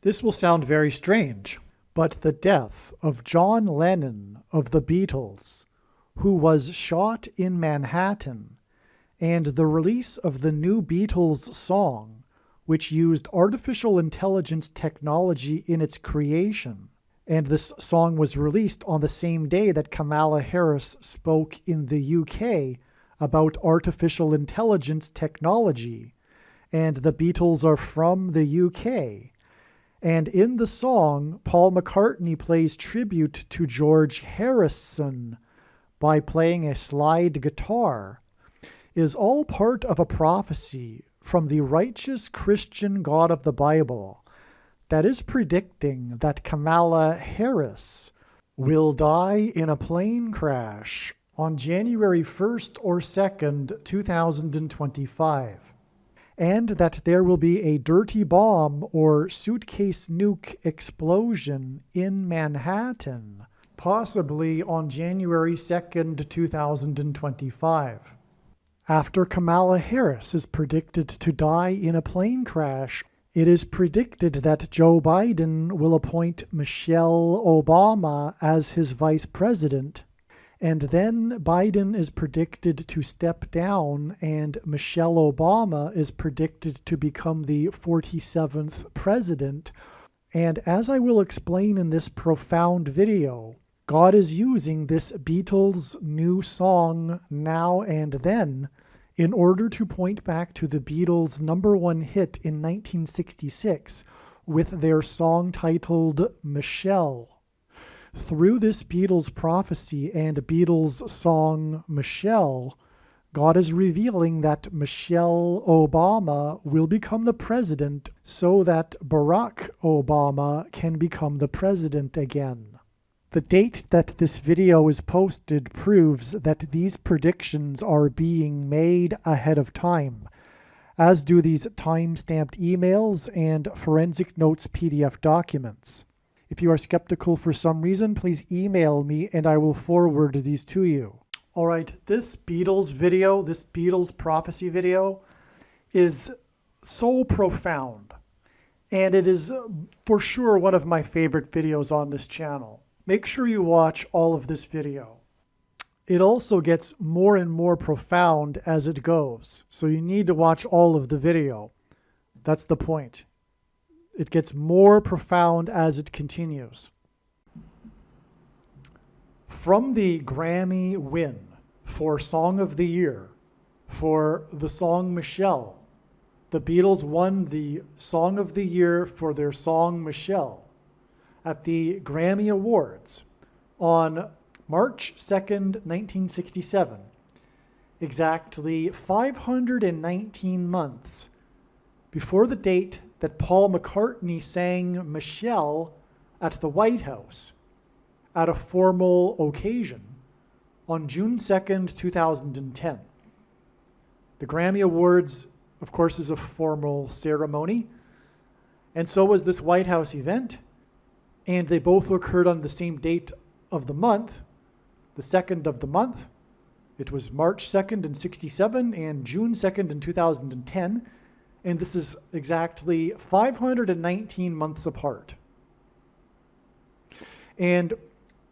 This will sound very strange, but the death of John Lennon of the Beatles, who was shot in Manhattan, and the release of the new Beatles song, which used artificial intelligence technology in its creation, and this song was released on the same day that Kamala Harris spoke in the UK about artificial intelligence technology, and the Beatles are from the UK. And in the song, Paul McCartney plays tribute to George Harrison by playing a slide guitar, is all part of a prophecy from the righteous Christian God of the Bible that is predicting that Kamala Harris will die in a plane crash on January 1st or 2nd, 2025. And that there will be a dirty bomb or suitcase nuke explosion in Manhattan, possibly on January 2nd, 2025. After Kamala Harris is predicted to die in a plane crash, it is predicted that Joe Biden will appoint Michelle Obama as his vice president. And then Biden is predicted to step down, and Michelle Obama is predicted to become the 47th president. And as I will explain in this profound video, God is using this Beatles new song, Now and Then, in order to point back to the Beatles' #1 hit in 1966 with their song titled Michelle. Through this Beatles prophecy and Beatles song Michelle, God is revealing that Michelle Obama will become the president so that Barack Obama can become the president again. The date that this video is posted proves that these predictions are being made ahead of time, as do these time-stamped emails and forensic notes PDF documents. If you are skeptical for some reason, please email me and I will forward these to you. All right, this Beatles video, this Beatles prophecy video is so profound, and it is for sure one of my favorite videos on this channel. Make sure you watch all of this video. It also gets more and more profound as it goes, so you need to watch all of the video. That's the point. It gets more profound as it continues. From the Grammy win for Song of the Year for the song Michelle, the Beatles won the Song of the Year for their song Michelle at the Grammy Awards on March 2nd, 1967, exactly 519 months before the date that Paul McCartney sang Michelle at the White House at a formal occasion on June 2nd, 2010. The Grammy Awards, of course, is a formal ceremony, and so was this White House event, and they both occurred on the same date of the month, the 2nd of the month. It was March 2nd in 67 and June 2nd in 2010. And this is exactly 519 months apart. And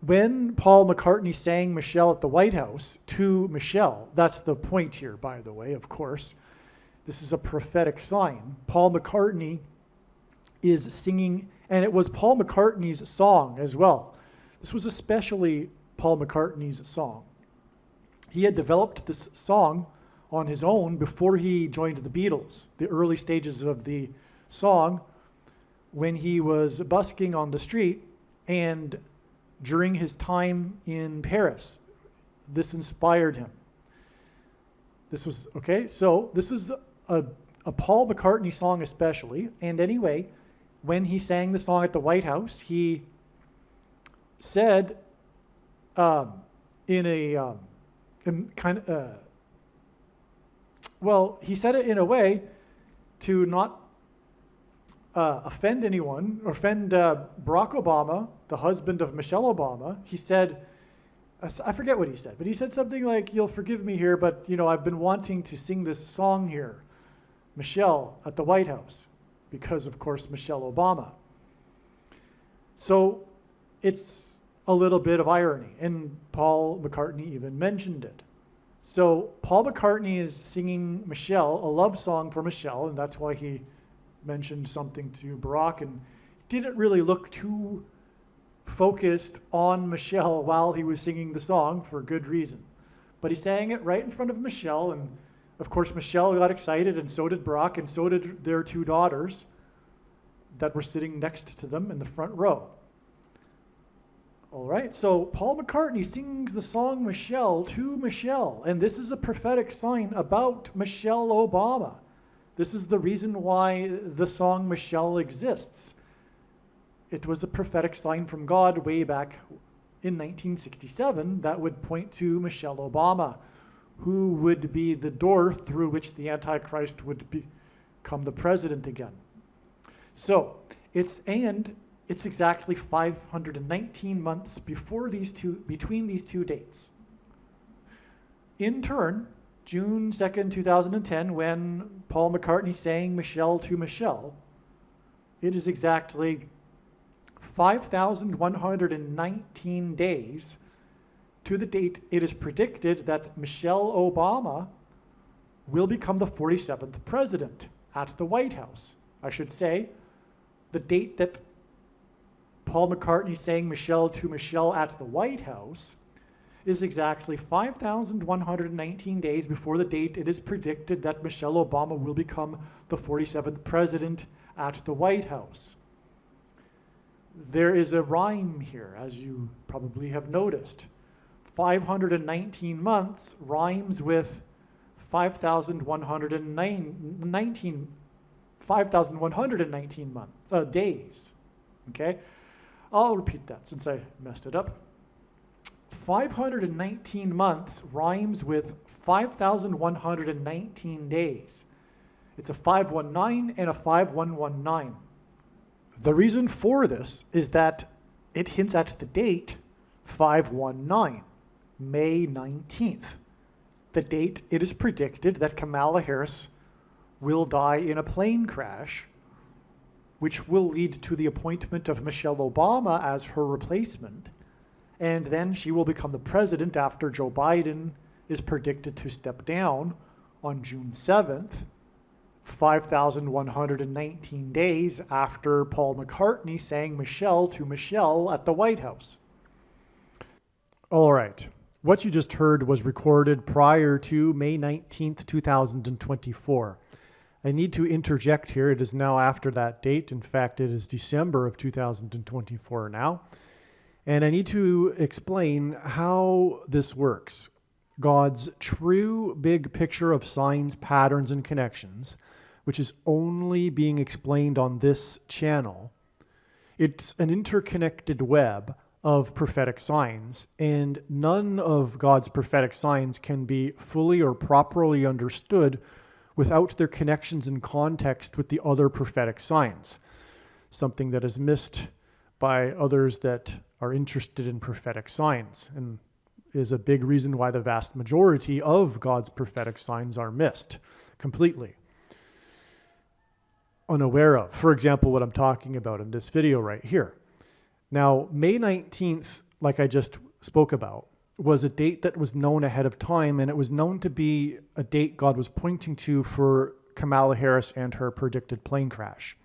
when Paul McCartney sang Michelle at the White House to Michelle, that's the point here, by the way, of course. This is a prophetic sign. Paul McCartney is singing, and it was Paul McCartney's song as well. This was especially Paul McCartney's song. He had developed this song on his own before he joined the Beatles, the early stages of the song, when he was busking on the street and during his time in Paris. This inspired him. This was, okay, so this is a Paul McCartney song especially, and anyway, when he sang the song at the White House, he said he said it in a way to not offend anyone, or offend Barack Obama, the husband of Michelle Obama. He said, I forget what he said, but he said something like, "You'll forgive me here, but I've been wanting to sing this song here, Michelle, at the White House," because of course Michelle Obama. So it's a little bit of irony, and Paul McCartney even mentioned it. So Paul McCartney is singing Michelle, a love song for Michelle, and that's why he mentioned something to Barack, and didn't really look too focused on Michelle while he was singing the song, for good reason. But he sang it right in front of Michelle, and of course Michelle got excited, and so did Barack, and so did their two daughters that were sitting next to them in the front row. All right, so Paul McCartney sings the song Michelle to Michelle, and this is a prophetic sign about Michelle Obama. This is the reason why the song Michelle exists. It was a prophetic sign from God way back in 1967 that would point to Michelle Obama, who would be the door through which the Antichrist would become the president again. So it's exactly 519 months between these two dates. In turn, June 2nd, 2010, when Paul McCartney sang Michelle to Michelle, it is exactly 5,119 days to the date it is predicted that Michelle Obama will become the 47th president at the White House. I should say, the date that Paul McCartney sang Michelle to Michelle at the White House is exactly 5,119 days before the date it is predicted that Michelle Obama will become the 47th president at the White House. There is a rhyme here, as you probably have noticed. 519 months rhymes with 5,119 days. Okay? I'll repeat that since I messed it up. 519 months rhymes with 5,119 days. It's a 519 and a 5119. The reason for this is that it hints at the date 519, May 19th, the date it is predicted that Kamala Harris will die in a plane crash, which will lead to the appointment of Michelle Obama as her replacement, and then she will become the president after Joe Biden is predicted to step down on June 7th, 5,119 days after Paul McCartney sang Michelle to Michelle at the White House. All right. What you just heard was recorded prior to May 19th, 2024. I need to interject here. It is now after that date. In fact, it is December of 2024 now. And I need to explain how this works. God's true big picture of signs, patterns, and connections, which is only being explained on this channel. It's an interconnected web of prophetic signs, and none of God's prophetic signs can be fully or properly understood without their connections and context with the other prophetic signs, something that is missed by others that are interested in prophetic signs, and is a big reason why the vast majority of God's prophetic signs are missed completely, unaware of. For example, what I'm talking about in this video right here. Now, May 19th, like I just spoke about, was a date that was known ahead of time, and it was known to be a date God was pointing to for Kamala Harris and her predicted plane crash.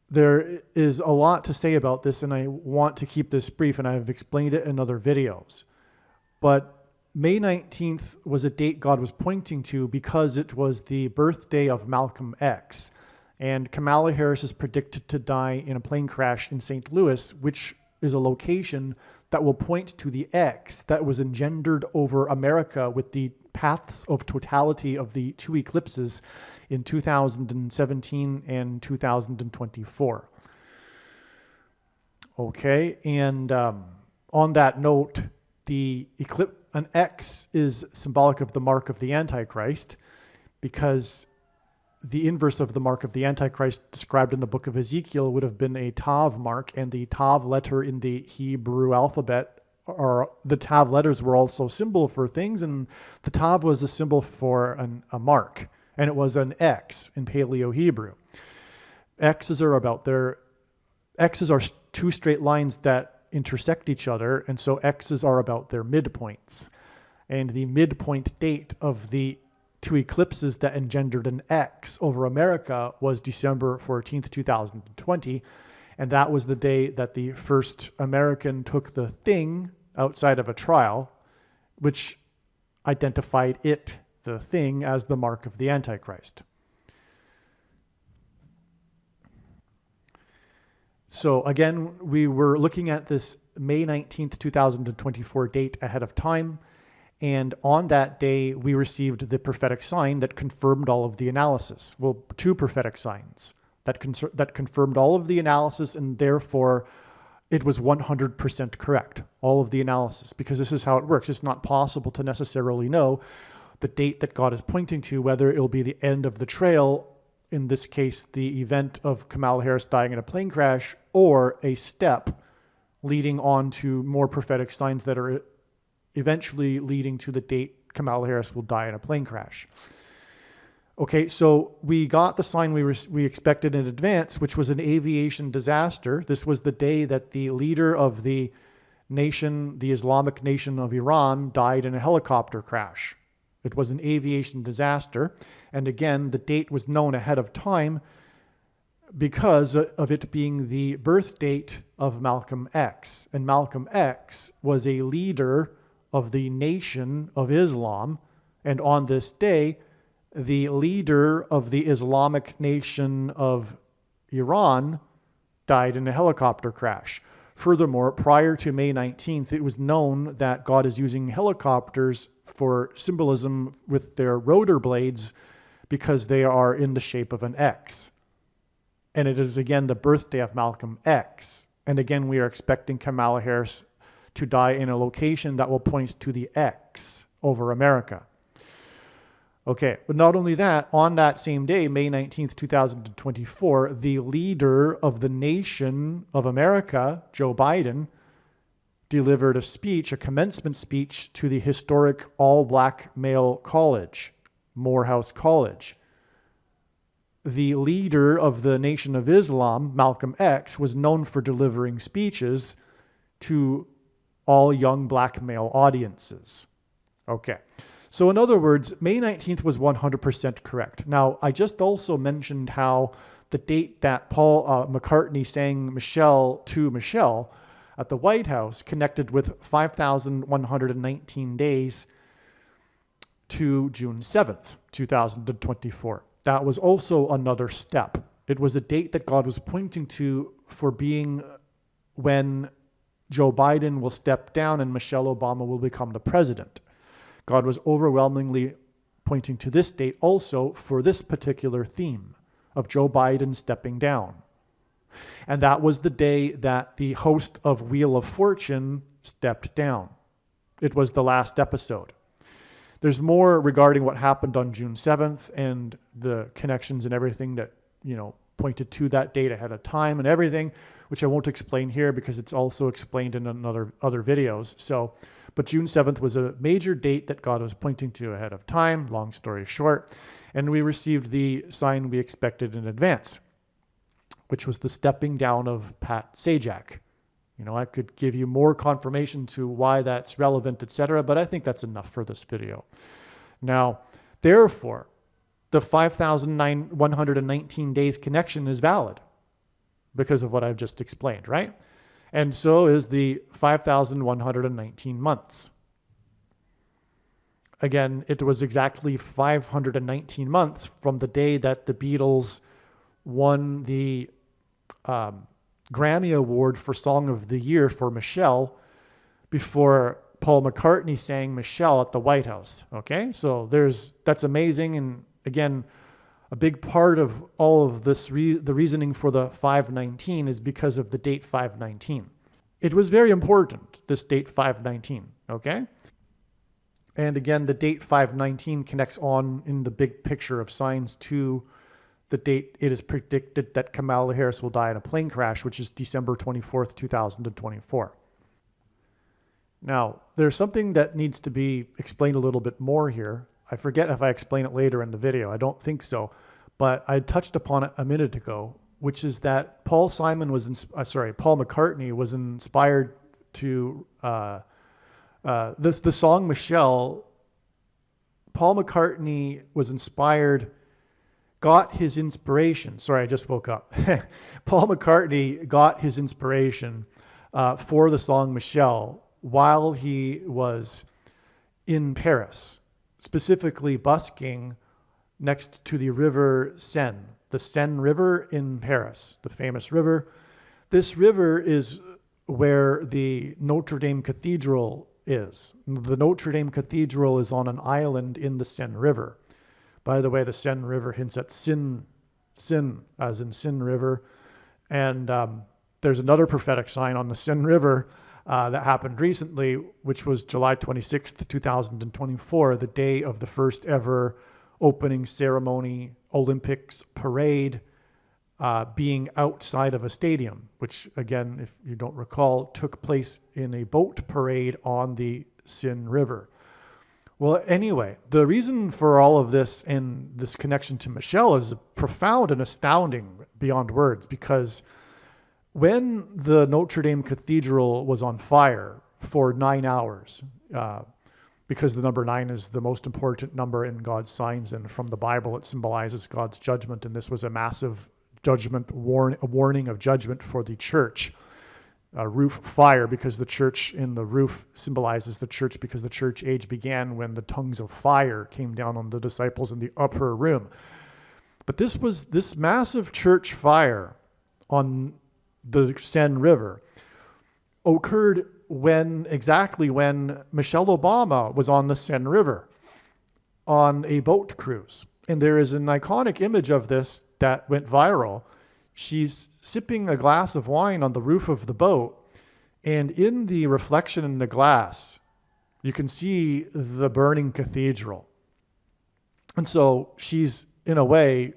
There is a lot to say about this, and I want to keep this brief, and I've explained it in other videos. But May 19th was a date God was pointing to because it was the birthday of Malcolm X. And Kamala Harris is predicted to die in a plane crash in St. Louis, which is a location that will point to the X that was engendered over America with the paths of totality of the two eclipses in 2017 and 2024. Okay, and on that note, an X is symbolic of the mark of the Antichrist, because the inverse of the mark of the Antichrist described in the book of Ezekiel would have been a Tav mark, and the Tav letter in the Hebrew alphabet, or the Tav letters were also a symbol for things, and the Tav was a symbol for a mark, and it was an X in Paleo Hebrew. X's are two straight lines that intersect each other, and so X's are about their midpoints. And the midpoint date of the two eclipses that engendered an X over America was December 14th, 2020. And that was the day that the first American took the thing outside of a trial, which identified it, the thing, as the mark of the Antichrist. So again, we were looking at this May 19th, 2024 date ahead of time. And on that day, we received the prophetic sign that confirmed all of the analysis. Well, two prophetic signs that confirmed all of the analysis, and therefore it was 100% correct, all of the analysis, because this is how it works. It's not possible to necessarily know the date that God is pointing to, whether it'll be the end of the trail, in this case, the event of Kamala Harris dying in a plane crash, or a step leading on to more prophetic signs that are eventually leading to the date Kamala Harris will die in a plane crash. Okay, so we got the sign we expected in advance, which was an aviation disaster. This was the day that the leader of the nation, the Islamic nation of Iran, died in a helicopter crash. It was an aviation disaster. And again, the date was known ahead of time because of it being the birth date of Malcolm X. And Malcolm X was a leader of the Nation of Islam. And on this day, the leader of the Islamic nation of Iran died in a helicopter crash. Furthermore, prior to May 19th, it was known that God is using helicopters for symbolism with their rotor blades because they are in the shape of an X. And it is again the birthday of Malcolm X. And again, we are expecting Kamala Harris to die in a location that will point to the X over America. Okay, but not only that, on that same day, May 19th, 2024, the leader of the nation of America, Joe Biden, delivered a speech, a commencement speech to the historic all-black male college, Morehouse College. The leader of the Nation of Islam, Malcolm X, was known for delivering speeches to all young black male audiences. Okay. So in other words, May 19th was 100% correct. Now, I just also mentioned how the date that Paul McCartney sang Michelle to Michelle at the White House connected with 5,119 days to June 7th, 2024. That was also another step. It was a date that God was pointing to for being when Joe Biden will step down and Michelle Obama will become the president. God was overwhelmingly pointing to this date also for this particular theme of Joe Biden stepping down. And that was the day that the host of Wheel of Fortune stepped down. It was the last episode. There's more regarding what happened on June 7th and the connections and everything that, pointed to that date ahead of time and everything, which I won't explain here because it's also explained in other videos. But June 7th was a major date that God was pointing to ahead of time, long story short, and we received the sign we expected in advance, which was the stepping down of Pat Sajak. I could give you more confirmation to why that's relevant, etc., but I think that's enough for this video. Now, therefore, the 5,119 days connection is valid because of what I've just explained, right? And so is the 5,119 months. Again, it was exactly 519 months from the day that the Beatles won the Grammy Award for Song of the Year for Michelle before Paul McCartney sang Michelle at the White House. Okay, so that's amazing. And again, a big part of all of this, the reasoning for the 519 is because of the date 519. It was very important, this date 519, okay? And again, the date 519 connects on in the big picture of signs to the date it is predicted that Kamala Harris will die in a plane crash, which is December 24th, 2024. Now, there's something that needs to be explained a little bit more here. I forget if I explain it later in the video. I don't think so. But I touched upon it a minute ago which is that Paul McCartney was inspired to the song Michelle. Paul McCartney was inspired, got his inspiration. Sorry, I just woke up. Paul McCartney got his inspiration for the song Michelle while he was in Paris, specifically busking next to the river Seine, the Seine River in Paris, the famous river. This river is where the Notre Dame Cathedral is. The Notre Dame Cathedral is on an island in the Seine River. By the way, the Seine River hints at sin as in Sin River. And there's another prophetic sign on the Seine River that happened recently, which was July 26th, 2024, the day of the first ever opening ceremony Olympics parade being outside of a stadium, which, again, if you don't recall, took place in a boat parade on the Seine River. Well, anyway, the reason for all of this and this connection to Michelle is profound and astounding beyond words, because when the Notre Dame Cathedral was on fire for 9 hours, because the number 9 is the most important number in God's signs, and from the Bible it symbolizes God's judgment, and this was a massive judgment, a warning of judgment for the church. Roof fire, because the church in the roof symbolizes the church, because the church age began when the tongues of fire came down on the disciples in the upper room. But this massive church fire on the Seine River occurred exactly when Michelle Obama was on the Seine River on a boat cruise. And there is an iconic image of this that went viral. She's sipping a glass of wine on the roof of the boat, and in the reflection in the glass, you can see the burning cathedral. And so she's, in a way,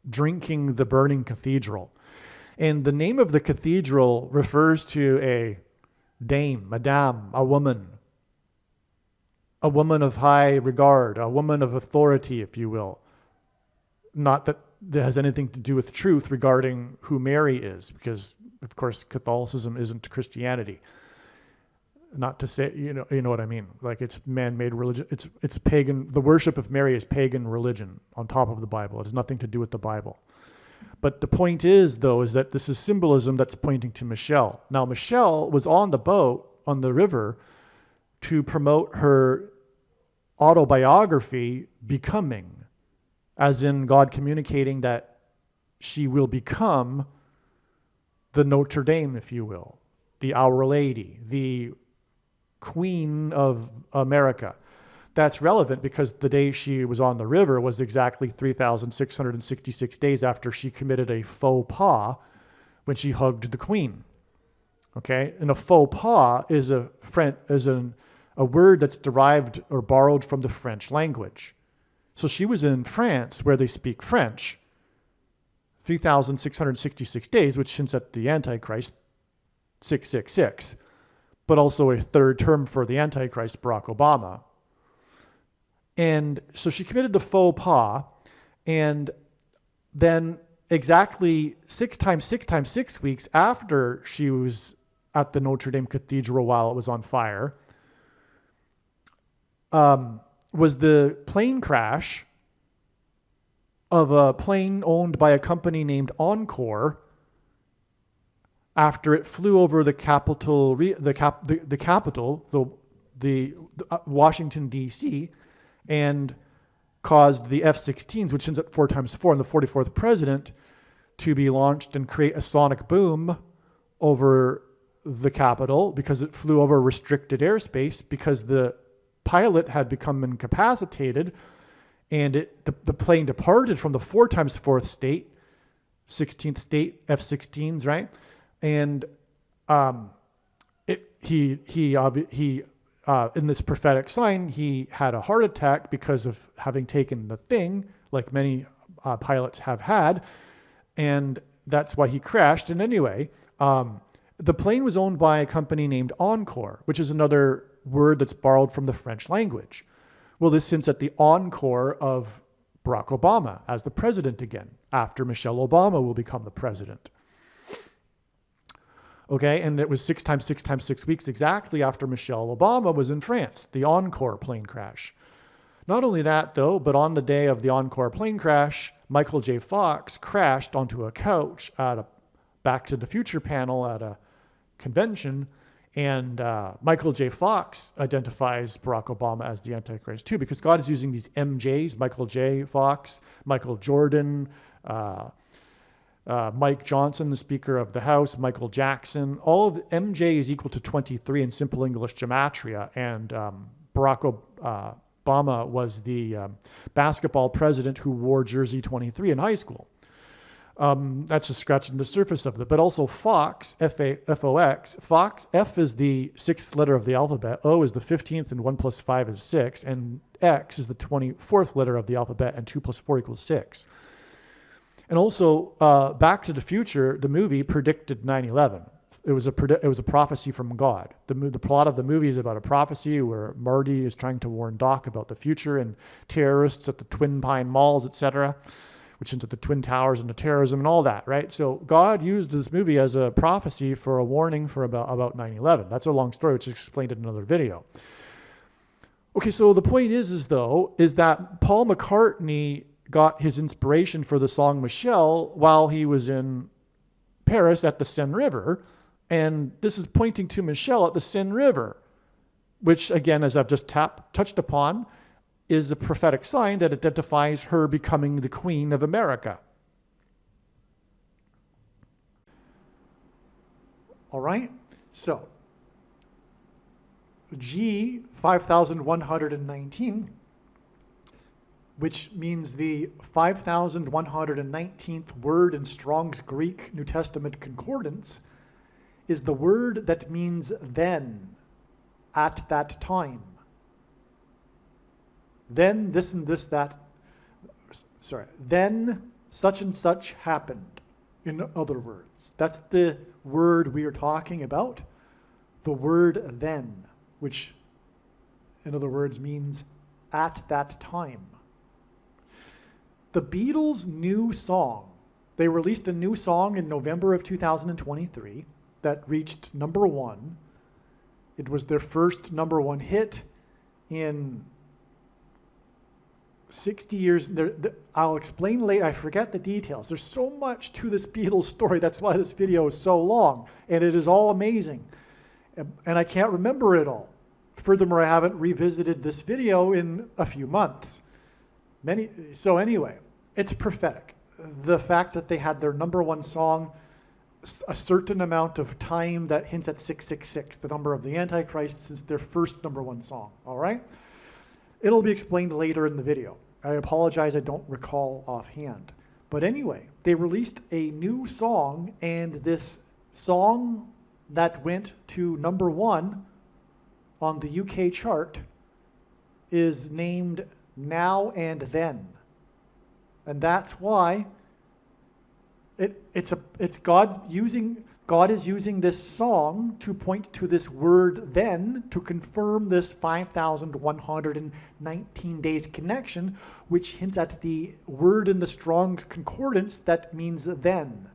drinking the burning cathedral. And the name of the cathedral refers to a dame, madame, a woman of high regard, a woman of authority, if you will. Not that has anything to do with truth regarding who Mary is, because, of course, Catholicism isn't Christianity. Not to say, you know what I mean. Like, it's man-made religion. It's pagan. The worship of Mary is pagan religion on top of the Bible. It has nothing to do with the Bible. But the point is, though, is that this is symbolism that's pointing to Michelle. Now, Michelle was on the boat on the river to promote her autobiography, Becoming, as in God communicating that she will become the Notre Dame, if you will, the Our Lady, the Queen of America. That's relevant because the day she was on the river was exactly 3,666 days after she committed a faux pas when she hugged the Queen. Okay? And a faux pas is a word that's derived or borrowed from the French language. So she was in France, where they speak French, 3,666 days, which hints at the Antichrist, 666, but also a third term for the Antichrist, Barack Obama. And so she committed the faux pas, and then exactly 6 weeks after she was at the Notre Dame Cathedral while it was on fire, was the plane crash of a plane owned by a company named Encore after it flew over the capital, the Washington, D.C., and caused the F-16s, which ends at 4x4 and the 44th president, to be launched and create a sonic boom over the Capitol because it flew over restricted airspace because the pilot had become incapacitated, and the plane departed from the 4x4th state, 16th state, F-16s, right? And he in this prophetic sign, he had a heart attack because of having taken the thing, like many pilots have had, and that's why he crashed. And anyway, the plane was owned by a company named Encore, which is another word that's borrowed from the French language. Well, this hints at the encore of Barack Obama as the president again, after Michelle Obama will become the president. Okay, and it was 6 times 6 times 6 weeks exactly after Michelle Obama was in France, the Encore plane crash. Not only that, though, but on the day of the Encore plane crash, Michael J. Fox crashed onto a couch at a Back to the Future panel at a convention, and Michael J. Fox identifies Barack Obama as the Antichrist too, because God is using these MJs, Michael J. Fox, Michael Jordan, Mike Johnson, the Speaker of the House, Michael Jackson. All of the, MJ is equal to 23 in simple English gematria, and Barack Obama was the basketball president who wore jersey 23 in high school. That's just scratching the surface of it. But also Fox, F-O-X, Fox, F is the 6th letter of the alphabet, O is the 15th, and 1 plus 5 is 6, and X is the 24th letter of the alphabet, and 2 plus 4 equals 6. And also, Back to the Future, the movie, predicted 9/11. It was a prophecy from God. The plot of the movie is about a prophecy where Marty is trying to warn Doc about the future and terrorists at the Twin Pine Malls, etc., which into the Twin Towers and the terrorism and all that, right? So God used this movie as a prophecy for a warning for about 9/11. That's a long story, which is explained in another video. Okay, so the point is that Paul McCartney got his inspiration for the song Michelle while he was in Paris at the Seine River. And this is pointing to Michelle at the Seine River, which, again, as I've just touched upon, is a prophetic sign that identifies her becoming the Queen of America. All right, so G 5119, which means the 5119th word in Strong's Greek New Testament Concordance, is the word that means then, at that time. Then this and this, that, then such and such happened, in other words. That's the word we are talking about, the word then, which, in other words, means at that time. The Beatles' new song, they released a new song in November of 2023 that reached number 1. It was their first number 1 hit in 60 years. I'll explain later. I forget the details. There's so much to this Beatles story. That's why this video is so long, and it is all amazing. And I can't remember it all. Furthermore, I haven't revisited this video in a few months. So anyway, it's prophetic. The fact that they had their number 1 song a certain amount of time that hints at 666, the number of the Antichrist, since their first number 1 song, all right? It'll be explained later in the video. I apologize, I don't recall offhand. But anyway, they released a new song, and this song that went to number 1 on the UK chart is named Now and Then. And that's why God is using this song to point to this word then to confirm this 5,119 days connection, which hints at the word in the Strong's Concordance that means then.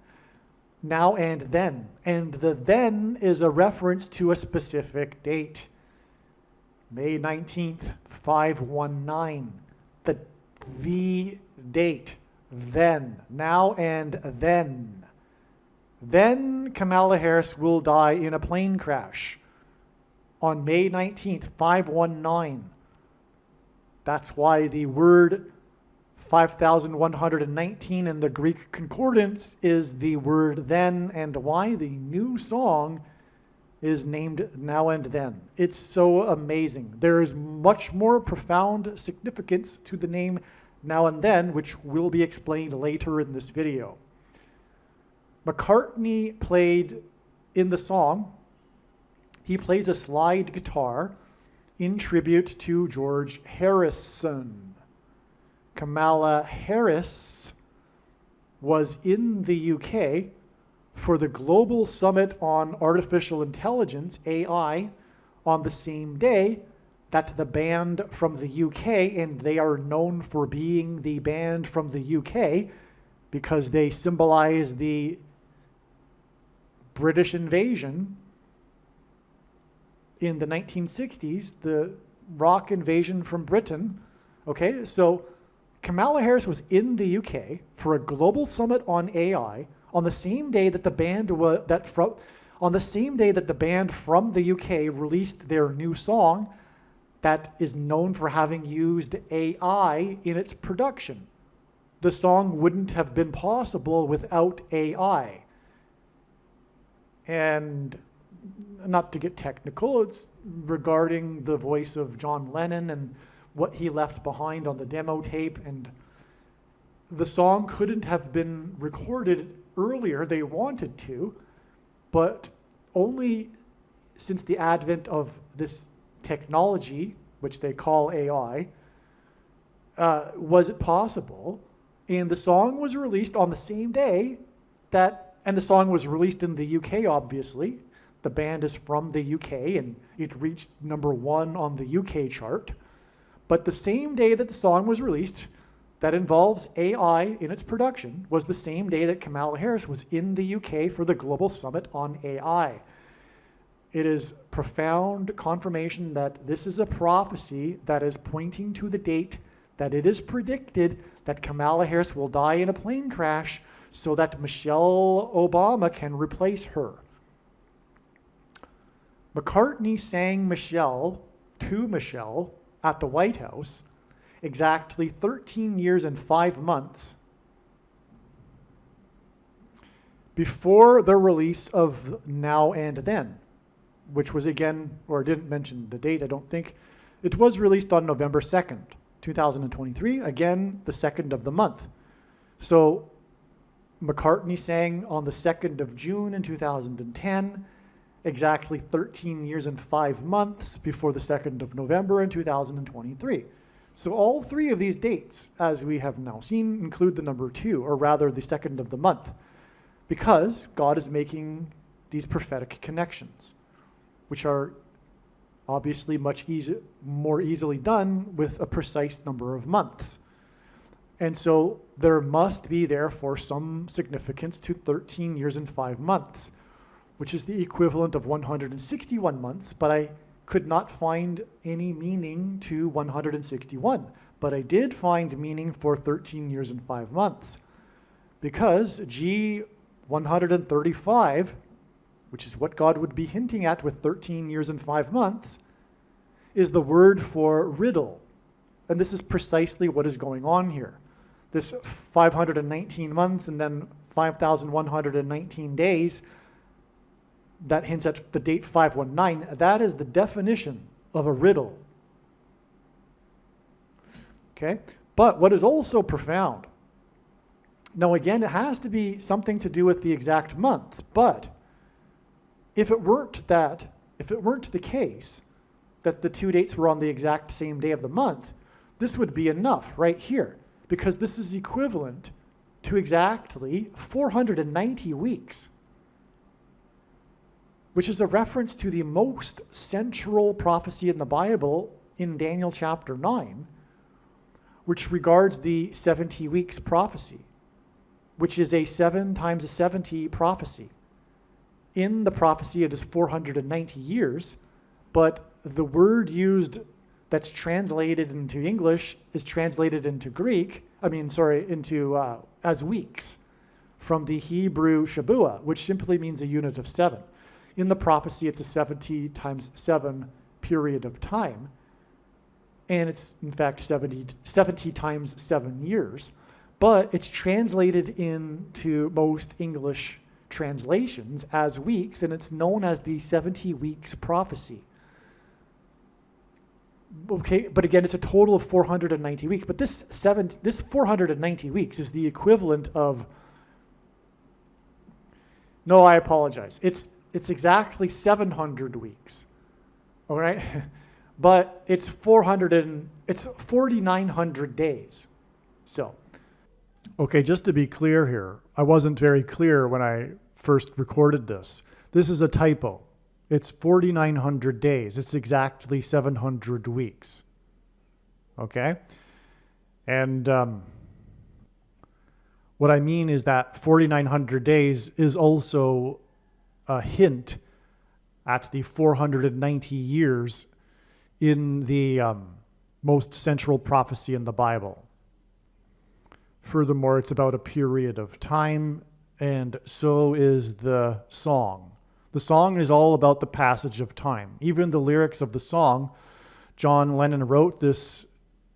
Now and then. And the then is a reference to a specific date. May 19th, 519. The date. Then. Now and then. Then Kamala Harris will die in a plane crash on May 19th, 519. That's why the word 5,119 in the Greek Concordance is the word then, and why the new song is named Now and Then. It's so amazing. There is much more profound significance to the name Now and Then, which will be explained later in this video. McCartney played in the song, he plays a slide guitar in tribute to George Harrison. Kamala Harris was in the UK for the Global Summit on Artificial Intelligence, AI, on the same day that the band from the UK, and they are known for being the band from the UK, because they symbolize the British invasion in the 1960s, the rock invasion from Britain. Okay, so Kamala Harris was in the UK for a global summit on AI on the same day that the band from the UK released their new song that is known for having used AI in its production. The song wouldn't have been possible without AI. And not to get technical, it's regarding the voice of John Lennon and what he left behind on the demo tape. And the song couldn't have been recorded earlier. They wanted to, but only since the advent of this technology, which they call AI, was it possible. And the song was released on the same day and the song was released in the UK, obviously. The band is from the UK, and it reached #1 on the UK chart. But the same day that the song was released, that involves AI in its production, was the same day that Kamala Harris was in the UK for the Global Summit on AI. It is profound confirmation that this is a prophecy that is pointing to the date that it is predicted that Kamala Harris will die in a plane crash so that Michelle Obama can replace her. McCartney sang Michelle to Michelle at the White House exactly 13 years and 5 months before the release of Now and Then, which was again, or didn't mention the date, I don't think. It was released on November 2nd, 2023, again, the 2nd of the month. So McCartney sang on the 2nd of June in 2010, exactly 13 years and 5 months before the 2nd of November in 2023. So all three of these dates, as we have now seen, include the number 2, or rather the 2nd of the month, because God is making these prophetic connections, which are obviously much more easily done with a precise number of months. And so there must be, therefore, some significance to 13 years and 5 months, which is the equivalent of 161 months, but I could not find any meaning to 161. But I did find meaning for 13 years and 5 months, because G135, which is what God would be hinting at with 13 years and 5 months, is the word for riddle. And this is precisely what is going on here. This 519 months and then 5,119 days, that hints at the date 519, that is the definition of a riddle. Okay? But what is also profound, now again, it has to be something to do with the exact months, but if it weren't the case that the two dates were on the exact same day of the month, this would be enough right here, because this is equivalent to exactly 490 weeks, which is a reference to the most central prophecy in the Bible in Daniel chapter 9, which regards the 70 weeks prophecy, which is a 7 times 70 prophecy. In the prophecy, it is 490 years, but the word used that's translated into English is translated into as weeks, from the Hebrew Shabua, which simply means a unit of 7. In the prophecy, it's a 70 times 7 period of time, and it's in fact 70 times 7 years, but it's translated into most English translations as weeks, and it's known as the 70 weeks prophecy. Okay, but again, it's a total of 490 weeks, but this 490 weeks is the equivalent of, no, I apologize. It's exactly 700 weeks, all right? But it's 4,900 days. So, okay, just to be clear here, I wasn't very clear when I first recorded this. This is a typo. It's 4,900 days. It's exactly 700 weeks. Okay? And What I mean is that 4,900 days is also a hint at the 490 years in the most central prophecy in the Bible. Furthermore, it's about a period of time, and so is the song. The song is all about the passage of time. Even the lyrics of the song, John Lennon wrote this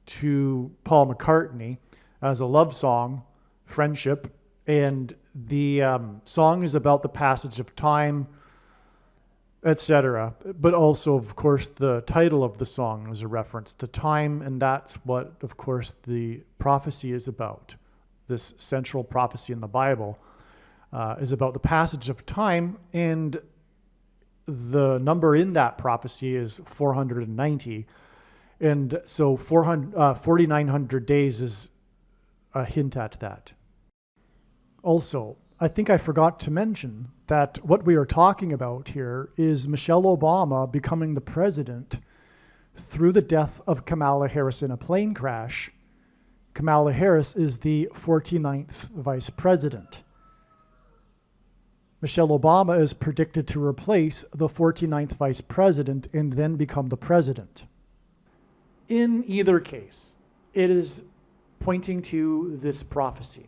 to Paul McCartney as a love song, friendship, and the song is about the passage of time, etc. But also, of course, the title of the song is a reference to time, and that's what, of course, the prophecy is about. This central prophecy in the Bible is about the passage of time, and the number in that prophecy is 490. And so 4,900 days is a hint at that. Also, I think I forgot to mention that what we are talking about here is Michelle Obama becoming the president through the death of Kamala Harris in a plane crash. Kamala Harris is the 49th vice president. Michelle Obama is predicted to replace the 49th vice president and then become the president. In either case, it is pointing to this prophecy,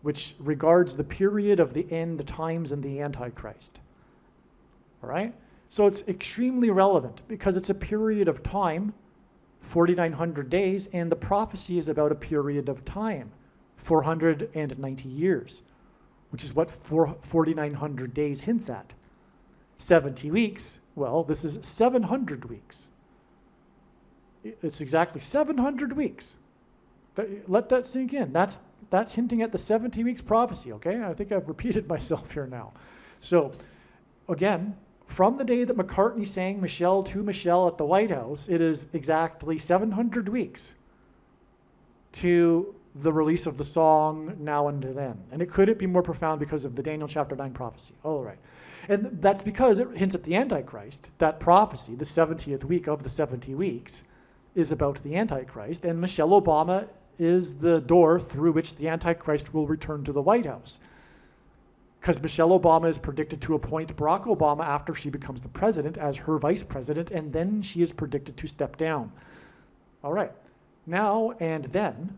which regards the period of the end times and the Antichrist. All right? So it's extremely relevant because it's a period of time, 4,900 days, and the prophecy is about a period of time, 490 years, which is what 4,900 days hints at. 70 weeks, well, this is 700 weeks. It's exactly 700 weeks. Let that sink in. That's hinting at the 70 weeks prophecy, okay? I think I've repeated myself here now. So, again, from the day that McCartney sang Michelle to Michelle at the White House, it is exactly 700 weeks to the release of the song Now and Then. And it couldn't be more profound because of the Daniel chapter 9 prophecy. All right. And that's because it hints at the Antichrist. That prophecy, the 70th week of the 70 weeks, is about the Antichrist, and Michelle Obama is the door through which the Antichrist will return to the White House. Because Michelle Obama is predicted to appoint Barack Obama after she becomes the president as her vice president, and then she is predicted to step down. All right. Now and Then,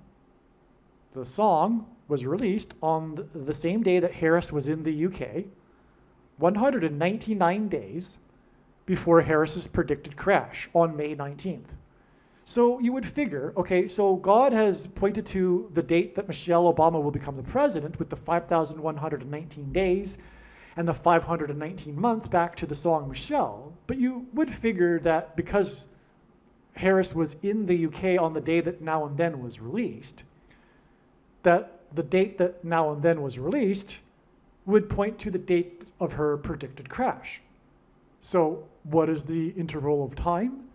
the song was released on the same day that Harris was in the UK, 199 days before Harris's predicted crash on May 19th. So you would figure, okay, so God has pointed to the date that Michelle Obama will become the president with the 5,119 days and the 519 months back to the song Michelle. But you would figure that because Harris was in the UK on the day that Now and Then was released, that the date that Now and Then was released would point to the date of her predicted crash. So what is the interval of time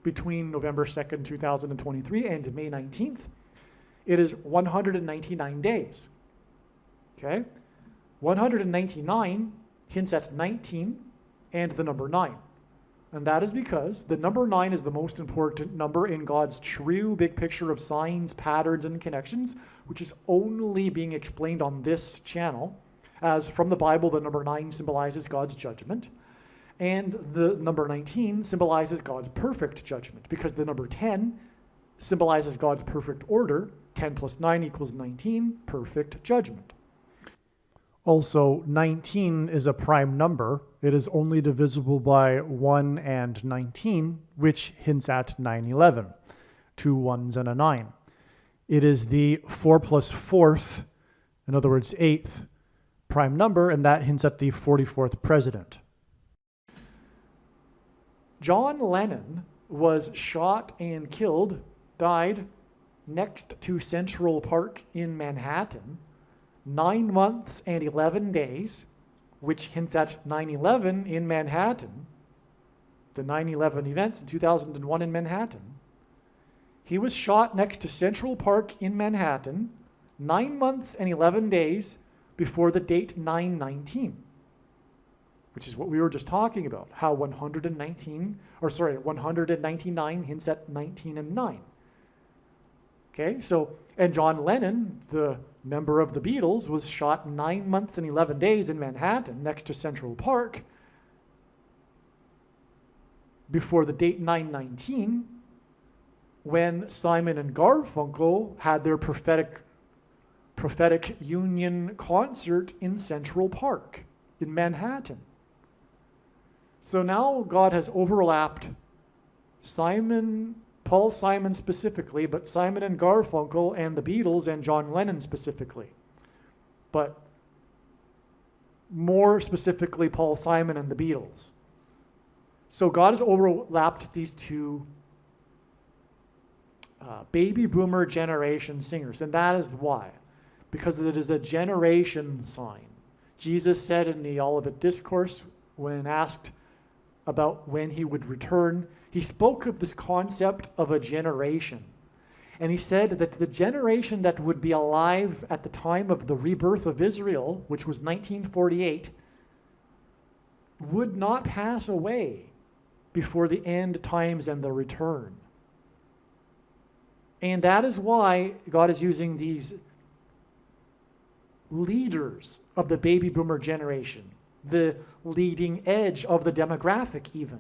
between November 2nd, 2023 and May 19th? It is 199 days. Okay? 199 hints at 19 and the number 9. And that is because the number 9 is the most important number in God's true big picture of signs, patterns, and connections, which is only being explained on this channel. As from the Bible, the number 9 symbolizes God's judgment. And the number 19 symbolizes God's perfect judgment, because the number 10 symbolizes God's perfect order. 10 plus 9 equals 19, perfect judgment. Also, 19 is a prime number. It is only divisible by 1 and 19, which hints at 9/11, 2 1s and a 9. It is the 4 plus 4th, in other words, 8th prime number, and that hints at the 44th president. John Lennon was shot and killed, died next to Central Park in Manhattan, 9 months and 11 days, which hints at 9/11 in Manhattan, the 9/11 events in 2001 in Manhattan. He was shot next to Central Park in Manhattan, 9 months and 11 days before the date 9/19, which is what we were just talking about, how 199 hints at 19 and 9. Okay, so, and John Lennon, the member of the Beatles, was shot 9 months and 11 days in Manhattan next to Central Park before the date 9/19, when Simon and Garfunkel had their prophetic union concert in Central Park in Manhattan. So now God has overlapped Paul Simon specifically, but Simon and Garfunkel and the Beatles and John Lennon specifically. But more specifically, Paul Simon and the Beatles. So God has overlapped these two baby boomer generation singers, and that is why. Because it is a generation sign. Jesus said in the Olivet Discourse, when asked about when he would return, he spoke of this concept of a generation. And he said that the generation that would be alive at the time of the rebirth of Israel, which was 1948, would not pass away before the end times and the return. And that is why God is using these leaders of the baby boomer generation, the leading edge of the demographic even,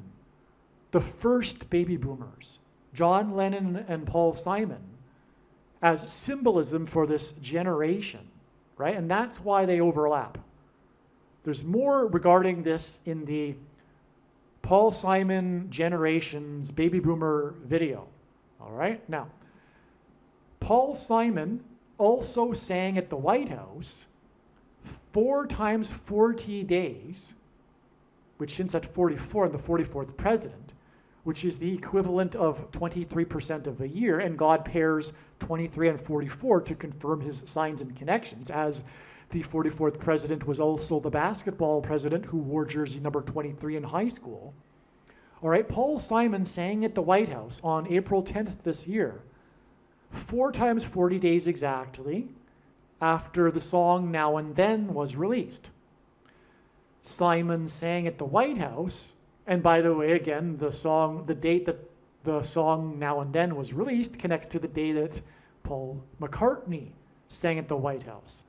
the first baby boomers, John Lennon and Paul Simon, as symbolism for this generation, right? And that's why they overlap. There's more regarding this in the Paul Simon Generations Baby Boomer video, all right? Now, Paul Simon also sang at the White House 4 times 40 days, which hints at 44 and the 44th president, which is the equivalent of 23% of a year, and God pairs 23 and 44 to confirm his signs and connections, as the 44th president was also the basketball president who wore jersey number 23 in high school. All right, Paul Simon sang at the White House on April 10th this year, 4 times 40 days exactly after the song Now and Then was released. Simon sang at the White House, and by the way, again, the date that the song Now and Then was released connects to the day that Paul McCartney sang at the White House.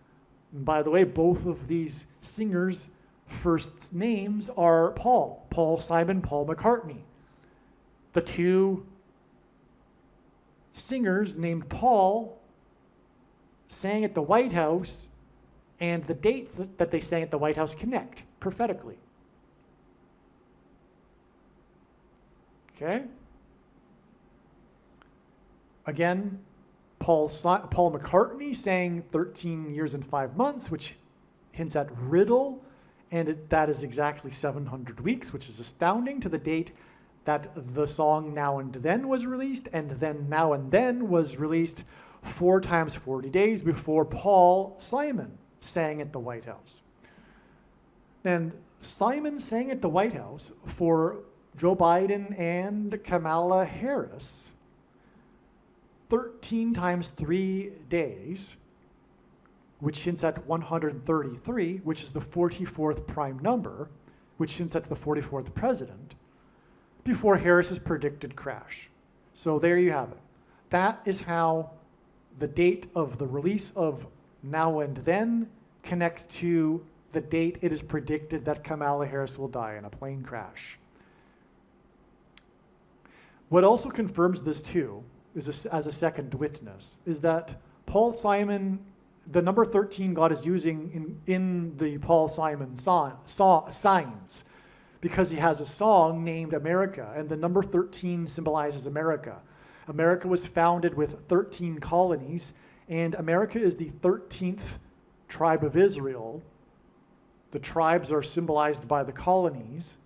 And by the way, both of these singers' first names are Paul. Paul Simon, Paul McCartney. The two singers named Paul sang at the White House, and the dates that they sang at the White House connect prophetically. Okay? Again, Paul McCartney sang 13 years and 5 months, which hints at riddle, and that is exactly 700 weeks, which is astounding, to the date that the song Now and Then was released, and then Now and Then was released 4 times 40 days before Paul Simon sang at the White House. And Simon sang at the White House for Joe Biden and Kamala Harris 13 times 3 days, which hints at 133, which is the 44th prime number, which hints at the 44th president, before Harris's predicted crash. So there you have it. That is how the date of the release of Now and Then connects to the date it is predicted that Kamala Harris will die in a plane crash. What also confirms this too, is as a second witness, is that Paul Simon, the number 13 God is using in the Paul Simon signs, because he has a song named America, and the number 13 symbolizes America. America was founded with 13 colonies, and America is the 13th tribe of Israel. The tribes are symbolized by the colonies,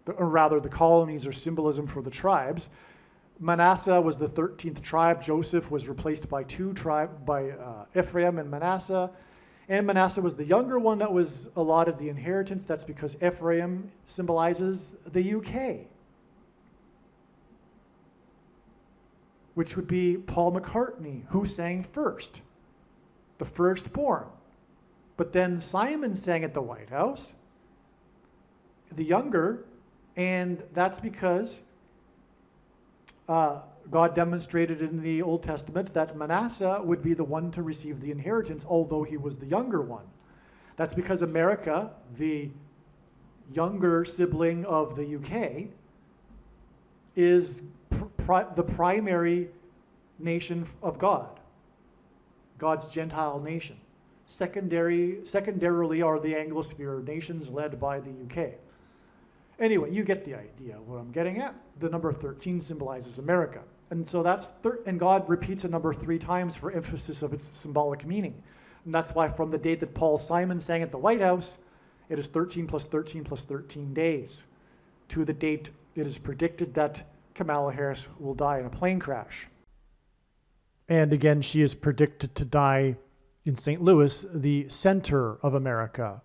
or rather the colonies are symbolism for the tribes. Manasseh was the 13th tribe. Joseph was replaced by Ephraim and Manasseh. And Manasseh was the younger one that was allotted the inheritance. That's because Ephraim symbolizes the UK, which would be Paul McCartney, who sang first, the firstborn. But then Simon sang at the White House, the younger, and that's because God demonstrated in the Old Testament that Manasseh would be the one to receive the inheritance, although he was the younger one. That's because America, the younger sibling of the UK, is the primary nation of God, God's Gentile nation. Secondarily are the Anglosphere nations led by the UK. Anyway, you get the idea what I'm getting at. The number 13 symbolizes America. And so and God repeats a number 3 times for emphasis of its symbolic meaning. And that's why from the date that Paul Simon sang at the White House, it is 13 plus 13 plus 13 days to the date it is predicted that Kamala Harris will die in a plane crash. And again, she is predicted to die in St. Louis, the center of America,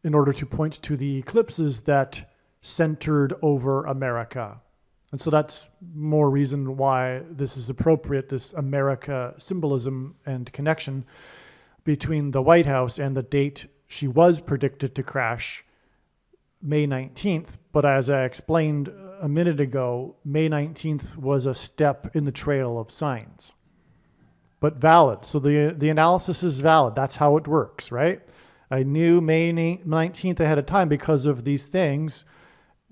in order to point to the eclipses that centered over America. And so that's more reason why this is appropriate, this America symbolism and connection between the White House and the date she was predicted to crash, May 19th. But as I explained a minute ago, May 19th was a step in the trail of signs, but valid. So the analysis is valid. That's how it works, right? I knew May 19th ahead of time because of these things,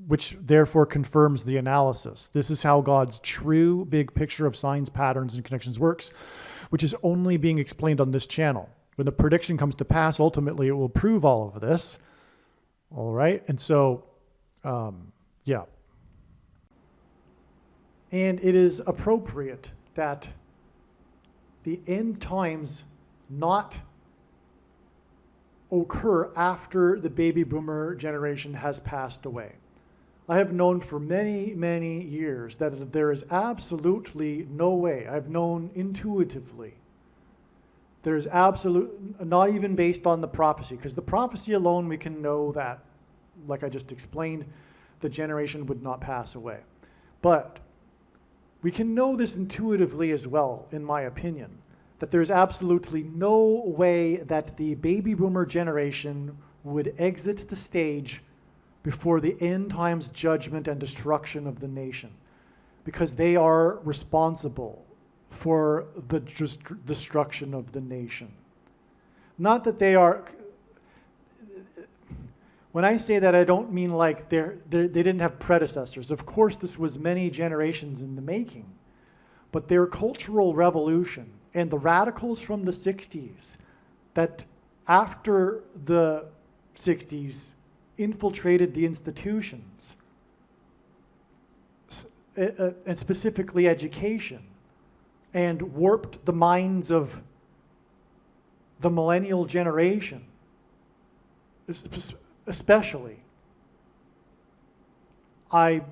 which therefore confirms the analysis. This is how God's true big picture of signs, patterns, and connections works, which is only being explained on this channel. When the prediction comes to pass, ultimately it will prove all of this. All right? And so, yeah. And it is appropriate that the end times not occur after the baby boomer generation has passed away. I have known for many, many years that there is absolutely no way. I've known intuitively. There is not even based on the prophecy, because the prophecy alone we can know that, like I just explained, the generation would not pass away. But we can know this intuitively as well, in my opinion, that there's absolutely no way that the baby boomer generation would exit the stage before the end times judgment and destruction of the nation, because they are responsible for the destruction of the nation. Not that they are, when I say that, I don't mean like they didn't have predecessors. Of course, this was many generations in the making, but their cultural revolution and the radicals from the 60s that after the 60s infiltrated the institutions, and specifically education, and warped the minds of the millennial generation, especially. I'm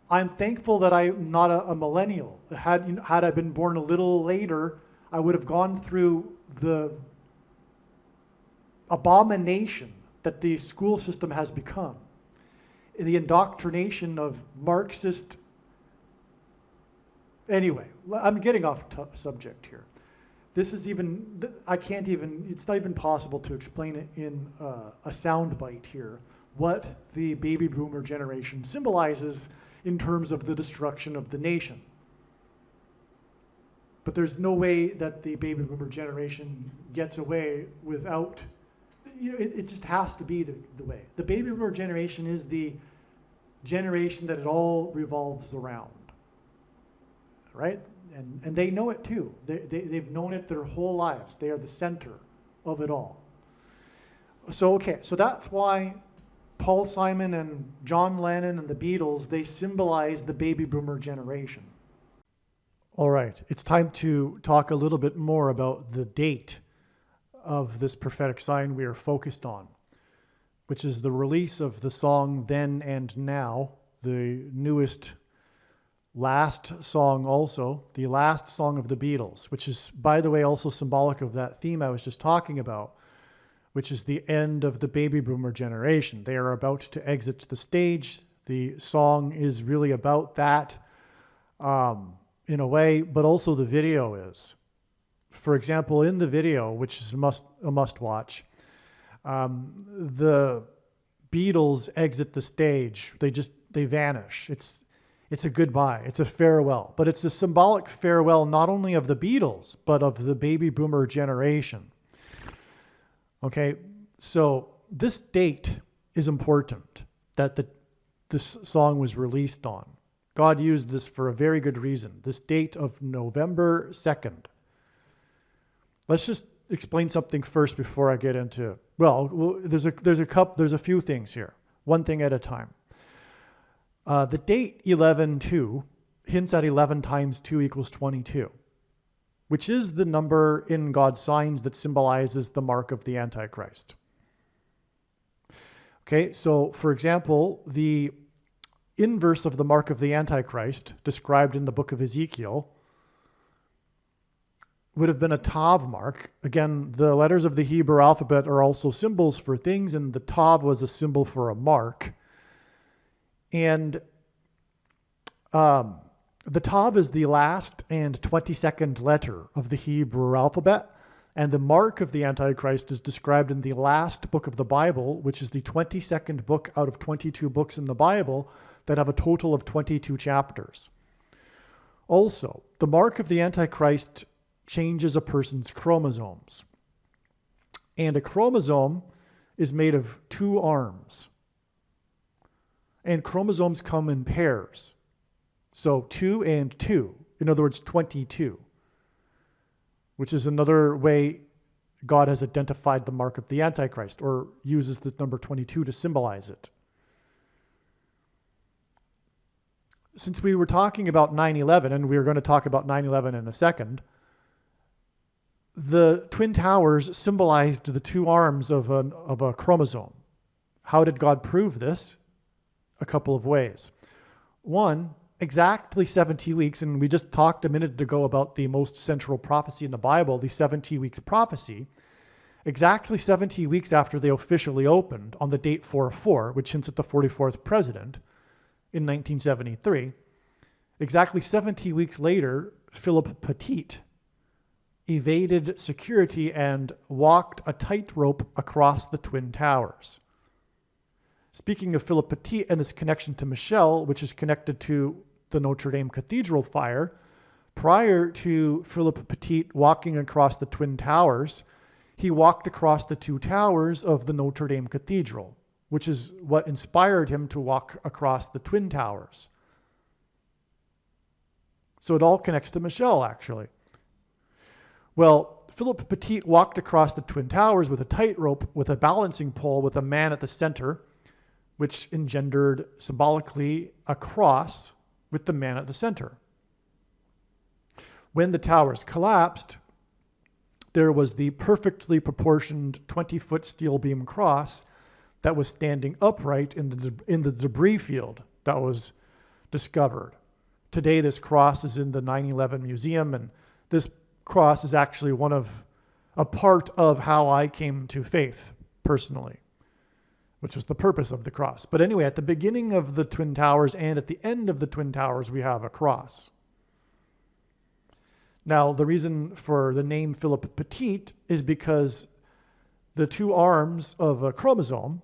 thankful that I'm not a millennial. Had I been born a little later, I would have gone through the abomination that the school system has become, the indoctrination of Marxist. Anyway, I'm getting off subject here. This is it's not even possible to explain it in a soundbite here, what the baby boomer generation symbolizes in terms of the destruction of the nation. But there's no way that the baby boomer generation gets away without, it just has to be the way. The baby boomer generation is the generation that it all revolves around, right? And they know it too. They've known it their whole lives. They are the center of it all. So that's why Paul Simon and John Lennon and the Beatles, they symbolize the baby boomer generation. All right, it's time to talk a little bit more about the date of this prophetic sign we are focused on, which is the release of the song Then and Now, the newest last song also, the last song of the Beatles, which is, by the way, also symbolic of that theme I was just talking about, which is the end of the baby boomer generation. They are about to exit the stage. The song is really about that in a way, but also the video is. For example, in the video, which is a must watch, the Beatles exit the stage. They vanish. It's a goodbye. It's a farewell. But it's a symbolic farewell not only of the Beatles, but of the baby boomer generation. Okay, so this date is important that this song was released on. God used this for a very good reason. This date of November 2nd. Let's just explain something first before I get into, there's a few things here. One thing at a time. The date 11-2 hints at 11 times 2 equals 22, which is the number in God's signs that symbolizes the mark of the Antichrist. Okay, so for example, the inverse of the mark of the Antichrist, described in the book of Ezekiel, would have been a Tav mark. Again, the letters of the Hebrew alphabet are also symbols for things, and the Tav was a symbol for a mark. And the Tav is the last and 22nd letter of the Hebrew alphabet, and the mark of the Antichrist is described in the last book of the Bible, which is the 22nd book out of 22 books in the Bible that have a total of 22 chapters. Also, the mark of the Antichrist changes a person's chromosomes. And a chromosome is made of 2 arms. And chromosomes come in pairs. So 2 and 2. In other words, 22. Which is another way God has identified the mark of the Antichrist, or uses this number 22 to symbolize it. Since we were talking about 9/11, and we are going to talk about 9/11 in a second, the Twin Towers symbolized the 2 arms of a chromosome. How did God prove this? A couple of ways. One, exactly 70 weeks, and we just talked a minute ago about the most central prophecy in the Bible, the 70 weeks prophecy. Exactly 70 weeks after they officially opened, on the date 4/4, which hints at the 44th president in 1973, exactly 70 weeks later, Philip Petit evaded security and walked a tightrope across the Twin Towers. Speaking of Philip Petit and his connection to Michelle, which is connected to the Notre Dame Cathedral fire, prior to Philip Petit walking across the Twin Towers, he walked across the 2 towers of the Notre Dame Cathedral, which is what inspired him to walk across the Twin Towers. So it all connects to Michelle, actually. Well, Philip Petit walked across the Twin Towers with a tightrope, with a balancing pole, with a man at the center, which engendered symbolically a cross with the man at the center. When the towers collapsed, there was the perfectly proportioned 20-foot steel beam cross that was standing upright in the debris field that was discovered. Today, this cross is in the 9/11 museum, and this cross is actually a part of how I came to faith personally, which was the purpose of the cross. But anyway, at the beginning of the Twin Towers and at the end of the Twin Towers, we have a cross. Now, the reason for the name Philip Petit is because the 2 arms of a chromosome,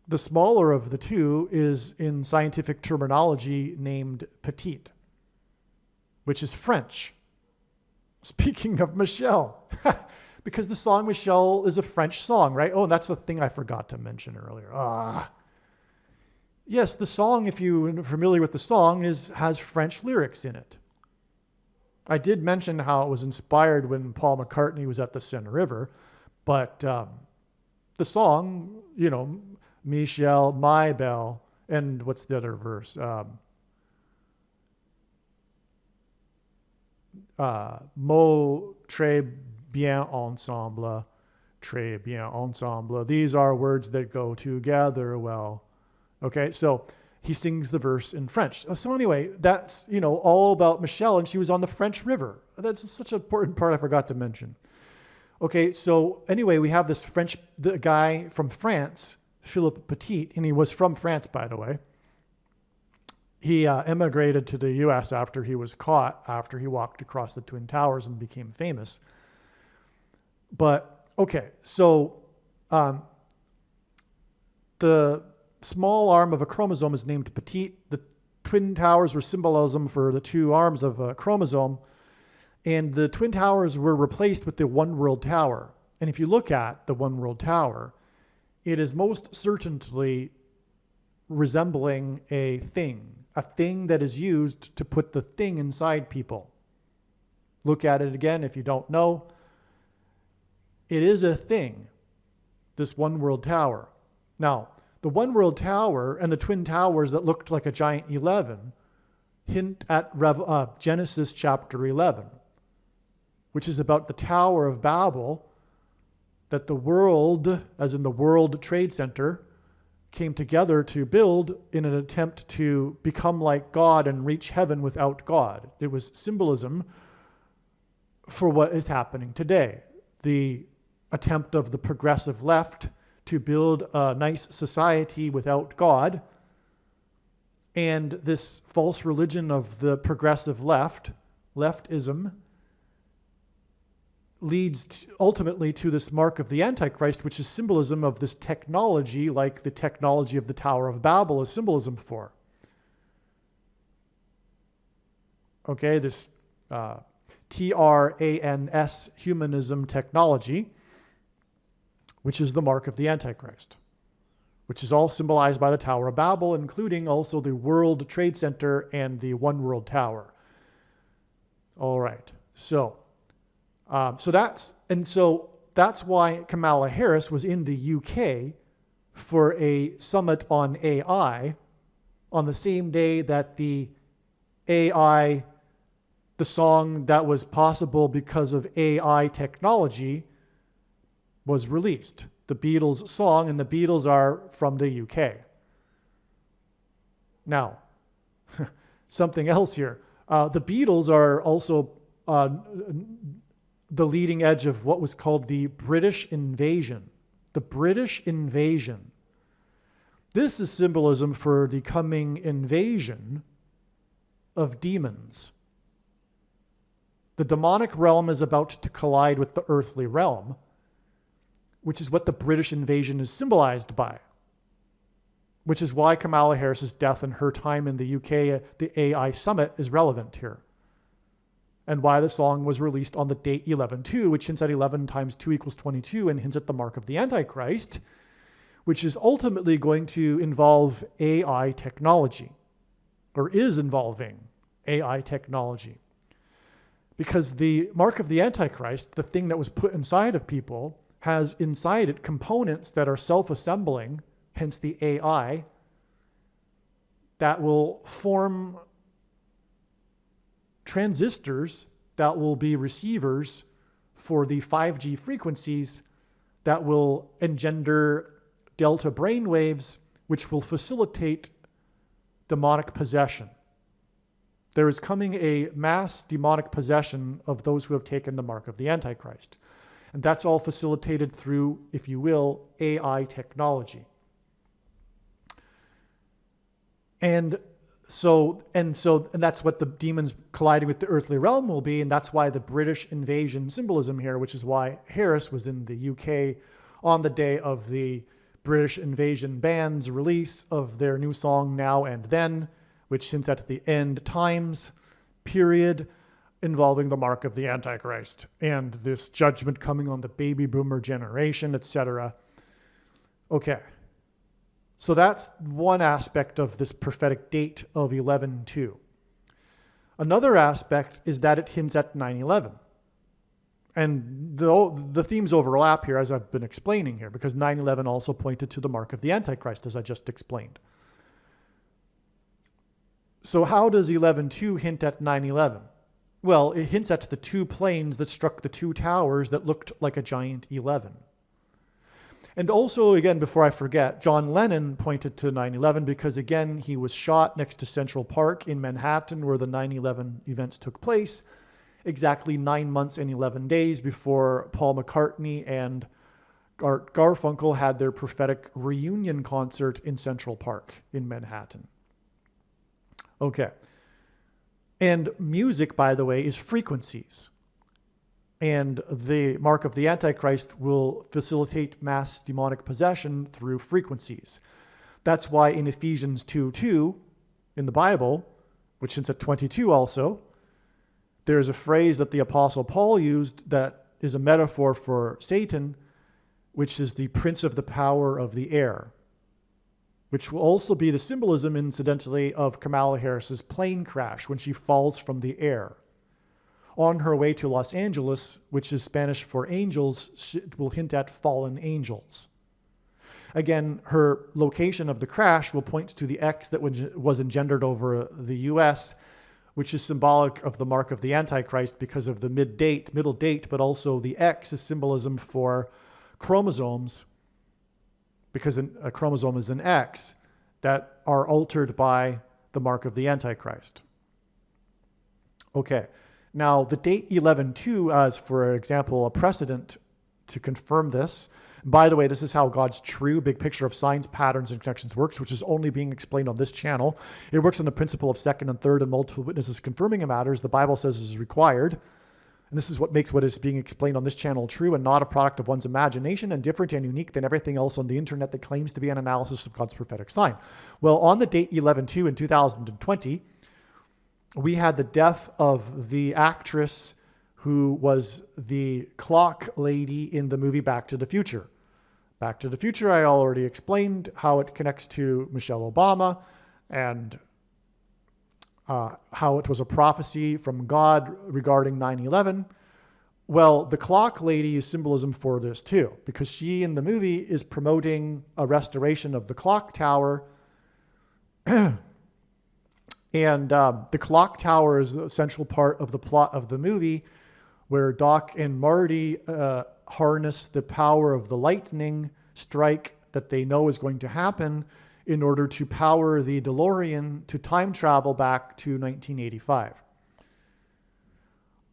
the smaller of the 2 is in scientific terminology named petite, which is French. Speaking of Michelle, because the song Michelle is a French song, right? Oh, that's the thing I forgot to mention earlier. Yes, the song, if you're familiar with the song, has French lyrics in it. I did mention how it was inspired when Paul McCartney was at the Seine River, but the song, Michelle, my belle, and what's the other verse? Mot très bien ensemble, très bien ensemble. These are words that go together well. Okay, so he sings the verse in French. So anyway, that's, all about Michelle, and she was on the French River. That's such an important part I forgot to mention. Okay, so anyway, we have the guy from France, Philip Petit, and he was from France, by the way. He emigrated to the U.S. after he was caught, after he walked across the Twin Towers and became famous. But, okay, so the small arm of a chromosome is named petite. The twin towers were symbolism for the two arms of a chromosome, and the twin towers were replaced with the one world tower. And if you look at the one world tower, it is most certainly resembling a thing that is used to put the thing inside people. Look at it again if you don't know. It is a thing, this one world tower. Now, the one world tower and the twin towers that looked like a giant 11 hint at Genesis chapter 11, which is about the Tower of Babel, that the world, as in the World Trade Center, came together to build in an attempt to become like God and reach heaven without God. It was symbolism for what is happening today. The attempt of the progressive left to build a nice society without God, and this false religion of the progressive left, leftism, leads ultimately to this mark of the Antichrist, which is symbolism of this technology, like the technology of the Tower of Babel is symbolism for. Okay, this TRANS humanism technology, which is the mark of the Antichrist, which is all symbolized by the Tower of Babel, including also the World Trade Center and the One World Tower. All right, so that's why Kamala Harris was in the UK for a summit on AI on the same day that the song that was possible because of AI technology was released. The Beatles song, and the Beatles are from the UK. Now, something else here. The Beatles are also the leading edge of what was called the British invasion. The British invasion. This is symbolism for the coming invasion of demons. The demonic realm is about to collide with the earthly realm, which is what the British invasion is symbolized by, which is why Kamala Harris's death and her time in the UK, the AI summit, is relevant here, and why the song was released on the date 11/2, which hints at 11 times 2 equals 22 and hints at the mark of the Antichrist, which is ultimately going to involve AI technology, or is involving AI technology. Because the mark of the Antichrist, the thing that was put inside of people, has inside it components that are self-assembling, hence the AI, that will form transistors that will be receivers for the 5G frequencies that will engender delta brainwaves, which will facilitate demonic possession. There is coming a mass demonic possession of those who have taken the mark of the Antichrist. And that's all facilitated through, if you will, AI technology. And that's what the demons colliding with the earthly realm will be, and that's why the British invasion symbolism here, which is why Harris was in the UK on the day of the British invasion band's release of their new song Now and Then, which hints at the end times period involving the mark of the Antichrist and this judgment coming on the baby boomer generation, etc. Okay. So that's one aspect of this prophetic date of 11/2. Another aspect is that it hints at 9/11. And the themes overlap here, as I've been explaining here, because 9/11 also pointed to the mark of the Antichrist, as I just explained. So how does 11/2 hint at 9/11? Well, it hints at the two planes that struck the two towers that looked like a giant 11. And also, again, before I forget, John Lennon pointed to 9/11 because, again, he was shot next to Central Park in Manhattan where the 9/11 events took place, exactly 9 months and 11 days before Paul McCartney and Art Garfunkel had their prophetic reunion concert in Central Park in Manhattan. Okay. And music, by the way, is frequencies. And the mark of the Antichrist will facilitate mass demonic possession through frequencies. That's why in Ephesians 2:2, in the Bible, which hints at 22 also, there's a phrase that the Apostle Paul used that is a metaphor for Satan, which is the prince of the power of the air, which will also be the symbolism, incidentally, of Kamala Harris's plane crash when she falls from the air. On her way to Los Angeles, which is Spanish for angels, it will hint at fallen angels. Again, her location of the crash will point to the X that was engendered over the U.S., which is symbolic of the mark of the Antichrist because of the middle date, but also the X is symbolism for chromosomes, because a chromosome is an X, that are altered by the mark of the Antichrist. Okay, now the date 11/2 as, for example, a precedent to confirm this. By the way, this is how God's true big picture of signs, patterns, and connections works, which is only being explained on this channel. It works on the principle of second and third and multiple witnesses confirming a matter, as the Bible says is required. And this is what makes what is being explained on this channel true and not a product of one's imagination, and different and unique than everything else on the internet that claims to be an analysis of God's prophetic sign. Well, on the date 11/2 in 2020, we had the death of the actress who was the clock lady in the movie Back to the Future. Back to the Future, I already explained how it connects to Michelle Obama and how it was a prophecy from God regarding 9/11. Well, the clock lady is symbolism for this too, because she in the movie is promoting a restoration of the clock tower. And the clock tower is the central part of the plot of the movie, where Doc and Marty harness the power of the lightning strike that they know is going to happen in order to power the DeLorean to time travel back to 1985.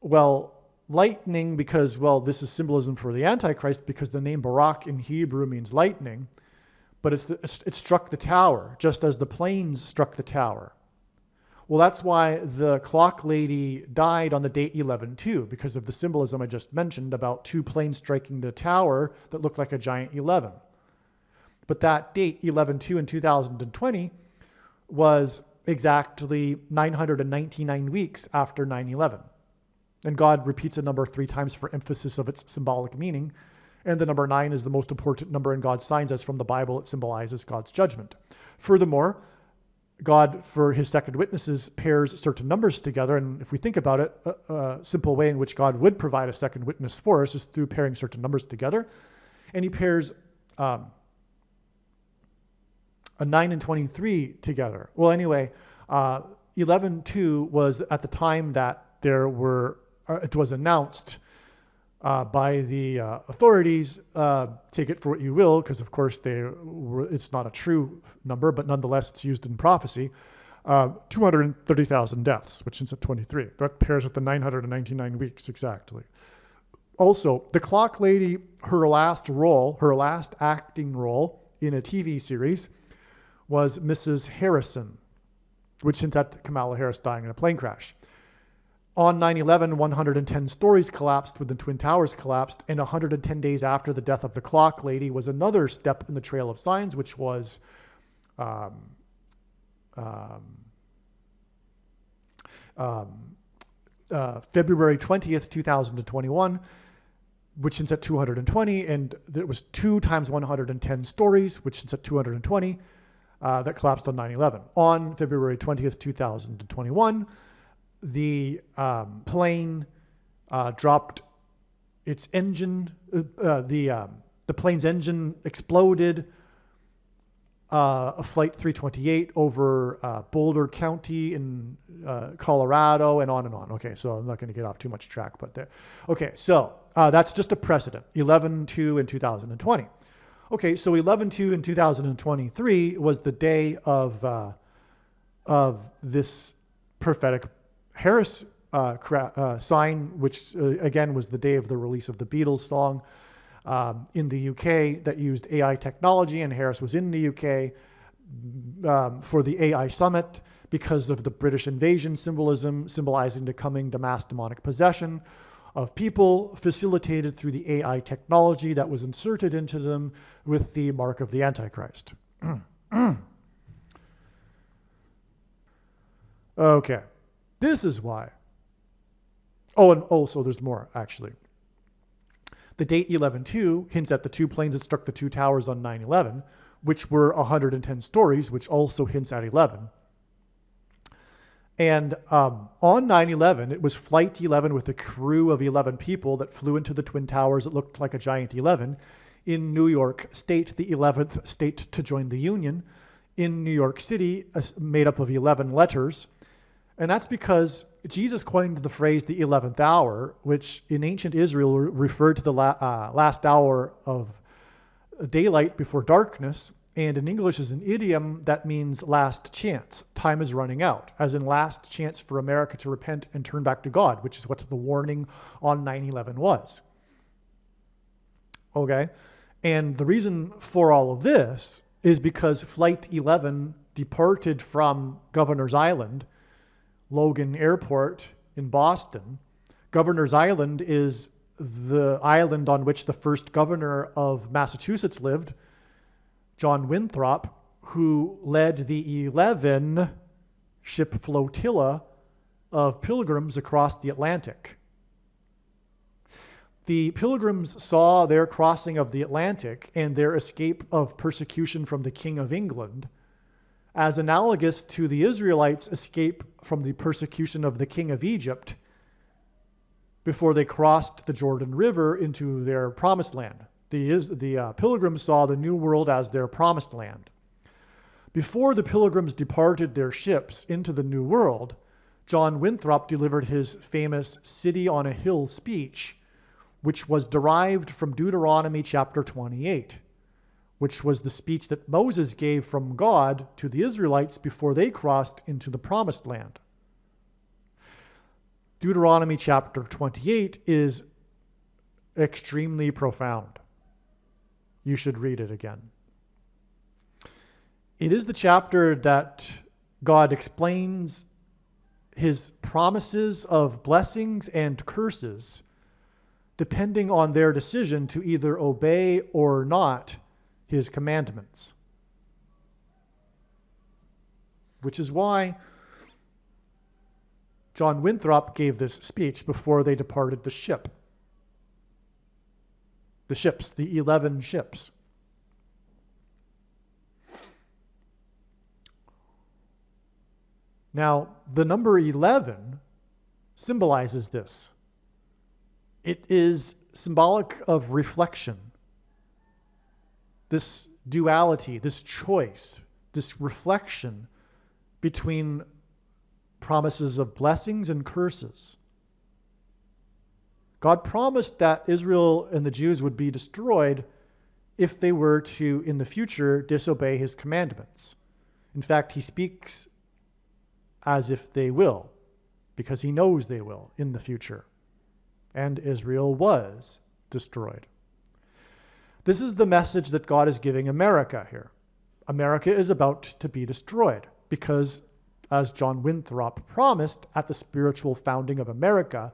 Well, lightning, because, well, this is symbolism for the Antichrist, because the name Barak in Hebrew means lightning, but it struck the tower, just as the planes struck the tower. Well, that's why the clock lady died on the date 11/2, because of the symbolism I just mentioned about two planes striking the tower that looked like a giant 11. But that date, 11/2 in 2020, was exactly 999 weeks after 9/11. And God repeats a number 3 times for emphasis of its symbolic meaning. And the number 9 is the most important number in God's signs, as from the Bible it symbolizes God's judgment. Furthermore, God, for his second witnesses, pairs certain numbers together. And if we think about it, a simple way in which God would provide a second witness for us is through pairing certain numbers together. And he pairs a 9 and 23 together. Well, anyway, 11/2 was at the time that it was announced by the authorities. Take it for what you will, because of course it's not a true number, but nonetheless it's used in prophecy. 230,000 deaths, which is at 23. That pairs with the 999 weeks exactly. Also, the clock lady, her last acting role in a TV series was Mrs. Harrison, which hints at Kamala Harris dying in a plane crash. On 9/11, 110 stories collapsed when the Twin Towers collapsed, and 110 days after the death of the clock lady was another step in the trail of signs, which was February 20th, 2021, which hints at 220, and there was 2 times 110 stories, which hints at 220, that collapsed on 9/11. On February 20th, 2021, the plane dropped its engine. The plane's engine exploded. A flight 328 over Boulder County in Colorado, and on and on. Okay, so I'm not going to get off too much track, but there. Okay, so that's just a precedent. 11/2 in 2020. Okay, so 11/2 in 2023 was the day of this prophetic Harris sign, which again was the day of the release of the Beatles song in the UK that used AI technology, and Harris was in the UK for the AI summit because of the British invasion symbolism, symbolizing the coming to mass demonic possession of people facilitated through the AI technology that was inserted into them with the mark of the Antichrist. Okay, this is why. Oh, and also there's more, actually. The date 11-2 hints at the two planes that struck the two towers on 9/11, which were 110 stories, which also hints at 11. And on 9/11, it was Flight 11 with a crew of 11 people that flew into the Twin Towers that looked like a giant 11 in New York State, the 11th state to join the Union, in New York City, made up of 11 letters. And that's because Jesus coined the phrase the 11th hour, which in ancient Israel referred to the last hour of daylight before darkness. And in English is an idiom that means last chance. Time is running out, as in last chance for America to repent and turn back to God, which is what the warning on 9/11 was. Okay? And the reason for all of this is because Flight 11 departed from Governor's Island, Logan Airport in Boston. Governor's Island is the island on which the first governor of Massachusetts lived, John Winthrop, who led the 11 ship flotilla of pilgrims across the Atlantic. The pilgrims saw their crossing of the Atlantic and their escape of persecution from the King of England as analogous to the Israelites' escape from the persecution of the King of Egypt before they crossed the Jordan River into their promised land. The pilgrims saw the New World as their promised land. Before the pilgrims departed their ships into the New World, John Winthrop delivered his famous City on a Hill speech, which was derived from Deuteronomy chapter 28, which was the speech that Moses gave from God to the Israelites before they crossed into the promised land. Deuteronomy chapter 28 is extremely profound. You should read it again. It is the chapter that God explains his promises of blessings and curses depending on their decision to either obey or not his commandments. Which is why John Winthrop gave this speech before they departed the ship. The ships, the 11 ships. Now, the number 11 symbolizes this. It is symbolic of reflection. This duality, this choice, this reflection between promises of blessings and curses. God promised that Israel and the Jews would be destroyed if they were to, in the future, disobey his commandments. In fact, he speaks as if they will, because he knows they will in the future. And Israel was destroyed. This is the message that God is giving America here. America is about to be destroyed because, as John Winthrop promised at the spiritual founding of America,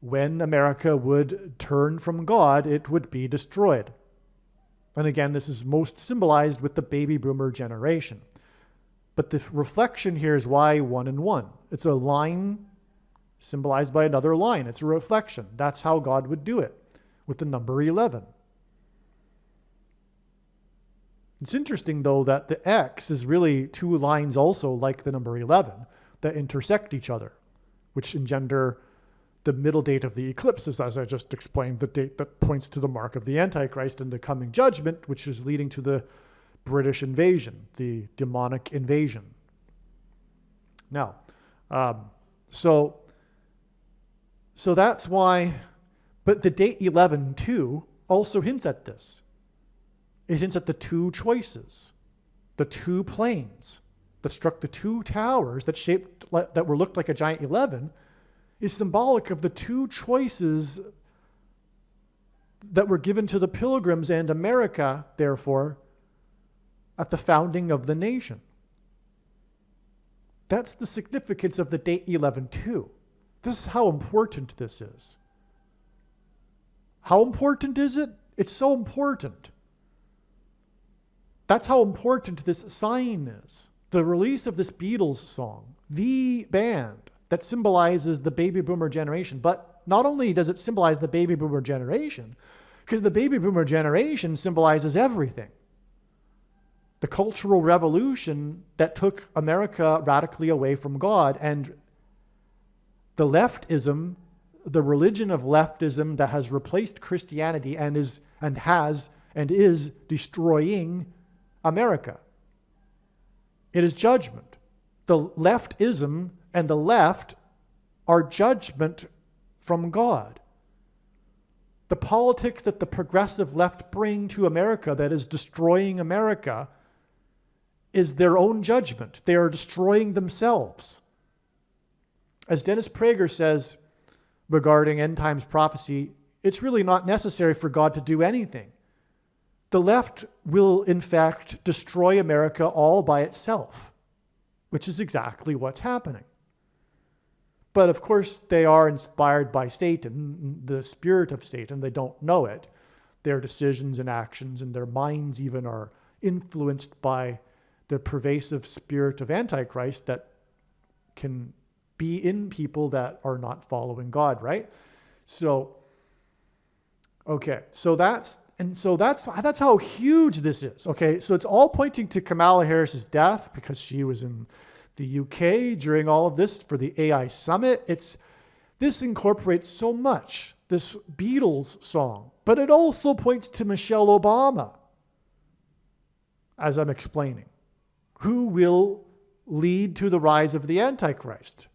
when America would turn from God, it would be destroyed. And again, this is most symbolized with the baby boomer generation. But the reflection here is why 1 and 1. It's a line symbolized by another line. It's a reflection. That's how God would do it with the number 11. It's interesting, though, that the X is really two lines also like the number 11 that intersect each other, which engender the middle date of the eclipses, as I just explained, the date that points to the mark of the Antichrist and the coming judgment, which is leading to the British invasion, the demonic invasion. Now, so that's why, but the date 11-2 also hints at this. It hints at the two choices, the two planes that struck the two towers that were looked like a giant 11 is symbolic of the two choices that were given to the pilgrims and America, therefore, at the founding of the nation. That's the significance of the date 11-2. This is how important this is. How important is it? It's so important. That's how important this sign is. The release of this Beatles song, the band that symbolizes the baby boomer generation, but not only does it symbolize the baby boomer generation, because the baby boomer generation symbolizes everything. The cultural revolution that took America radically away from God, and the leftism, the religion of leftism that has replaced Christianity and is destroying America. It is judgment. The leftism and the left are judgment from God. The politics that the progressive left bring to America that is destroying America is their own judgment. They are destroying themselves. As Dennis Prager says regarding end times prophecy, it's really not necessary for God to do anything. The left will, in fact, destroy America all by itself, which is exactly what's happening. But of course, they are inspired by Satan, the spirit of Satan. They don't know it. Their decisions and actions and their minds even are influenced by the pervasive spirit of Antichrist that can be in people that are not following God, right? So, okay, so that's how huge this is. Okay, so it's all pointing to Kamala Harris's death because she was in the UK during all of this for the AI summit. This incorporates so much, this Beatles song, but it also points to Michelle Obama, as I'm explaining, who will lead to the rise of the Antichrist,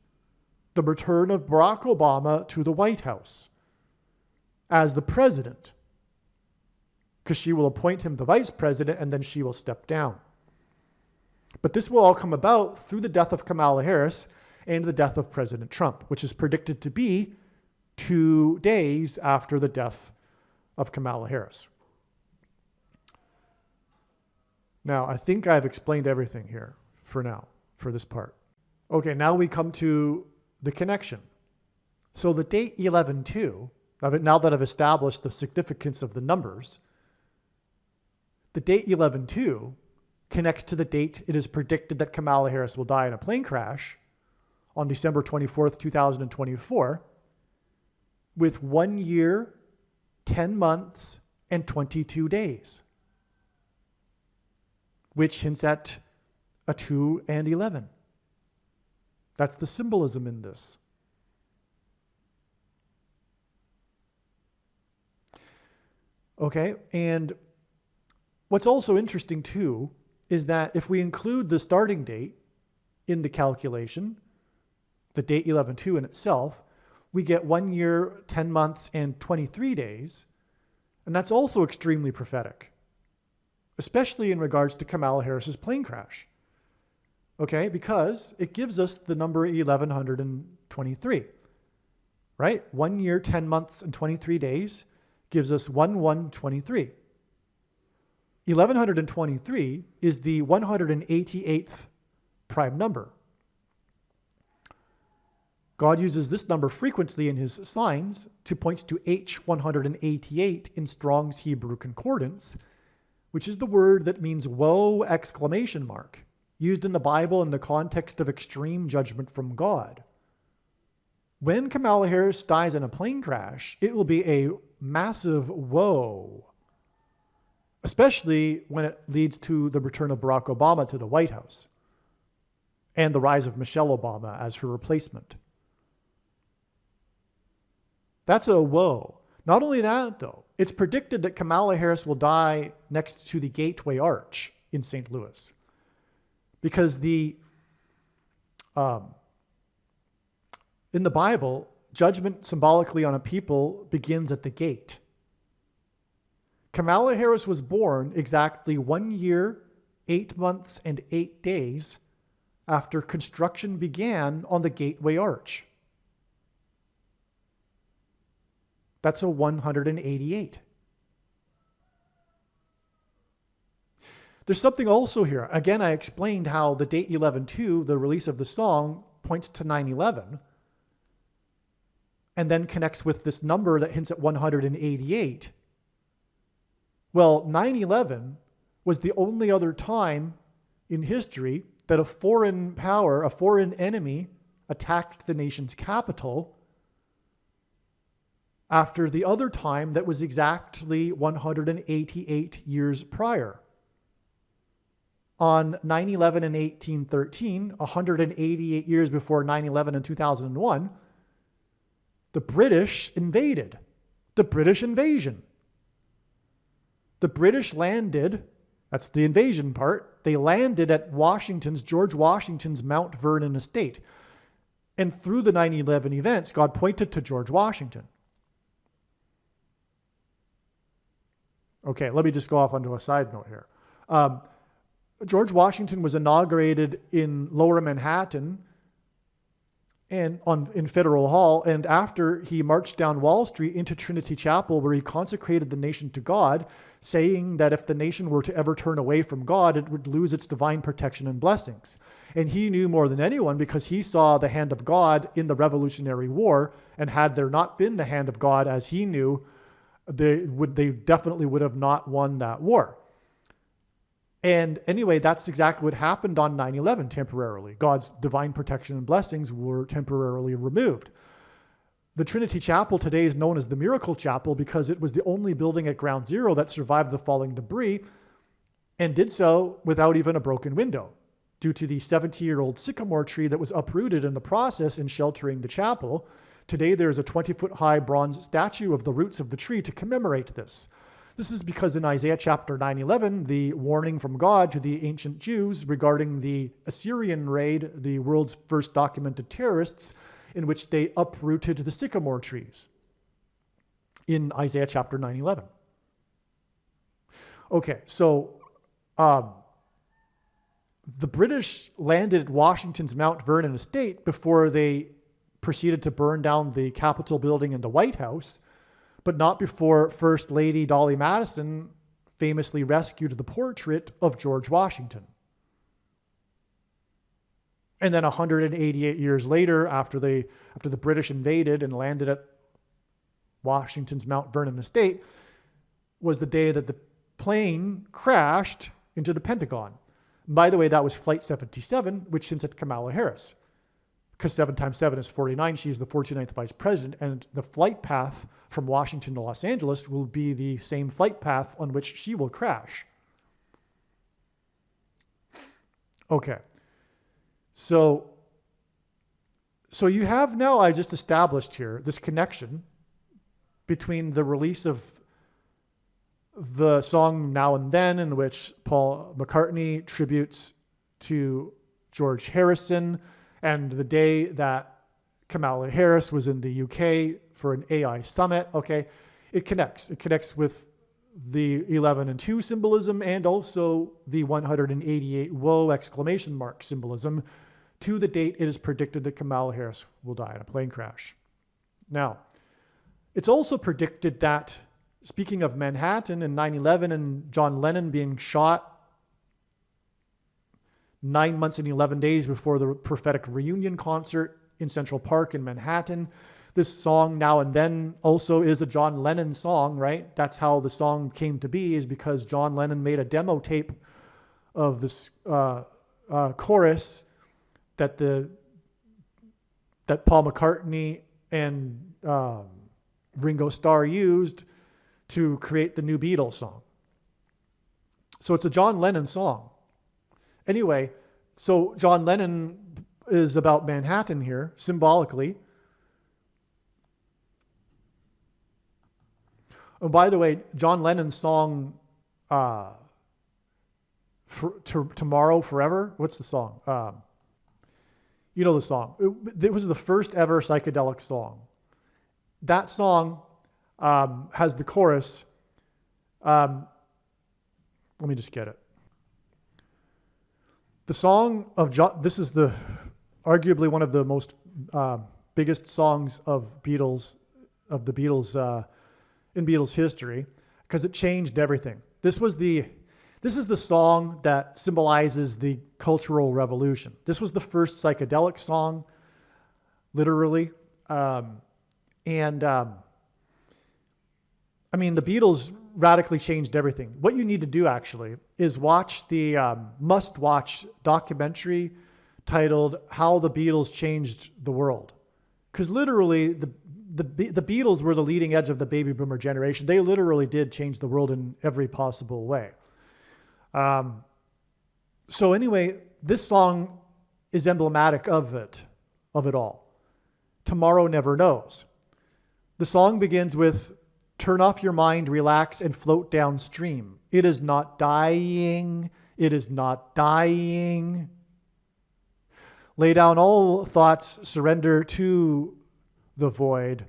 the return of Barack Obama to the White House as the president, because she will appoint him the vice president and then she will step down. But this will all come about through the death of Kamala Harris and the death of President Trump, which is predicted to be 2 days after the death of Kamala Harris. Now, I think I've explained everything here for now, for this part. Okay, now we come to the connection. So the date 11/2, now that I've established the significance of the numbers, the date 11/2 connects to the date it is predicted that Kamala Harris will die in a plane crash on December 24th, 2024, with 1 year, 10 months, and 22 days, which hints at a 2 and 11. That's the symbolism in this. Okay, and what's also interesting too is that if we include the starting date in the calculation, the date 11/2 in itself, we get 1 year, 10 months, and 23 days. And that's also extremely prophetic, especially in regards to Kamala Harris's plane crash. Okay, because it gives us the number 1123, right? 1 year, 10 months, and 23 days gives us 1123. 1123 is the 188th prime number. God uses this number frequently in his signs to point to H188 in Strong's Hebrew Concordance, which is the word that means woe exclamation mark, used in the Bible in the context of extreme judgment from God. When Kamala Harris dies in a plane crash, it will be a massive woe, especially when it leads to the return of Barack Obama to the White House and the rise of Michelle Obama as her replacement. That's a woe. Not only that, though, it's predicted that Kamala Harris will die next to the Gateway Arch in St. Louis, because in the Bible, judgment symbolically on a people begins at the gate. Kamala Harris was born exactly 1 year, 8 months, and 8 days after construction began on the Gateway Arch. That's a 188. There's something also here. Again, I explained how the date 11/2, the release of the song, points to 9/11, and then connects with this number that hints at 188. Well, 9/11 was the only other time in history that a foreign power, a foreign enemy, attacked the nation's capital after the other time that was exactly 188 years prior. On 9/11 in 1813, 188 years before 9/11 in 2001, the British invaded. The British invasion. The British landed, that's the invasion part, they landed at George Washington's Mount Vernon estate. And through the 9/11 events, God pointed to George Washington. Okay, let me just go off onto a side note here. George Washington was inaugurated in Lower Manhattan and in Federal Hall, and after he marched down Wall Street into Trinity Chapel, where he consecrated the nation to God, saying that if the nation were to ever turn away from God, it would lose its divine protection and blessings. And he knew more than anyone, because he saw the hand of God in the Revolutionary War, and had there not been the hand of God as he knew, they definitely would have not won that war. And anyway, that's exactly what happened on 9/11 temporarily. God's divine protection and blessings were temporarily removed. The Trinity Chapel today is known as the Miracle Chapel because it was the only building at Ground Zero that survived the falling debris, and did so without even a broken window, due to the 70-year-old sycamore tree that was uprooted in the process in sheltering the chapel. Today, there is a 20-foot-high bronze statue of the roots of the tree to commemorate this. This is because in Isaiah chapter 9:11, the warning from God to the ancient Jews regarding the Assyrian raid, the world's first documented terrorists, in which they uprooted the sycamore trees in Isaiah chapter 9:11. Okay, so the British landed at Washington's Mount Vernon estate before they proceeded to burn down the Capitol building and the White House, but not before First Lady Dolly Madison famously rescued the portrait of George Washington. And then 188 years later, after the British invaded and landed at Washington's Mount Vernon estate, was the day that the plane crashed into the Pentagon. By the way, that was Flight 77, which since at Kamala Harris. Because 7 times 7 is 49. She's the 49th vice president. And the flight path from Washington to Los Angeles will be the same flight path on which she will crash. Okay. So you have now, I just established here, this connection between the release of the song Now and Then, in which Paul McCartney tributes to George Harrison, and the day that Kamala Harris was in the UK for an AI summit. Okay, it connects. It connects with the 11 and 2 symbolism, and also the 188 whoa exclamation mark symbolism to the date it is predicted that Kamala Harris will die in a plane crash. Now, it's also predicted that, speaking of Manhattan and 9/11 and John Lennon being shot 9 months and 11 days before the prophetic reunion concert in Central Park in Manhattan, this song Now and Then also is a John Lennon song, right? That's how the song came to be, is because John Lennon made a demo tape of this chorus that Paul McCartney and Ringo Starr used to create the new Beatles song. So it's a John Lennon song. Anyway, so John Lennon is about Manhattan here, symbolically. Oh, by the way, John Lennon's song, Tomorrow Forever, what's the song? You know the song. It was the first ever psychedelic song. That song has the chorus. Let me just get it. The song of John, this is arguably one of the most biggest songs of the Beatles in Beatles history, because it changed everything. This is the song that symbolizes the Cultural Revolution. This was the first psychedelic song, literally. I mean, the Beatles radically changed everything. What you need to do actually is watch the must-watch documentary titled "How the Beatles Changed the World," because literally the Beatles were the leading edge of the baby boomer generation. They literally did change the world in every possible way. So anyway, this song is emblematic of it all. Tomorrow Never Knows. The song begins with, "Turn off your mind, relax, and float downstream. It is not dying. It is not dying. Lay down all thoughts, surrender to the void.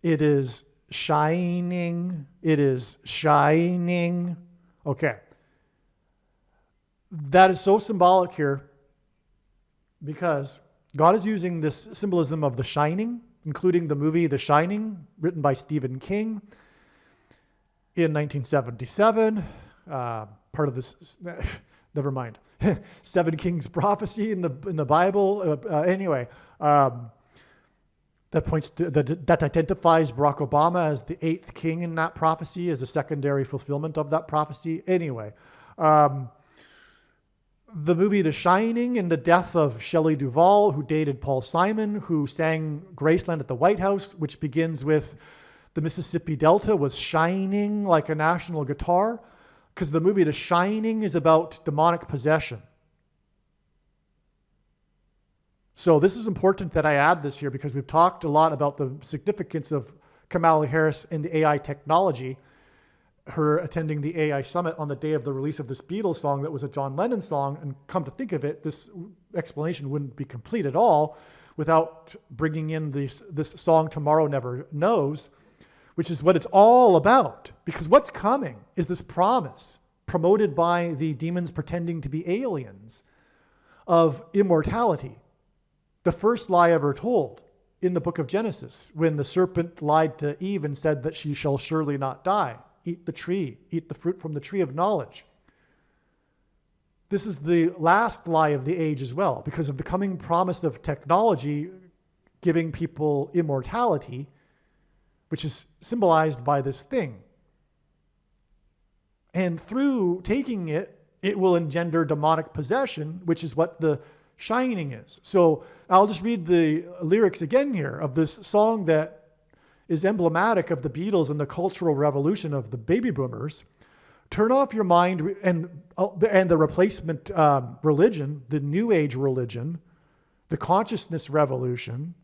It is shining. It is shining." Okay. That is so symbolic here because God is using this symbolism of the shining, including the movie The Shining, written by Stephen King in 1977. Part of this, never mind. Seven Kings prophecy in the Bible. Anyway, that points to, that identifies Barack Obama as the eighth king in that prophecy, as a secondary fulfillment of that prophecy. Anyway, the movie The Shining and the death of Shelley Duvall, who dated Paul Simon, who sang Graceland at the White House, which begins with "The Mississippi Delta was shining like a national guitar," because the movie The Shining is about demonic possession. So this is important that I add this here because we've talked a lot about the significance of Kamala Harris and the AI technology, her attending the AI summit on the day of the release of this Beatles song that was a John Lennon song. And come to think of it, this explanation wouldn't be complete at all without bringing in this song Tomorrow Never Knows, which is what it's all about. Because what's coming is this promise promoted by the demons pretending to be aliens of immortality. The first lie ever told in the book of Genesis, when the serpent lied to Eve and said that she shall surely not die. Eat the tree, eat the fruit from the tree of knowledge. This is the last lie of the age as well, because of the coming promise of technology giving people immortality, which is symbolized by this thing. And through taking it, it will engender demonic possession, which is what the shining is. So I'll just read the lyrics again here of this song that is emblematic of the Beatles and the cultural revolution of the baby boomers. Turn off your mind and the replacement religion, the New Age religion, the consciousness revolution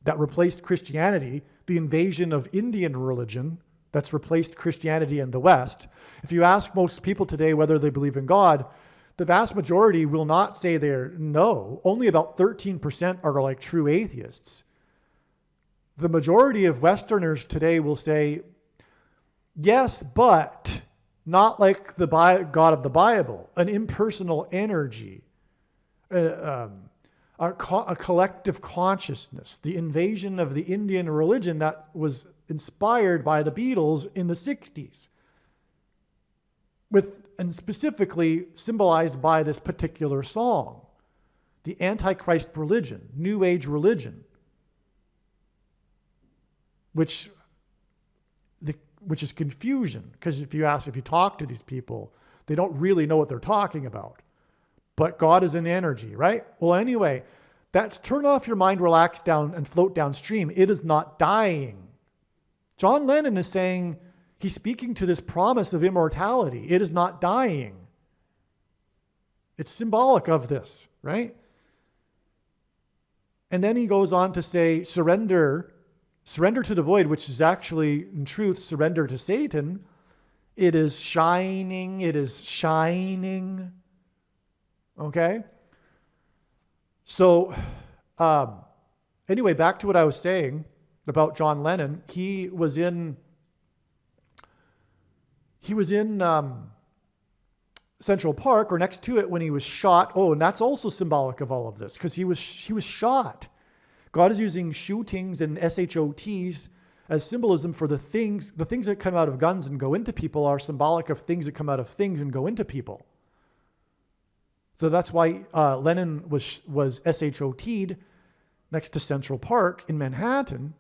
that replaced Christianity, the invasion of Indian religion that's replaced Christianity in the West. If you ask most people today whether they believe in God, the vast majority will not say they're no. Only about 13% are like true atheists. The majority of Westerners today will say, yes, but not like the God of the Bible, an impersonal energy, a collective consciousness, the invasion of the Indian religion that was inspired by the Beatles in the 60s, and specifically symbolized by this particular song, the Antichrist religion, New Age religion, which is confusion, because if you talk to these people, they don't really know what they're talking about. But God is an energy, right? Well, anyway, that's turn off your mind, relax down, and float downstream. It is not dying. John Lennon is saying, he's speaking to this promise of immortality. It is not dying. It's symbolic of this, right? And then he goes on to say, surrender to the void, which is actually, in truth, surrender to Satan. It is shining. It is shining. Okay? So, anyway, back to what I was saying about John Lennon. He was in Central Park, or next to it, when he was shot. Oh, and that's also symbolic of all of this, because he was shot. God is using shootings and SHOTs as symbolism for the things that come out of guns and go into people are symbolic of things that come out of things and go into people. So that's why Lennon was SHOT'd next to Central Park in Manhattan.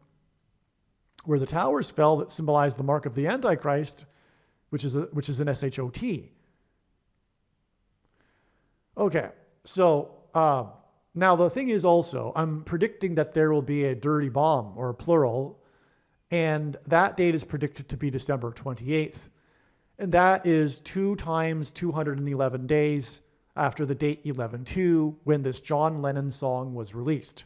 where the towers fell that symbolize the mark of the Antichrist, which is an S-H-O-T. Okay, so now the thing is also, I'm predicting that there will be a dirty bomb, or a plural, and that date is predicted to be December 28th. And that is 2 times 211 days after the date 11/2, when this John Lennon song was released.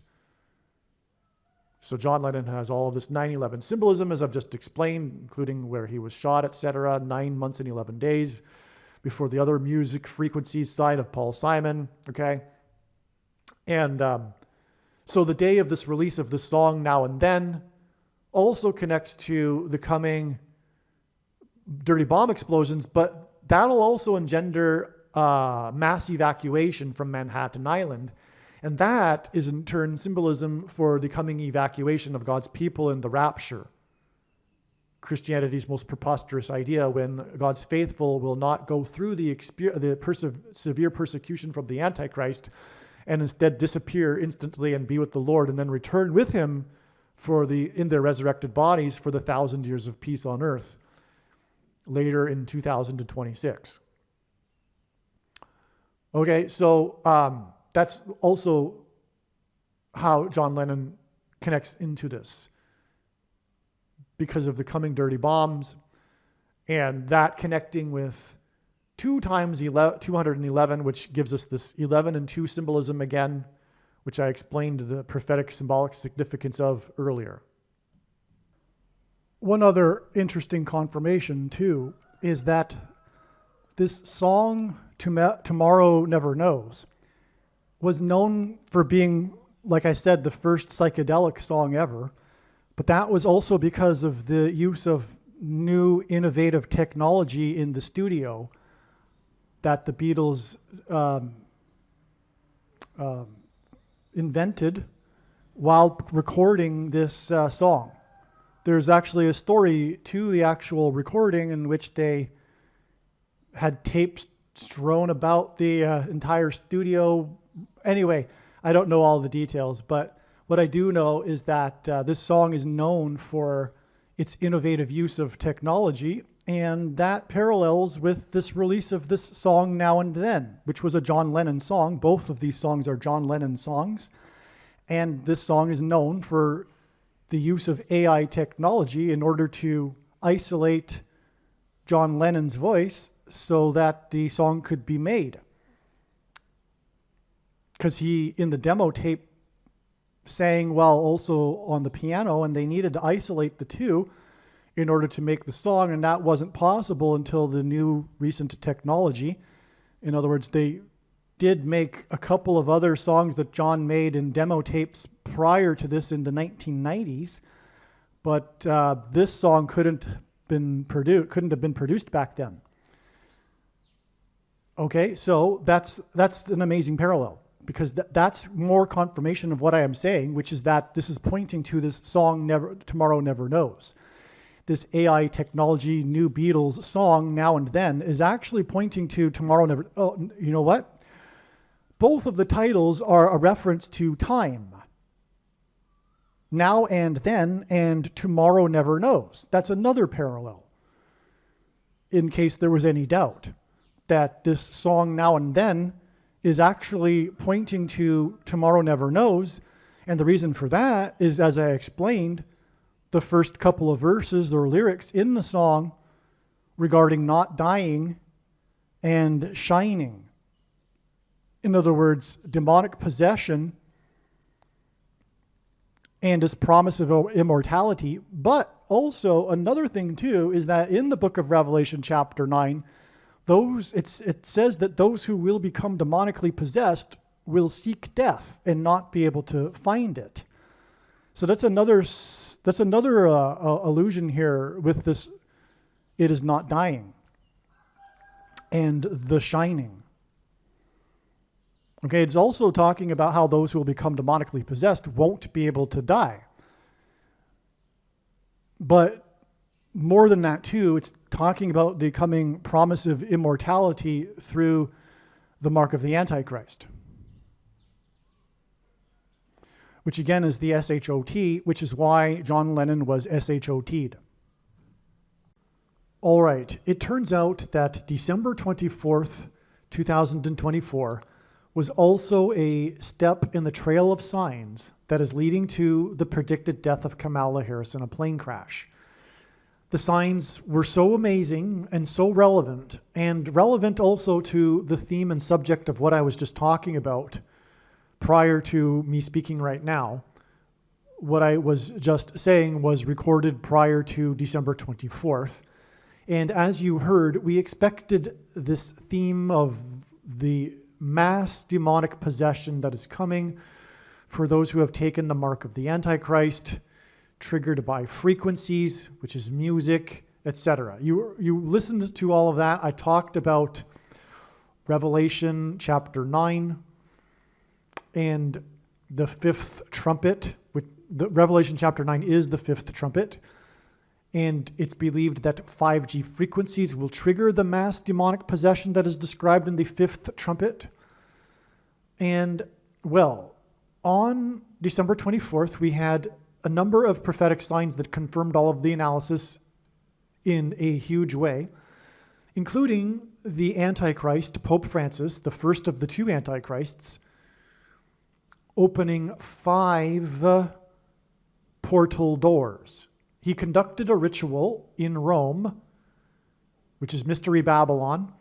So John Lennon has all of this 9/11 symbolism, as I've just explained, including where he was shot, etc., 9 months and 11 days before the other music frequencies side of Paul Simon, okay? And so the day of this release of this song, Now and Then, also connects to the coming dirty bomb explosions, but that'll also engender mass evacuation from Manhattan Island. And that is in turn symbolism for the coming evacuation of God's people in the rapture. Christianity's most preposterous idea, when God's faithful will not go through the severe persecution from the Antichrist and instead disappear instantly and be with the Lord and then return with him in their resurrected bodies for the 1,000 years of peace on earth later in 2026. Okay, so that's also how John Lennon connects into this, because of the coming dirty bombs, and that connecting with 2 times 211, which gives us this 11 and 2 symbolism again, which I explained the prophetic symbolic significance of earlier. One other interesting confirmation, too, is that this song, Tomorrow Never Knows, was known for being, like I said, the first psychedelic song ever, but that was also because of the use of new innovative technology in the studio that the Beatles invented while recording this song. There's actually a story to the actual recording in which they had tapes strewn about the entire studio. Anyway, I don't know all the details, but what I do know is that this song is known for its innovative use of technology, and that parallels with this release of this song Now and Then, which was a John Lennon song. Both of these songs are John Lennon songs, and this song is known for the use of AI technology in order to isolate John Lennon's voice so that the song could be made. Because he, in the demo tape, sang well also on the piano, and they needed to isolate the two in order to make the song, and that wasn't possible until the new recent technology. In other words, they did make a couple of other songs that John made in demo tapes prior to this in the 1990s, but this song couldn't have been produced back then. Okay, so that's an amazing parallel, because that's more confirmation of what I am saying, which is that this is pointing to this song Tomorrow Never Knows. This AI technology, new Beatles song, Now and Then, is actually pointing to Tomorrow Never... Oh, you know what? Both of the titles are a reference to time. Now and Then and Tomorrow Never Knows. That's another parallel, in case there was any doubt, that this song Now and Then is actually pointing to Tomorrow Never Knows. And the reason for that is, as I explained, the first couple of verses or lyrics in the song regarding not dying and shining. In other words, demonic possession and his promise of immortality. But also another thing too is that in the book of Revelation chapter 9, it says that those who will become demonically possessed will seek death and not be able to find it. So that's another allusion here with this, it is not dying and the shining. Okay, it's also talking about how those who will become demonically possessed won't be able to die. But more than that too, it's talking about the coming promise of immortality through the mark of the Antichrist. which again is the S-H-O-T, which is why John Lennon was S-H-O-T'd. All right, it turns out that December 24th, 2024 was also a step in the trail of signs that is leading to the predicted death of Kamala Harris in a plane crash. The signs were so amazing and so relevant, and relevant also to the theme and subject of what I was just talking about prior to me speaking right now. What I was just saying was recorded prior to December 24th. And as you heard, we expected this theme of the mass demonic possession that is coming for those who have taken the mark of the Antichrist, triggered by frequencies, which is music, etc. You listened to all of that. I talked about Revelation chapter 9 and the fifth trumpet. The Revelation chapter 9 is the fifth trumpet. And it's believed that 5G frequencies will trigger the mass demonic possession that is described in the fifth trumpet. And, well, on December 24th, we had a number of prophetic signs that confirmed all of the analysis in a huge way, including the Antichrist, Pope Francis, the first of the two Antichrists, opening 5 portal doors. He conducted a ritual in Rome, which is Mystery Babylon,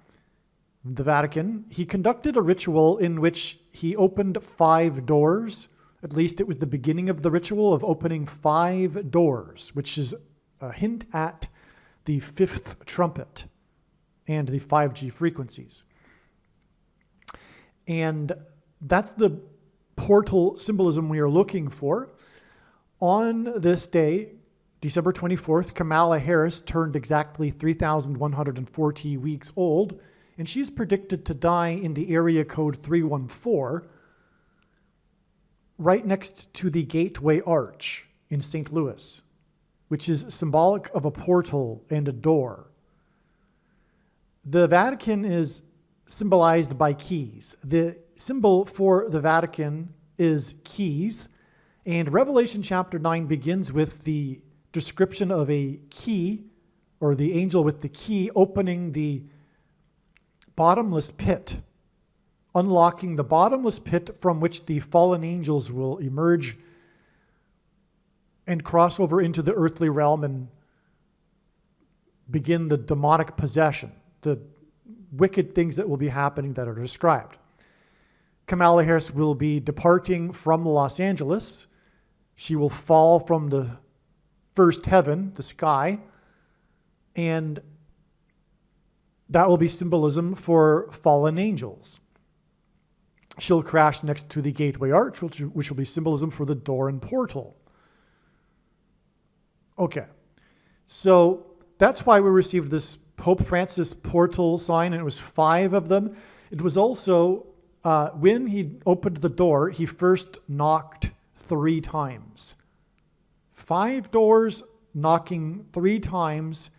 the Vatican. He conducted a ritual in which he opened 5 doors. At least it was the beginning of the ritual of opening 5 doors, which is a hint at the fifth trumpet and the 5G frequencies. And that's the portal symbolism we are looking for. On this day, December 24th, Kamala Harris turned exactly 3,140 weeks old, and she's predicted to die in the area code 314, right next to the Gateway Arch in St. Louis, which is symbolic of a portal and a door. The Vatican is symbolized by keys. The symbol for the Vatican is keys, and Revelation chapter 9 begins with the description of a key, or the angel with the key opening the bottomless pit, unlocking the bottomless pit from which the fallen angels will emerge and cross over into the earthly realm and begin the demonic possession, the wicked things that will be happening that are described. Kamala Harris will be departing from Los Angeles. She will fall from the first heaven, the sky, and that will be symbolism for fallen angels. She'll crash next to the Gateway Arch, which will be symbolism for the door and portal. Okay, so that's why we received this Pope Francis portal sign, and it was 5 of them. It was also, when he opened the door, he first knocked 3 times. 5 doors knocking 3 times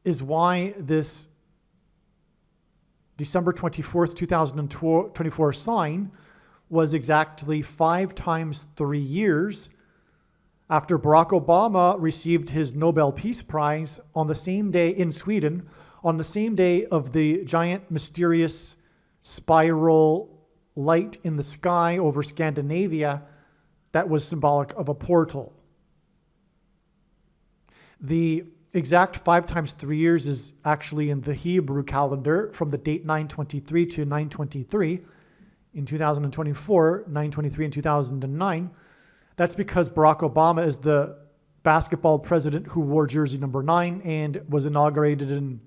is why this December 24th, 2024 sign was exactly 5 times 3 years after Barack Obama received his Nobel Peace Prize on the same day in Sweden, on the same day of the giant mysterious spiral light in the sky over Scandinavia that was symbolic of a portal. The exact 5 times 3 years is actually in the Hebrew calendar from the date 923 to 923 in 2024, 923 in 2009. That's because Barack Obama is the basketball president who wore jersey number 9 and was inaugurated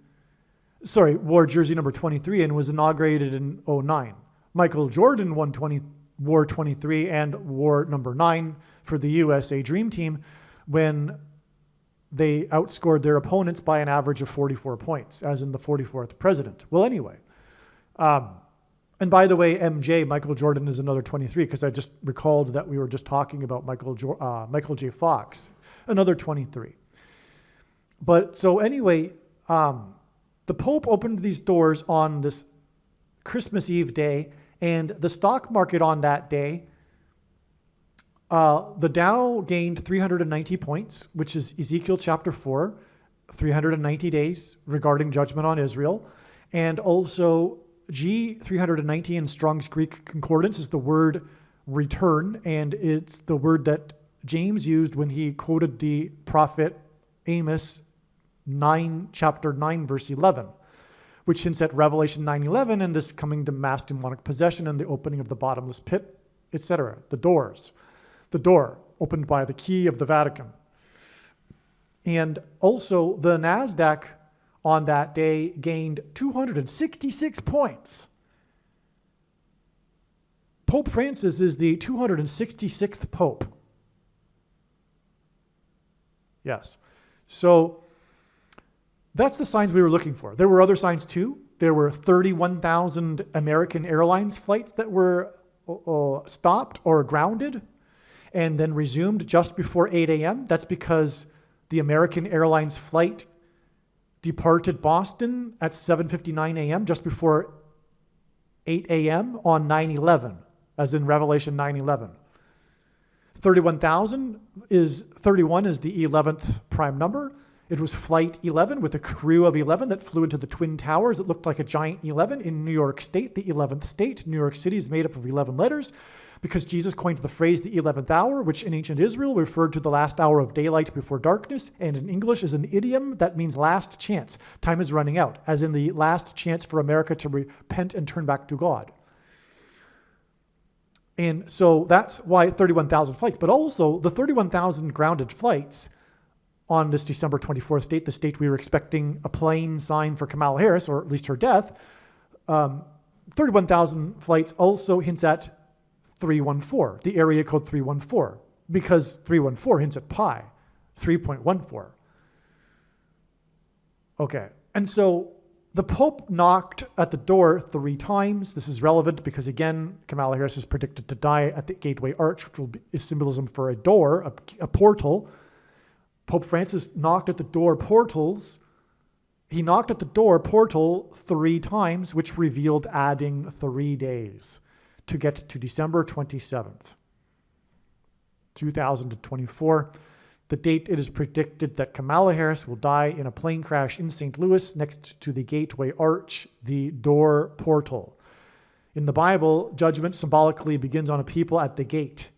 wore jersey number 23 and was inaugurated in 2009. Michael Jordan wore 23 and wore number 9 for the USA Dream Team when they outscored their opponents by an average of 44 points, as in the 44th president. Well, anyway. And by the way, MJ, Michael Jordan, is another 23, because I just recalled that we were just talking about Michael J. Fox, another 23. But so anyway, the Pope opened these doors on this Christmas Eve day, and the stock market on that day The Dow gained 390 points, which is Ezekiel chapter 4, 390 days regarding judgment on Israel. And also G 390 in Strong's Greek Concordance is the word return, and it's the word that James used when he quoted the prophet Amos chapter 9, verse 11, which hints at Revelation 9:11 and this coming to mass demonic possession and the opening of the bottomless pit, etc. The door opened by the key of the Vatican. And also the NASDAQ on that day gained 266 points. Pope Francis is the 266th Pope. Yes. So that's the signs we were looking for. There were other signs too. There were 31,000 American Airlines flights that were stopped or grounded and then resumed just before 8 a.m. That's because the American Airlines flight departed Boston at 7:59 a.m. just before 8 a.m. on 9/11, as in Revelation 9:11. 31,000 is 31 is the 11th prime number. It was Flight 11 with a crew of 11 that flew into the Twin Towers. It looked like a giant 11 in New York State, the 11th state. New York City is made up of 11 letters because Jesus coined the phrase the 11th hour, which in ancient Israel referred to the last hour of daylight before darkness, and in English is an idiom that means last chance. Time is running out, as in the last chance for America to repent and turn back to God. And so that's why 31,000 flights, but also the 31,000 grounded flights on this December 24th date, the date we were expecting a plane sign for Kamala Harris, or at least her death. 31,000 flights also hints at 314, the area code 314, because 314 hints at pi, 3.14. Okay, and so the Pope knocked at the door 3 times. This is relevant because, again, Kamala Harris is predicted to die at the Gateway Arch, which is symbolism for a door, a portal. Pope Francis knocked at the door portals. He knocked at the door portal 3 times, which revealed adding 3 days to get to December 27th, 2024. The date it is predicted that Kamala Harris will die in a plane crash in St. Louis next to the Gateway Arch, the door portal. In the Bible, judgment symbolically begins on a people at the gate.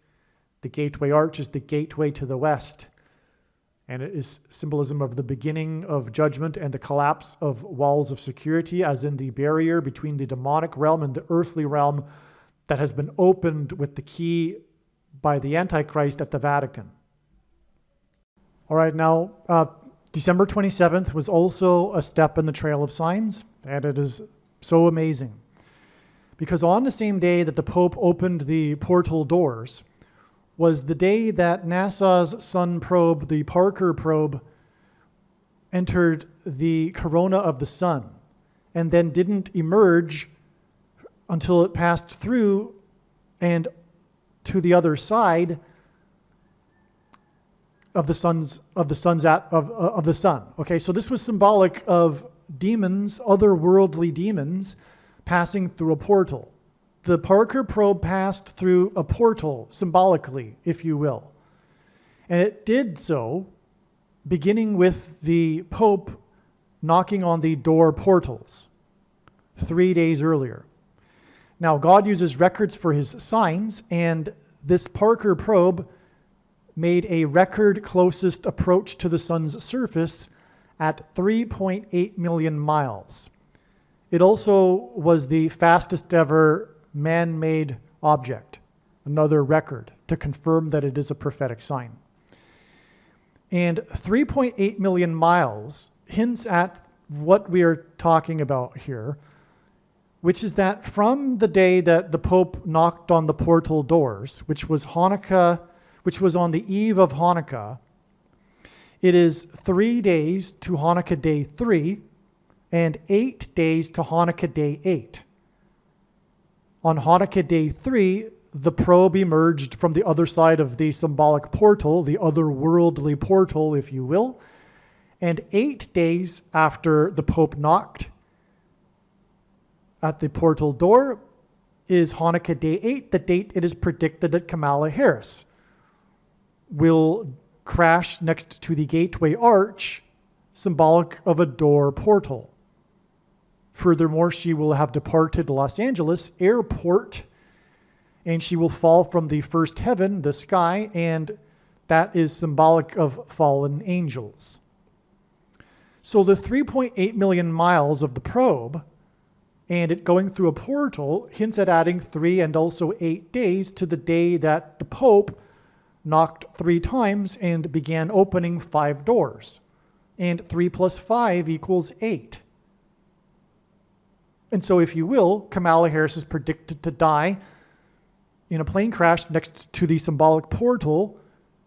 The Gateway Arch is the gateway to the west, and it is symbolism of the beginning of judgment and the collapse of walls of security, as in the barrier between the demonic realm and the earthly realm that has been opened with the key by the Antichrist at the Vatican. All right, now, December 27th was also a step in the trail of signs, and it is so amazing. Because on the same day that the Pope opened the portal doors was the day that NASA's sun probe, the Parker probe, entered the corona of the sun and then didn't emerge until it passed through and to the other side of the sun. Okay, so this was symbolic of demons, otherworldly demons, passing through a portal. The Parker probe passed through a portal, symbolically, if you will. And it did so, beginning with the Pope knocking on the door portals 3 days earlier. Now, God uses records for his signs, and this Parker probe made a record closest approach to the sun's surface at 3.8 million miles. It also was the fastest ever man-made object, another record to confirm that it is a prophetic sign. And 3.8 million miles hints at what we are talking about here, which is that from the day that the Pope knocked on the portal doors, which was Hanukkah, which was on the eve of Hanukkah, it is 3 days to Hanukkah day 3 and 8 days to Hanukkah day 8. On Hanukkah day 3, the probe emerged from the other side of the symbolic portal, the otherworldly portal, if you will. And 8 days after the Pope knocked at the portal door is Hanukkah day 8, the date it is predicted that Kamala Harris will crash next to the gateway arch, symbolic of a door portal. Furthermore, she will have departed Los Angeles airport, and she will fall from the first heaven, the sky, and that is symbolic of fallen angels. So the 3.8 million miles of the probe and it going through a portal hints at adding 3 and also 8 days to the day that the Pope knocked 3 times and began opening 5 doors. And 3 plus 5 equals 8. And so, if you will, Kamala Harris is predicted to die in a plane crash next to the symbolic portal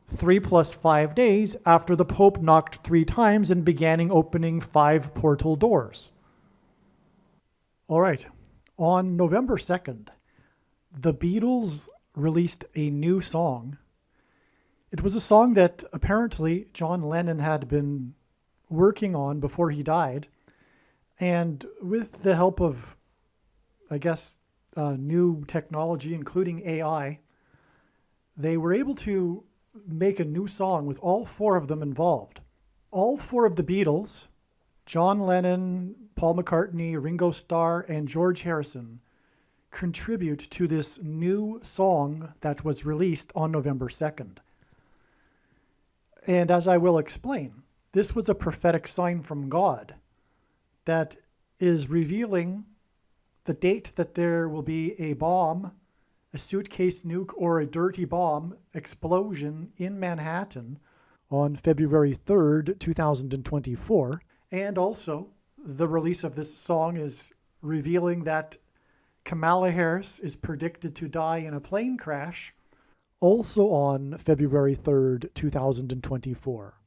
3 plus 5 days after the Pope knocked 3 times and began opening 5 portal doors. All right, on November 2nd, the Beatles released a new song. It was a song that apparently John Lennon had been working on before he died. And with the help of, I guess, new technology, including AI, they were able to make a new song with all 4 of them involved. All 4 of the Beatles, John Lennon, Paul McCartney, Ringo Starr, and George Harrison, contribute to this new song that was released on November 2nd. And as I will explain, this was a prophetic sign from God that is revealing the date that there will be a bomb, a suitcase nuke, or a dirty bomb explosion in Manhattan on February 3rd, 2024. And also, the release of this song is revealing that Kamala Harris is predicted to die in a plane crash also on February 3rd, 2024.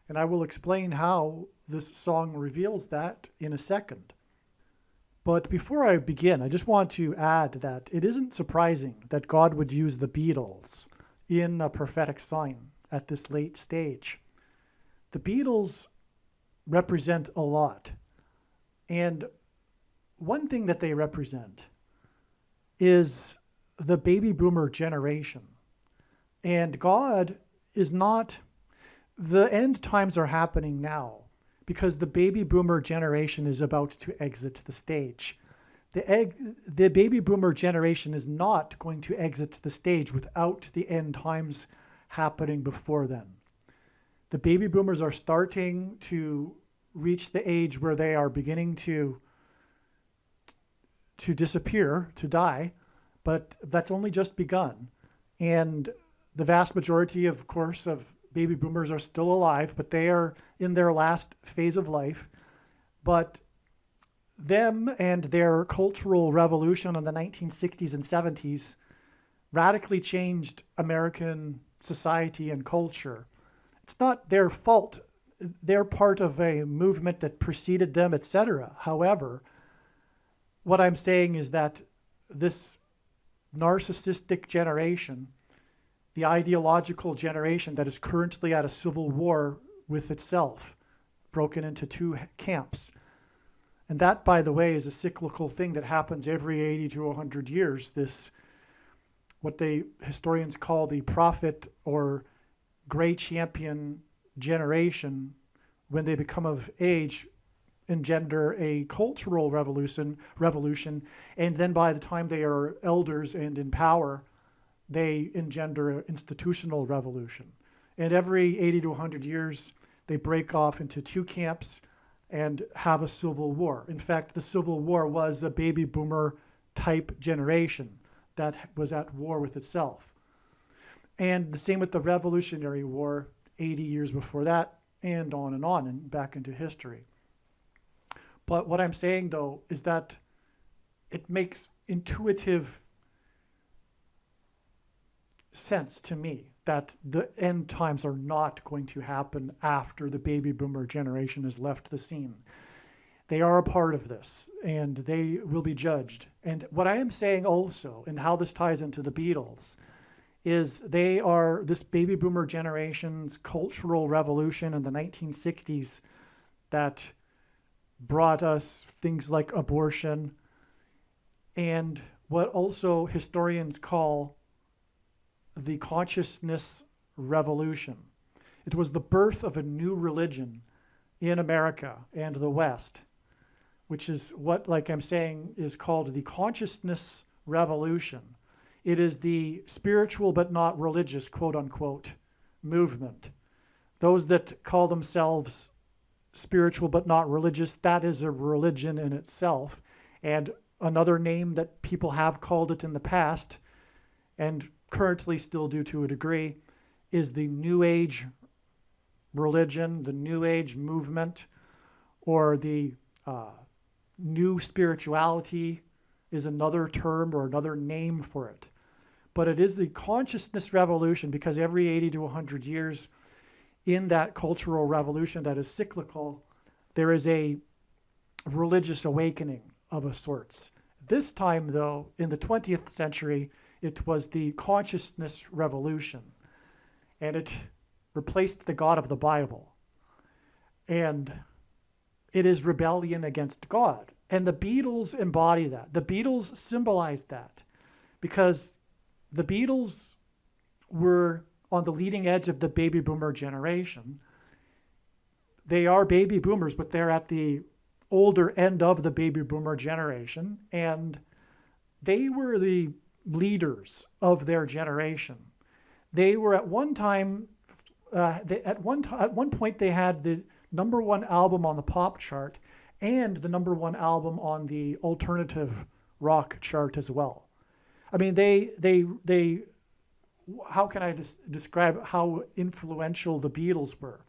And I will explain how this song reveals that in a second. But before I begin, I just want to add that it isn't surprising that God would use the Beatles in a prophetic sign at this late stage. The Beatles represent a lot. And one thing that they represent is the baby boomer generation. And God is not, the end times are happening now because the baby boomer generation is about to exit the stage. The baby boomer generation is not going to exit the stage without the end times happening before then. The baby boomers are starting to reach the age where they are beginning to disappear, to die, but that's only just begun. And the vast majority, of course, of baby boomers are still alive, but they are in their last phase of life. But them and their cultural revolution in the 1960s and 70s radically changed American society and culture. It's not their fault. They're part of a movement that preceded them, etc. However, what I'm saying is that this narcissistic generation, the ideological generation that is currently at a civil war with itself, broken into 2 camps. And that, by the way, is a cyclical thing that happens every 80 to 100 years. This, what historians call the prophet or gray champion generation, when they become of age, engender a cultural revolution, and then by the time they are elders and in power, they engender an institutional revolution. And every 80 to 100 years, they break off into 2 camps and have a civil war. In fact, the Civil War was a baby boomer type generation that was at war with itself. And the same with the Revolutionary War 80 years before that, and on and back into history. But what I'm saying, though, is that it makes intuitive sense to me that the end times are not going to happen after the baby boomer generation has left the scene. They are a part of this, and they will be judged. And what I am saying also, and how this ties into the Beatles, is they are this baby boomer generation's cultural revolution in the 1960s that brought us things like abortion and what also historians call the consciousness Revolution. It was the birth of a new religion in America and the West, which is what, like I'm saying, is called the consciousness revolution. It is the spiritual but not religious, quote unquote, movement. Those that call themselves spiritual but not religious, that is a religion in itself. And another name that people have called it in the past, and currently still do to a degree, is the New Age religion, the New Age movement, or the new spirituality is another term or another name for it. But it is the consciousness revolution, because every 80 to 100 years in that cultural revolution that is cyclical, there is a religious awakening of a sorts. This time, though, in the 20th century, it was the consciousness revolution, and it replaced the God of the Bible. And it is rebellion against God. And the Beatles embody that. The Beatles symbolized that, because the Beatles were on the leading edge of the baby boomer generation. They are baby boomers, but they're at the older end of the baby boomer generation, and they were the leaders of their generation. They were at one time, at one point they had the #1 album on the pop chart and the #1 album on the alternative rock chart as well. I mean, they how can I describe how influential the Beatles were?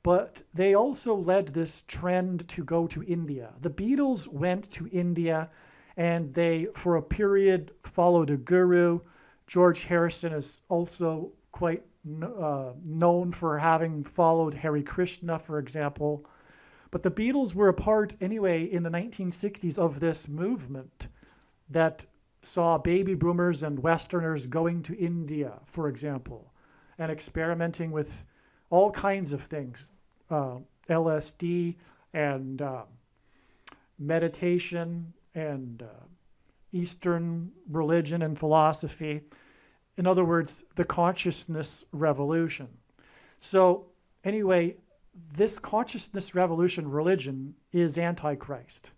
But they also led this trend to go to India. The Beatles went to India, and they, for a period, followed a guru. George Harrison is also quite known for having followed Hare Krishna, for example. But the Beatles were a part, anyway, in the 1960s of this movement that saw baby boomers and Westerners going to India, for example, and experimenting with all kinds of things, LSD and meditation and Eastern religion and philosophy. In other words, the consciousness revolution. So anyway, this consciousness revolution religion is Antichrist.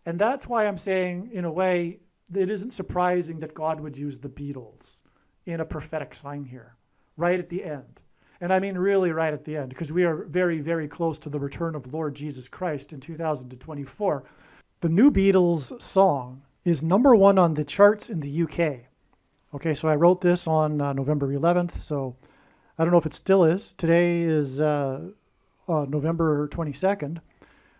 And that's why I'm saying, in a way, it isn't surprising that God would use the Beatles in a prophetic sign here, right at the end. And I mean really right at the end, because we are very, very close to the return of Lord Jesus Christ in 2024. The new Beatles song is #1 on the charts in the UK. Okay, so I wrote this on November 11th, so I don't know if it still is. Today is November 22nd.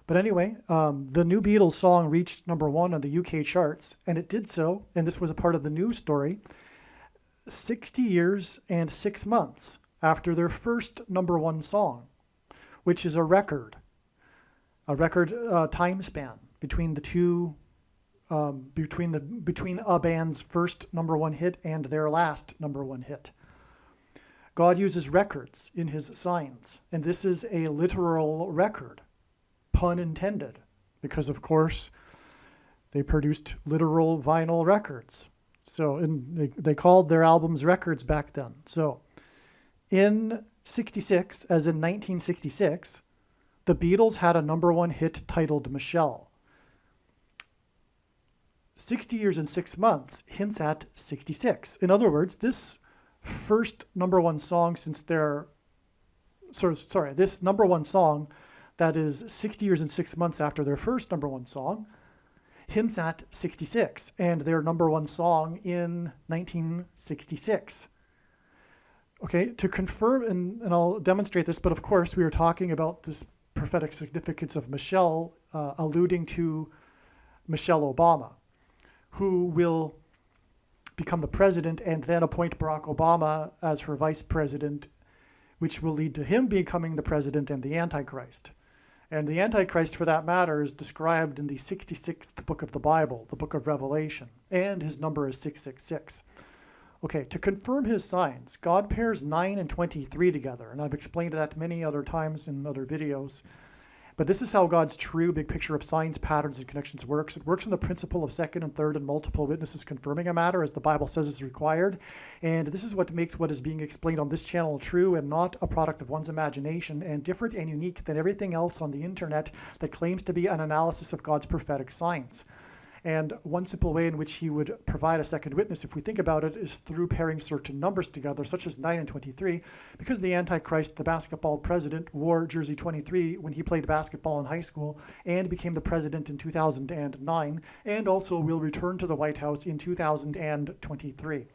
But anyway, the new Beatles song reached #1 on the UK charts, and it did so, and this was a part of the news story, 60 years and 6 months after their first #1 song, which is a record time span between the two, between a band's first #1 hit and their last #1 hit. God uses records in his signs, and this is a literal record, pun intended, because of course they produced literal vinyl records. So, and they called their albums records back then. So in 66, as in 1966, the Beatles had a #1 hit titled Michelle. 60 years and 6 months hints at 66. In other words, this first #1 song since their, this #1 song that is 60 years and 6 months after their first #1 song hints at 66 and their #1 song in 1966. Okay, to confirm, and I'll demonstrate this, but of course we are talking about this prophetic significance of Michelle, alluding to Michelle Obama, who will become the president and then appoint Barack Obama as her vice president, which will lead to him becoming the president and the Antichrist. And the Antichrist, for that matter, is described in the 66th book of the Bible, the book of Revelation, and his number is 666. Okay, to confirm his signs, God pairs 9 and 23 together, and I've explained that many other times in other videos. But this is how God's true big picture of signs, patterns, and connections works. It works on the principle of second and third and multiple witnesses confirming a matter, as the Bible says is required. And this is what makes what is being explained on this channel true and not a product of one's imagination, and different and unique than everything else on the internet that claims to be an analysis of God's prophetic signs. And one simple way in which he would provide a second witness, if we think about it, is through pairing certain numbers together, such as 9 and 23, because the Antichrist, the basketball president, wore jersey 23 when he played basketball in high school and became the president in 2009, and also will return to the White House in 2023.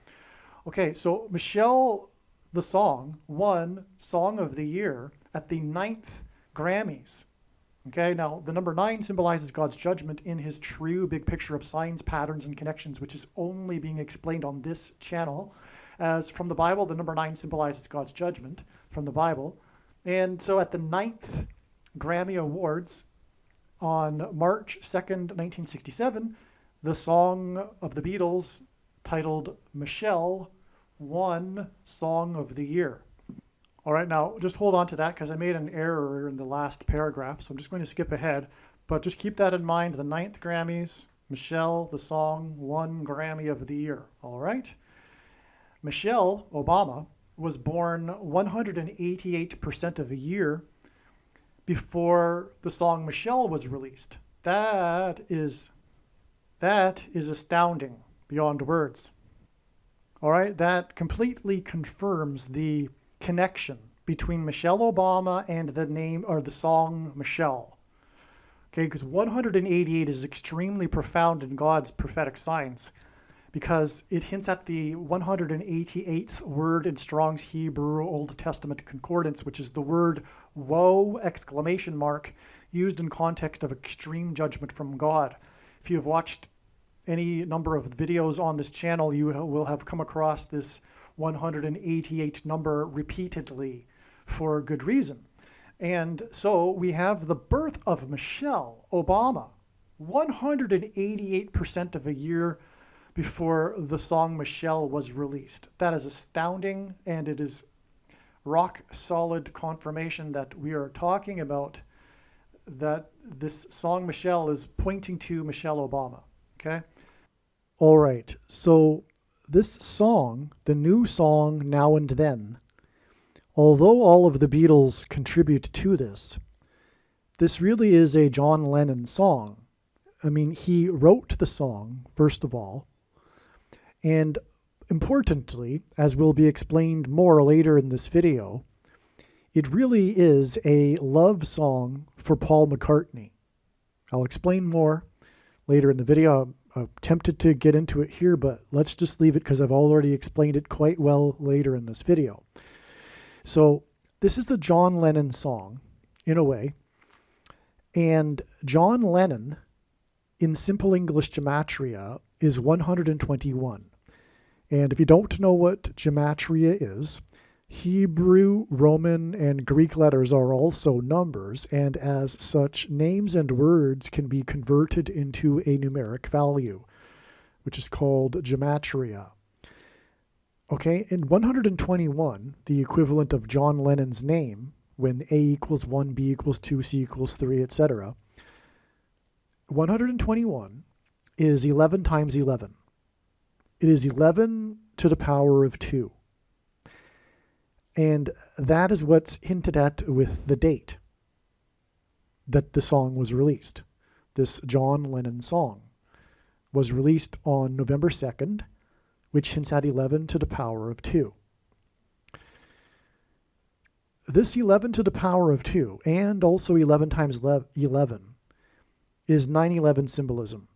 Okay, so Michelle, the song, won Song of the Year at the 9th Grammys. Okay, now the number 9 symbolizes God's judgment in his true big picture of signs, patterns, and connections, which is only being explained on this channel. As from the Bible, the number 9 symbolizes God's judgment from the Bible. And so at the 9th Grammy Awards on March 2nd, 1967, the song of the Beatles titled Michelle won Song of the Year. All right, now just hold on to that because I made an error in the last paragraph, so I'm just going to skip ahead. But just keep that in mind, the 9th Grammys, Michelle, the song, won Grammy of the Year. All right? Michelle Obama was born 188% of a year before the song Michelle was released. That is astounding beyond words. All right, that completely confirms the connection between Michelle Obama and the name or the song Michelle. Okay, because 188 is extremely profound in God's prophetic signs because it hints at the 188th word in Strong's Hebrew Old Testament Concordance, which is the word woe, ! Used in context of extreme judgment from God. If you've watched any number of videos on this channel, you will have come across this 188 number repeatedly for good reason. And so we have the birth of Michelle Obama, 188% of a year before the song Michelle was released. That is astounding, and it is rock solid confirmation that we are talking about that this song Michelle is pointing to Michelle Obama. Okay? All right, so this song, the new song Now and Then, although all of the Beatles contribute to this really is a John Lennon song. I mean, he wrote the song, first of all, and importantly, as will be explained more later in this video, it really is a love song for Paul McCartney. I'll explain more later in the video. I'm tempted to get into it here, but let's just leave it because I've already explained it quite well later in this video. So this is a John Lennon song, in a way, and John Lennon, in simple English gematria, is 121. And if you don't know what gematria is, Hebrew, Roman, and Greek letters are also numbers, and as such, names and words can be converted into a numeric value, which is called gematria. Okay, in 121, the equivalent of John Lennon's name, when A equals 1, B equals 2, C equals 3, etc., 121 is 11 times 11. It is 11 to the power of 2. And that is what's hinted at with the date that the song was released. This John Lennon song was released on November 2nd, which hints at 11 to the power of 2. This 11 to the power of 2, and also 11 times 11, is 9/11 symbolism.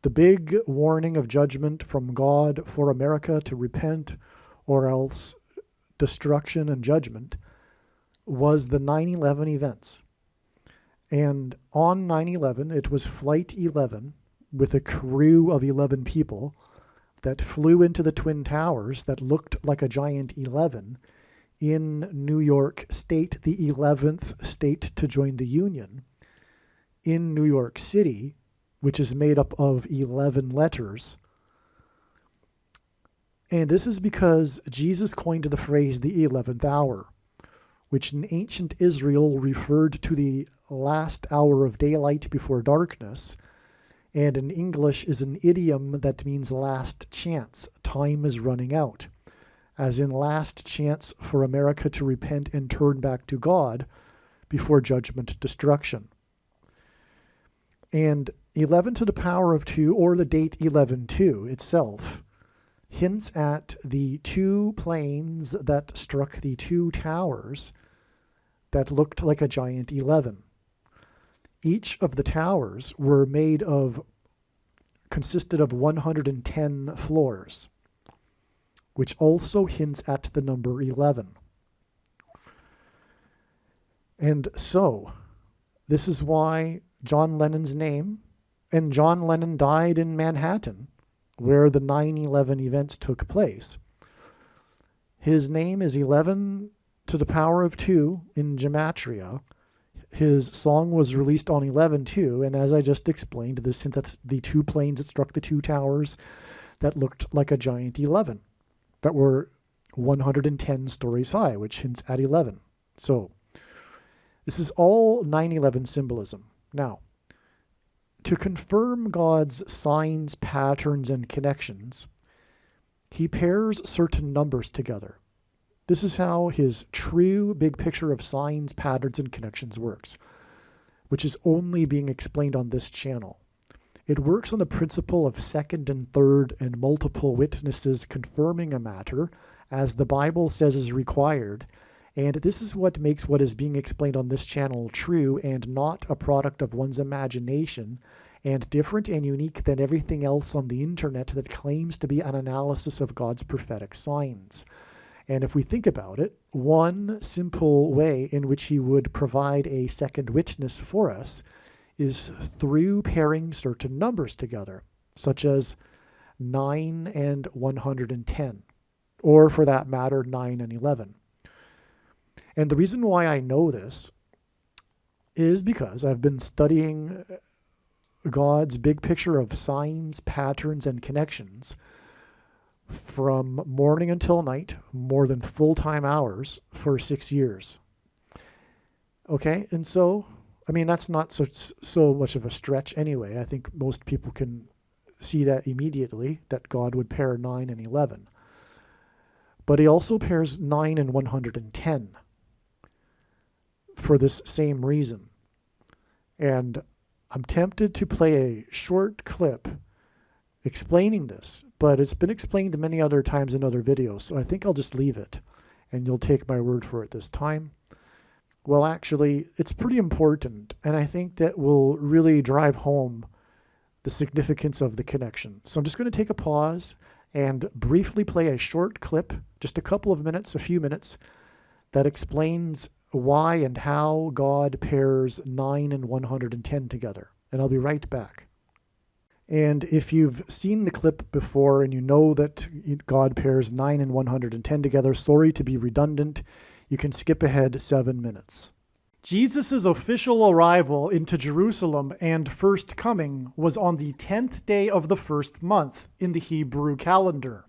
The big warning of judgment from God for America to repent or else destruction and judgment was the 9/11 events. And on 9/11, it was Flight 11 with a crew of 11 people that flew into the Twin Towers that looked like a giant 11 in New York State, the 11th state to join the Union, in New York City, which is made up of 11 letters. And this is because Jesus coined the phrase the 11th hour, which in ancient Israel referred to the last hour of daylight before darkness, and in English is an idiom that means last chance, time is running out, as in last chance for America to repent and turn back to God before judgment destruction. And 11 to the power of 2, or the date 11/2 itself, hints at the two planes that struck the two towers that looked like a giant 11. Each of the towers consisted of 110 floors, which also hints at the number 11. And so, this is why John Lennon's name, and John Lennon died in Manhattan, where the 9/11 events took place. His name is 11 to the power of 2 in gematria. His song was released on 11/2, and as I just explained, this since that's the two planes that struck the two towers that looked like a giant 11, that were 110 stories high, which hints at 11. So, this is all 9/11 symbolism. Now, to confirm God's signs, patterns, and connections, he pairs certain numbers together. This is how his true big picture of signs, patterns, and connections works, which is only being explained on this channel. It works on the principle of second and third and multiple witnesses confirming a matter, as the Bible says is required, and this is what makes what is being explained on this channel true and not a product of one's imagination, and different and unique than everything else on the internet that claims to be an analysis of God's prophetic signs. And if we think about it, one simple way in which he would provide a second witness for us is through pairing certain numbers together, such as 9 and 110, or for that matter, 9 and 11. And the reason why I know this is because I've been studying God's big picture of signs, patterns, and connections from morning until night, more than full-time hours, for 6 years. Okay, and so, I mean, that's not so much of a stretch anyway. I think most people can see that immediately, that God would pair 9 and 11. But he also pairs 9 and 110 for this same reason. And I'm tempted to play a short clip explaining this, but it's been explained many other times in other videos, so I think I'll just leave it, and you'll take my word for it this time. Well, actually, it's pretty important, and I think that will really drive home the significance of the connection. So I'm just going to take a pause and briefly play a short clip, just a couple of minutes, a few minutes, that explains why and how God pairs 9 and 110 together. And I'll be right back. And if you've seen the clip before and you know that God pairs 9 and 110 together, sorry to be redundant, you can skip ahead 7 minutes. Jesus' official arrival into Jerusalem and first coming was on the 10th day of the first month in the Hebrew calendar.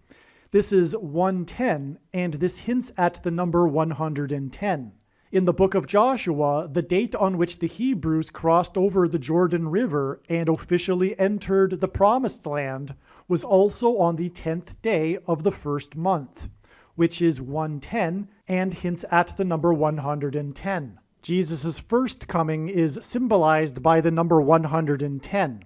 This is 110, and this hints at the number 110. In the book of Joshua, the date on which the Hebrews crossed over the Jordan River and officially entered the Promised Land was also on the 10th day of the first month, which is 110 and hints at the number 110. Jesus' first coming is symbolized by the number 110.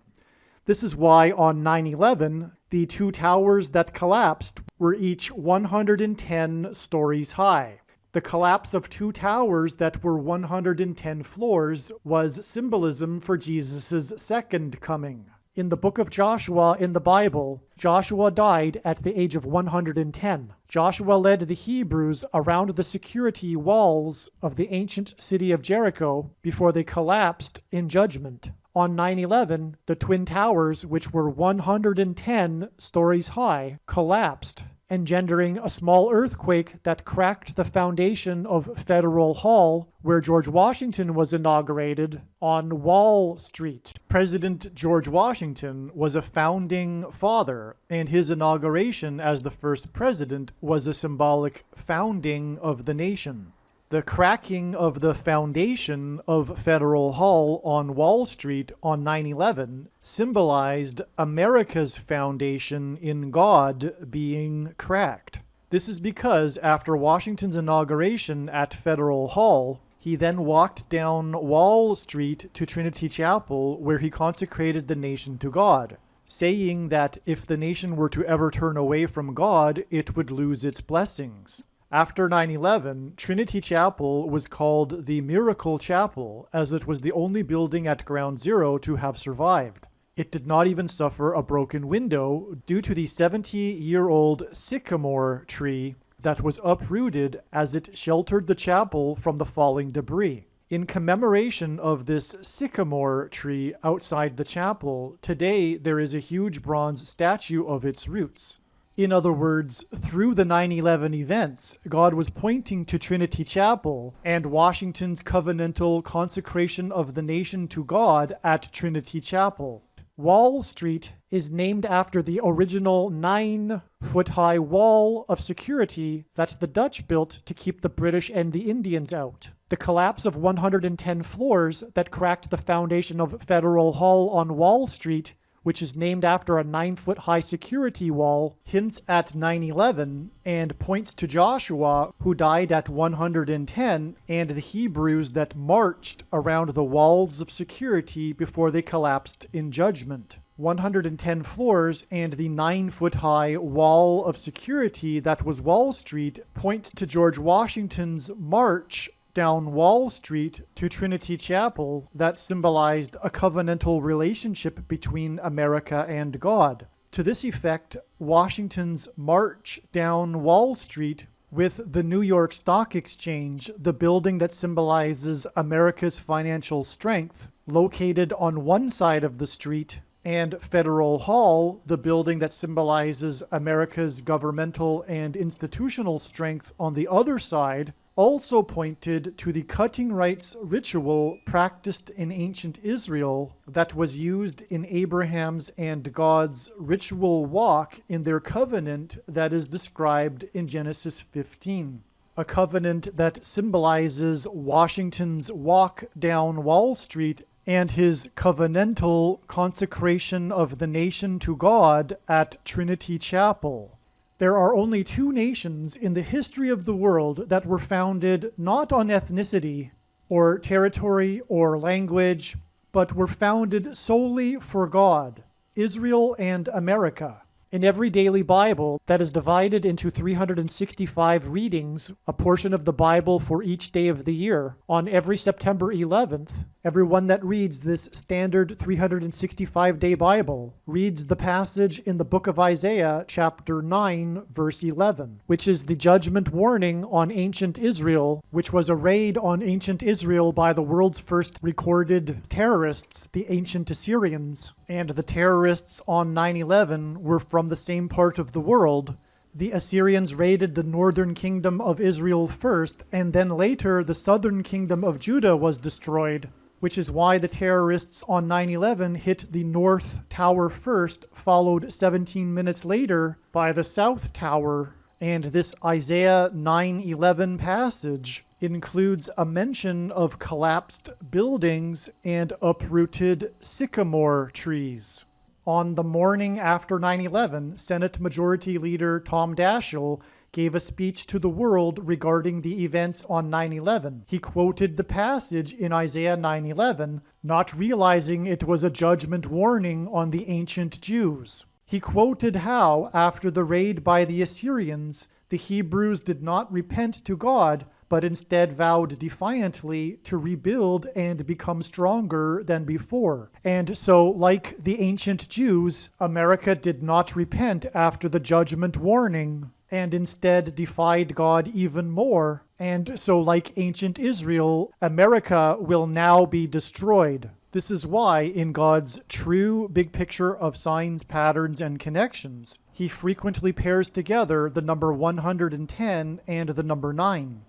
This is why on 9/11, the two towers that collapsed were each 110 stories high. The collapse of two towers that were 110 floors was symbolism for Jesus' second coming. In the book of Joshua in the Bible, Joshua died at the age of 110. Joshua led the Hebrews around the security walls of the ancient city of Jericho before they collapsed in judgment. On 9/11, the Twin Towers, which were 110 stories high, collapsed, engendering a small earthquake that cracked the foundation of Federal Hall, where George Washington was inaugurated, on Wall Street. President George Washington was a founding father, and his inauguration as the first president was a symbolic founding of the nation. The cracking of the foundation of Federal Hall on Wall Street on 9/11 symbolized America's foundation in God being cracked. This is because after Washington's inauguration at Federal Hall, he then walked down Wall Street to Trinity Chapel, where he consecrated the nation to God, saying that if the nation were to ever turn away from God, it would lose its blessings. After 9/11, Trinity Chapel was called the Miracle Chapel, as it was the only building at Ground Zero to have survived. It did not even suffer a broken window due to the 70-year-old sycamore tree that was uprooted as it sheltered the chapel from the falling debris. In commemoration of this sycamore tree outside the chapel, today there is a huge bronze statue of its roots. In other words, through the 9/11 events, God was pointing to Trinity Chapel and Washington's covenantal consecration of the nation to God at Trinity Chapel. Wall Street is named after the original 9-foot-high wall of security that the Dutch built to keep the British and the Indians out. The collapse of 110 floors that cracked the foundation of Federal Hall on Wall Street, which is named after a 9-foot-high security wall, hints at 9/11 and points to Joshua, who died at 110, and the Hebrews that marched around the walls of security before they collapsed in judgment. 110 floors and the 9-foot-high wall of security that was Wall Street points to George Washington's march down Wall Street to Trinity Chapel that symbolized a covenantal relationship between America and God. To this effect, Washington's march down Wall Street with the New York Stock Exchange, the building that symbolizes America's financial strength, located on one side of the street, and Federal Hall, the building that symbolizes America's governmental and institutional strength on the other side, also pointed to the cutting rights ritual practiced in ancient Israel that was used in Abraham's and God's ritual walk in their covenant that is described in Genesis 15. A covenant that symbolizes Washington's walk down Wall Street and his covenantal consecration of the nation to God at Trinity Chapel. There are only two nations in the history of the world that were founded not on ethnicity or territory or language, but were founded solely for God: Israel and America. In every daily Bible that is divided into 365 readings, a portion of the Bible for each day of the year, on every September 11th, everyone that reads this standard 365-day Bible reads the passage in the book of Isaiah, chapter 9, verse 11, which is the judgment warning on ancient Israel, which was a raid on ancient Israel by the world's first recorded terrorists, the ancient Assyrians. And the terrorists on 9/11 were from the same part of the world. The Assyrians raided the northern kingdom of Israel first, and then later the southern kingdom of Judah was destroyed, which is why the terrorists on 9/11 hit the North Tower first, followed 17 minutes later by the South Tower. And this Isaiah 9:11 passage includes a mention of collapsed buildings and uprooted sycamore trees. On the morning after 9/11, Senate Majority Leader Tom Daschle gave a speech to the world regarding the events on 9/11. He quoted the passage in Isaiah 9:11, not realizing it was a judgment warning on the ancient Jews. He quoted how, after the raid by the Assyrians, the Hebrews did not repent to God, but instead vowed defiantly to rebuild and become stronger than before. And so, like the ancient Jews, America did not repent after the judgment warning, and instead defied God even more. And so, like ancient Israel, America will now be destroyed. This is why, in God's true big picture of signs, patterns, and connections, he frequently pairs together the number 110 and the number 9.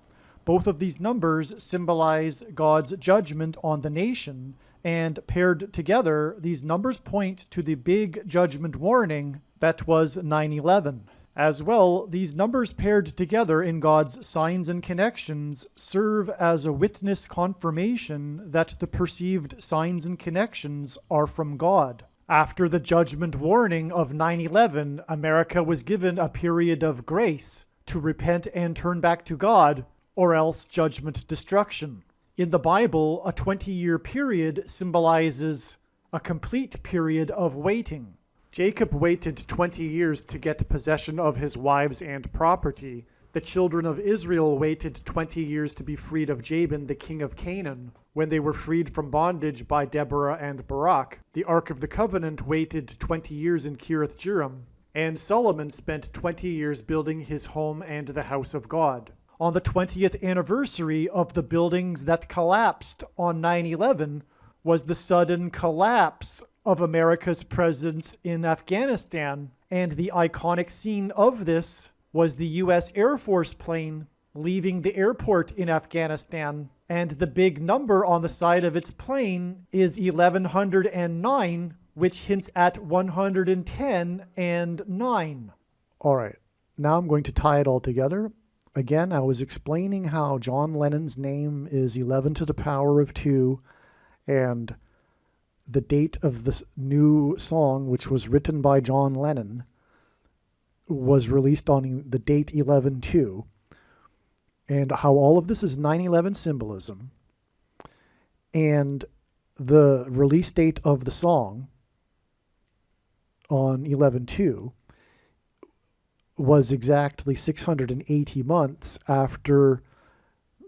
Both of these numbers symbolize God's judgment on the nation, and paired together, these numbers point to the big judgment warning that was 9/11. As well, these numbers paired together in God's signs and connections serve as a witness confirmation that the perceived signs and connections are from God. After the judgment warning of 9/11, America was given a period of grace to repent and turn back to God, or else judgment destruction. In the Bible, a 20-year period symbolizes a complete period of waiting. Jacob waited 20 years to get possession of his wives and property. The children of Israel waited 20 years to be freed of Jabin, the king of Canaan, when they were freed from bondage by Deborah and Barak. The Ark of the Covenant waited 20 years in Kiriath Jearim, and Solomon spent 20 years building his home and the house of God. On the 20th anniversary of the buildings that collapsed on 9/11 was the sudden collapse of America's presence in Afghanistan, and the iconic scene of this was the U.S. Air Force plane leaving the airport in Afghanistan, and the big number on the side of its plane is 1109, which hints at 110 and 9. All right, now I'm going to tie it all together. Again, I was explaining how John Lennon's name is 11 to the power of 2, and the date of this new song, which was written by John Lennon, was released on the date 11/2, and how all of this is 9/11 symbolism, and the release date of the song on 11/2 was exactly 680 months after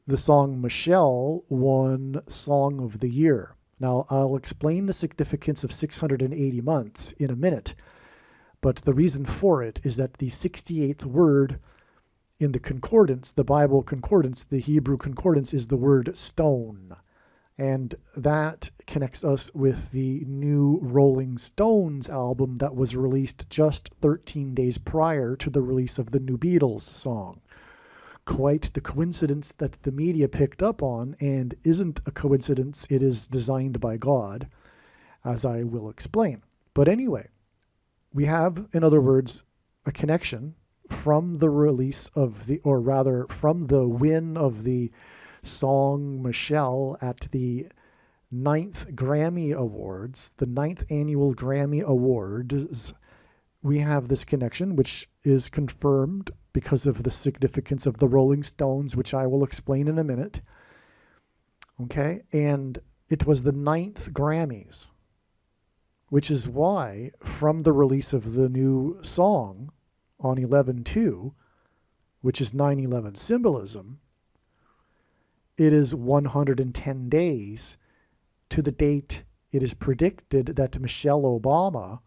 the song Michelle won Song of the Year. Now, I'll explain the significance of 680 months in a minute, but the reason for it is that the 68th word in the concordance, the Bible concordance, the Hebrew concordance, is the word stone. And that connects us with the new Rolling Stones album that was released just 13 days prior to the release of the new Beatles song. Quite the coincidence that the media picked up on, and isn't a coincidence, it is designed by God, as I will explain. But anyway, we have, in other words, a connection from the release of the, or rather from the win of the song Michelle at the 9th Grammy Awards, the 9th annual Grammy Awards. We have this connection, which is confirmed because of the significance of the Rolling Stones, which I will explain in a minute. Okay, and it was the 9th Grammys, which is why, from the release of the new song on 11/2, which is 9/11 symbolism, it is 110 days to the date it is predicted that Michelle Obama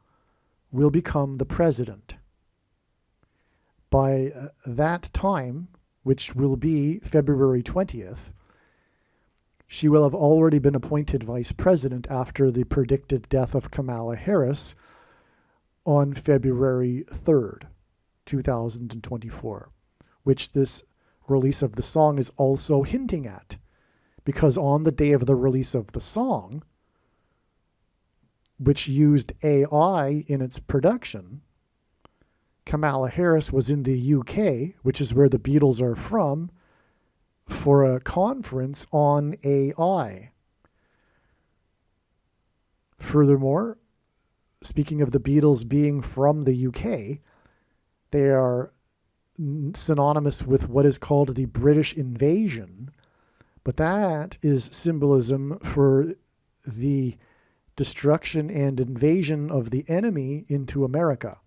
will become the president. By that time, which will be February 20th, she will have already been appointed vice president after the predicted death of Kamala Harris on February 3rd, 2024, which this release of the song is also hinting at, because on the day of the release of the song, which used AI in its production, Kamala Harris was in the UK, which is where the Beatles are from, for a conference on AI. Furthermore, speaking of the Beatles being from the UK, they are synonymous with what is called the British invasion, but that is symbolism for the destruction and invasion of the enemy into America.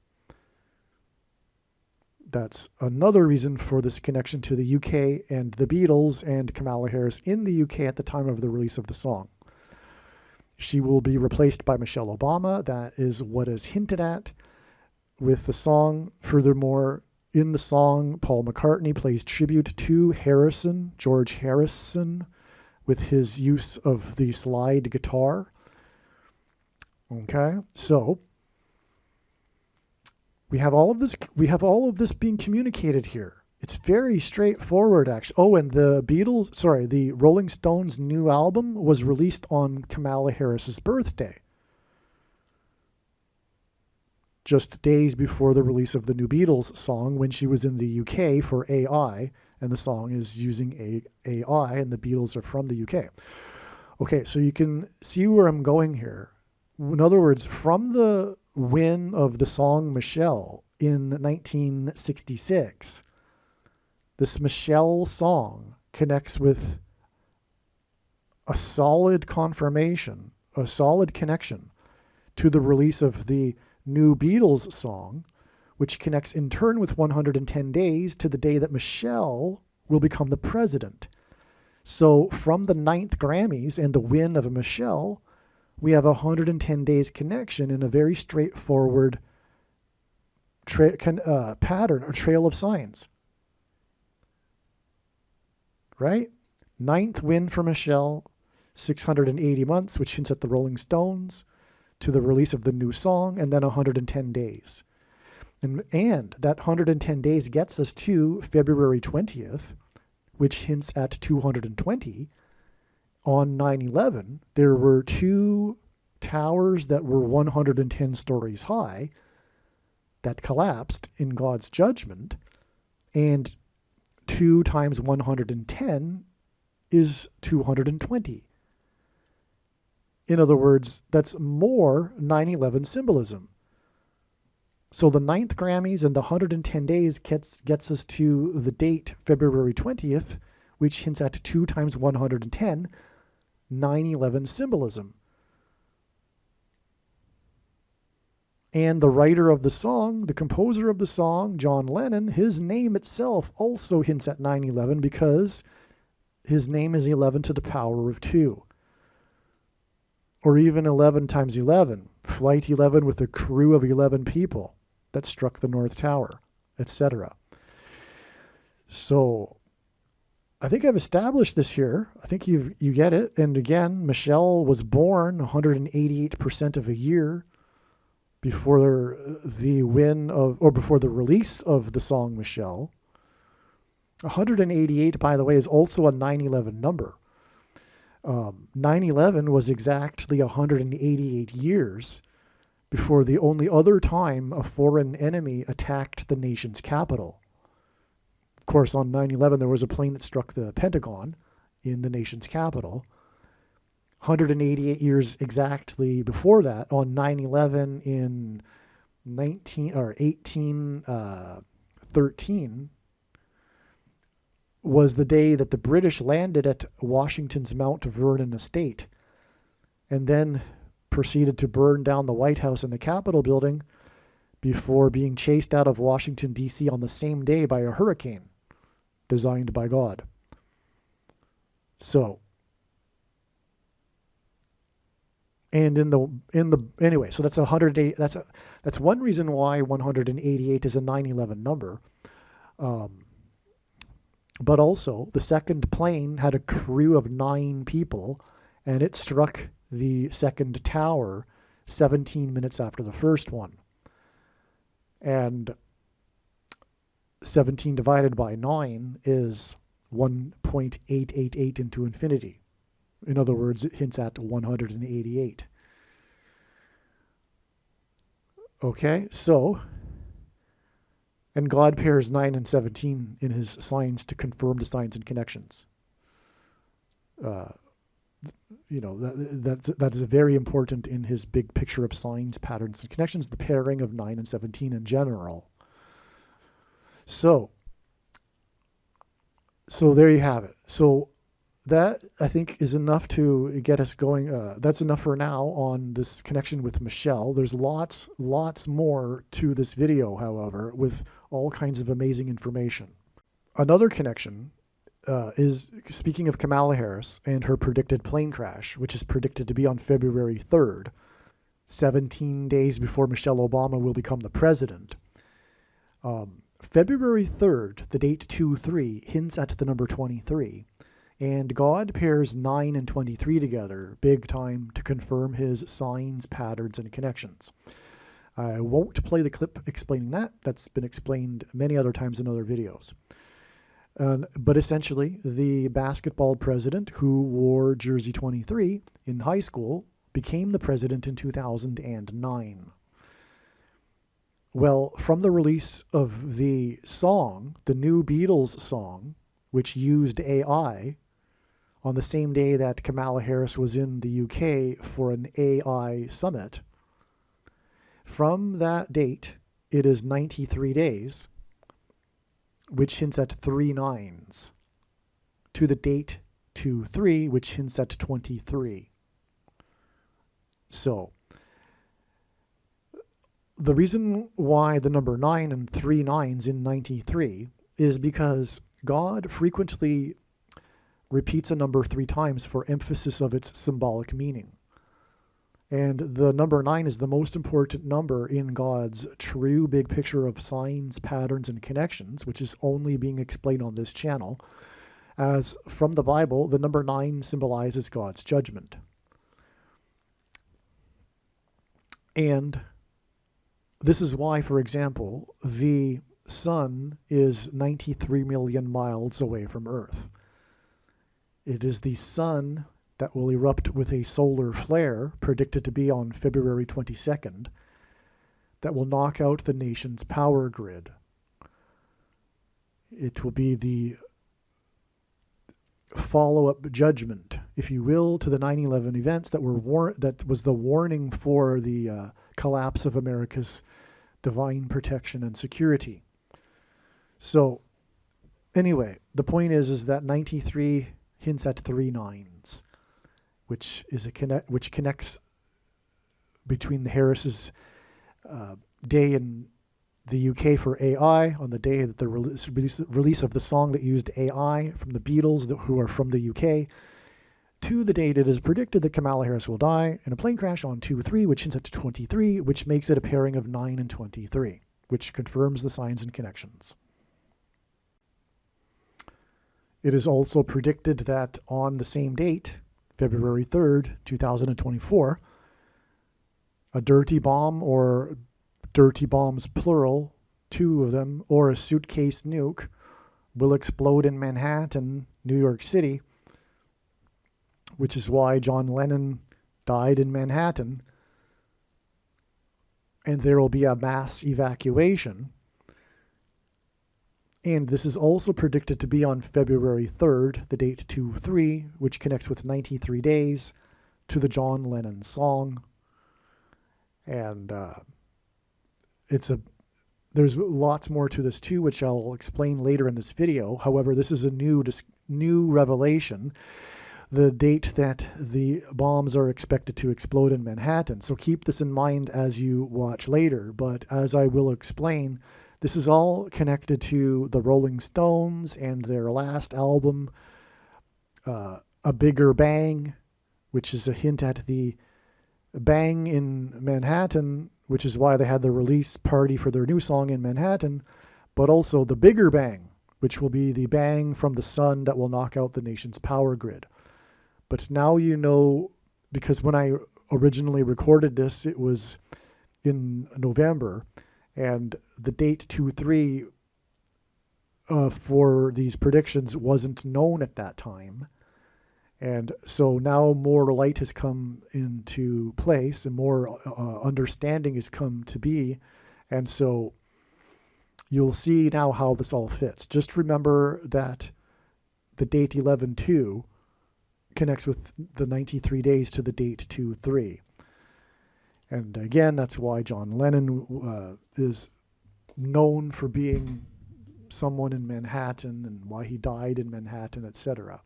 That's another reason for this connection to the UK and the Beatles and Kamala Harris in the UK at the time of the release of the song. She will be replaced by Michelle Obama. That is what is hinted at with the song. Furthermore, in the song, Paul McCartney plays tribute to Harrison, George Harrison, with his use of the slide guitar. Okay, so we have all of this being communicated here. It's very straightforward, actually. Oh, and the Rolling Stones' new album was released on Kamala Harris's birthday. just days before the release of the new Beatles song when she was in the UK for AI, and the song is using AI, and the Beatles are from the UK. Okay, so you can see where I'm going here. In other words, from the win of the song Michelle in 1966, this Michelle song connects with a solid confirmation, a solid connection to the release of the new Beatles song, which connects in turn with 110 days to the day that Michelle will become the president. So from the 9th Grammys and the win of Michelle, we have a 110 days connection in a very straightforward pattern or trail of signs. Right? 9th win for Michelle, 680 months, which hints at the Rolling Stones, to the release of the new song, and then 110 days. And that 110 days gets us to February 20th, which hints at 220. On 9/11, there were 2 towers that were 110 stories high that collapsed in God's judgment, and 2 times 110 is 220. In other words, that's more 9/11 symbolism. So the 9th Grammys and the 110 days gets us to the date February 20th, which hints at 2 times 110, 9/11 symbolism. And the writer of the song, the composer of the song, John Lennon, his name itself also hints at 9/11 because his name is 11 to the power of 2. Or even 11 times 11, Flight 11 with a crew of 11 people that struck the North Tower, etc. So I think I've established this here. I think you get it. And again, Michelle was born 188% of a year before the before the release of the song Michelle. 188, by the way, is also a 9/11 number. 9/11 was exactly 188 years before the only other time a foreign enemy attacked the nation's capital. Of course, on 9/11, there was a plane that struck the Pentagon in the nation's capital. 188 years exactly before that, on 9/11 in 1813, was the day that the British landed at Washington's Mount Vernon estate and then proceeded to burn down the White House and the Capitol building before being chased out of Washington, D.C. on the same day by a hurricane designed by God. So, and anyway, so that's 108. That's one reason why 188 is a 9/11 number. But also, the second plane had a crew of 9 people, and it struck the second tower 17 minutes after the first one. And 17 divided by 9 is 1.888 into infinity. In other words, it hints at 188. Okay, so, and God pairs 9 and 17 in his signs to confirm the signs and connections. That is very important in his big picture of signs, patterns, and connections, the pairing of 9 and 17 in general. So there you have it. So that, I think, is enough to get us going. That's enough for now on this connection with Michelle. There's lots more to this video, however, with all kinds of amazing information. Another connection is, speaking of Kamala Harris and her predicted plane crash, which is predicted to be on February 3rd, 17 days before Michelle Obama will become the president. February 3rd, the date 2-3, hints at the number 23. And God pairs 9 and 23 together, big time, to confirm his signs, patterns, and connections. I won't play the clip explaining that. That's been explained many other times in other videos. But essentially, the basketball president who wore jersey 23 in high school became the president in 2009. Well, from the release of the song, the new Beatles song, which used AI, on the same day that Kamala Harris was in the UK for an AI summit, from that date, it is 93 days, which hints at 3 nines, to the date 23, which hints at 23. So, the reason why the number 9 and 3 nines in 93 is because God frequently repeats a number 3 times for emphasis of its symbolic meaning. And the number 9 is the most important number in God's true big picture of signs, patterns, and connections, which is only being explained on this channel. As from the Bible, the number 9 symbolizes God's judgment. And this is why, for example, the sun is 93 million miles away from Earth. It is the sun that will erupt with a solar flare, predicted to be on February 22nd, that will knock out the nation's power grid. It will be the follow-up judgment, if you will, to the 9/11 events that was the warning for the collapse of America's divine protection and security. So, anyway, the point is that 93 hints at 3 nines, which connects between the Harris's day in the UK for AI, on the day that the release of the song that used AI from the Beatles, who are from the UK, to the date it is predicted that Kamala Harris will die in a plane crash on 2/3, which hints at 23, which makes it a pairing of 9 and 23, which confirms the signs and connections. It is also predicted that on the same date, February 3rd, 2024, a dirty bomb, or dirty bombs plural, 2 of them, or a suitcase nuke will explode in Manhattan, New York City, which is why John Lennon died in Manhattan, and there will be a mass evacuation. And this is also predicted to be on February 3rd, the date 2/3, which connects with 93 days to the John Lennon song. And there's lots more to this too, which I'll explain later in this video. However, this is a new revelation, the date that the bombs are expected to explode in Manhattan. So keep this in mind as you watch later. But as I will explain, this is all connected to the Rolling Stones and their last album, A Bigger Bang, which is a hint at the bang in Manhattan, which is why they had the release party for their new song in Manhattan, but also the bigger bang, which will be the bang from the sun that will knock out the nation's power grid. But now you know, because when I originally recorded this, it was in November, and the date 2/3 for these predictions wasn't known at that time. And so now more light has come into place and more understanding has come to be. And so you'll see now how this all fits. Just remember that the date 11/2 connects with the 93 days to the date 2/3. And again, that's why John Lennon is known for being someone in Manhattan and why he died in Manhattan, etc.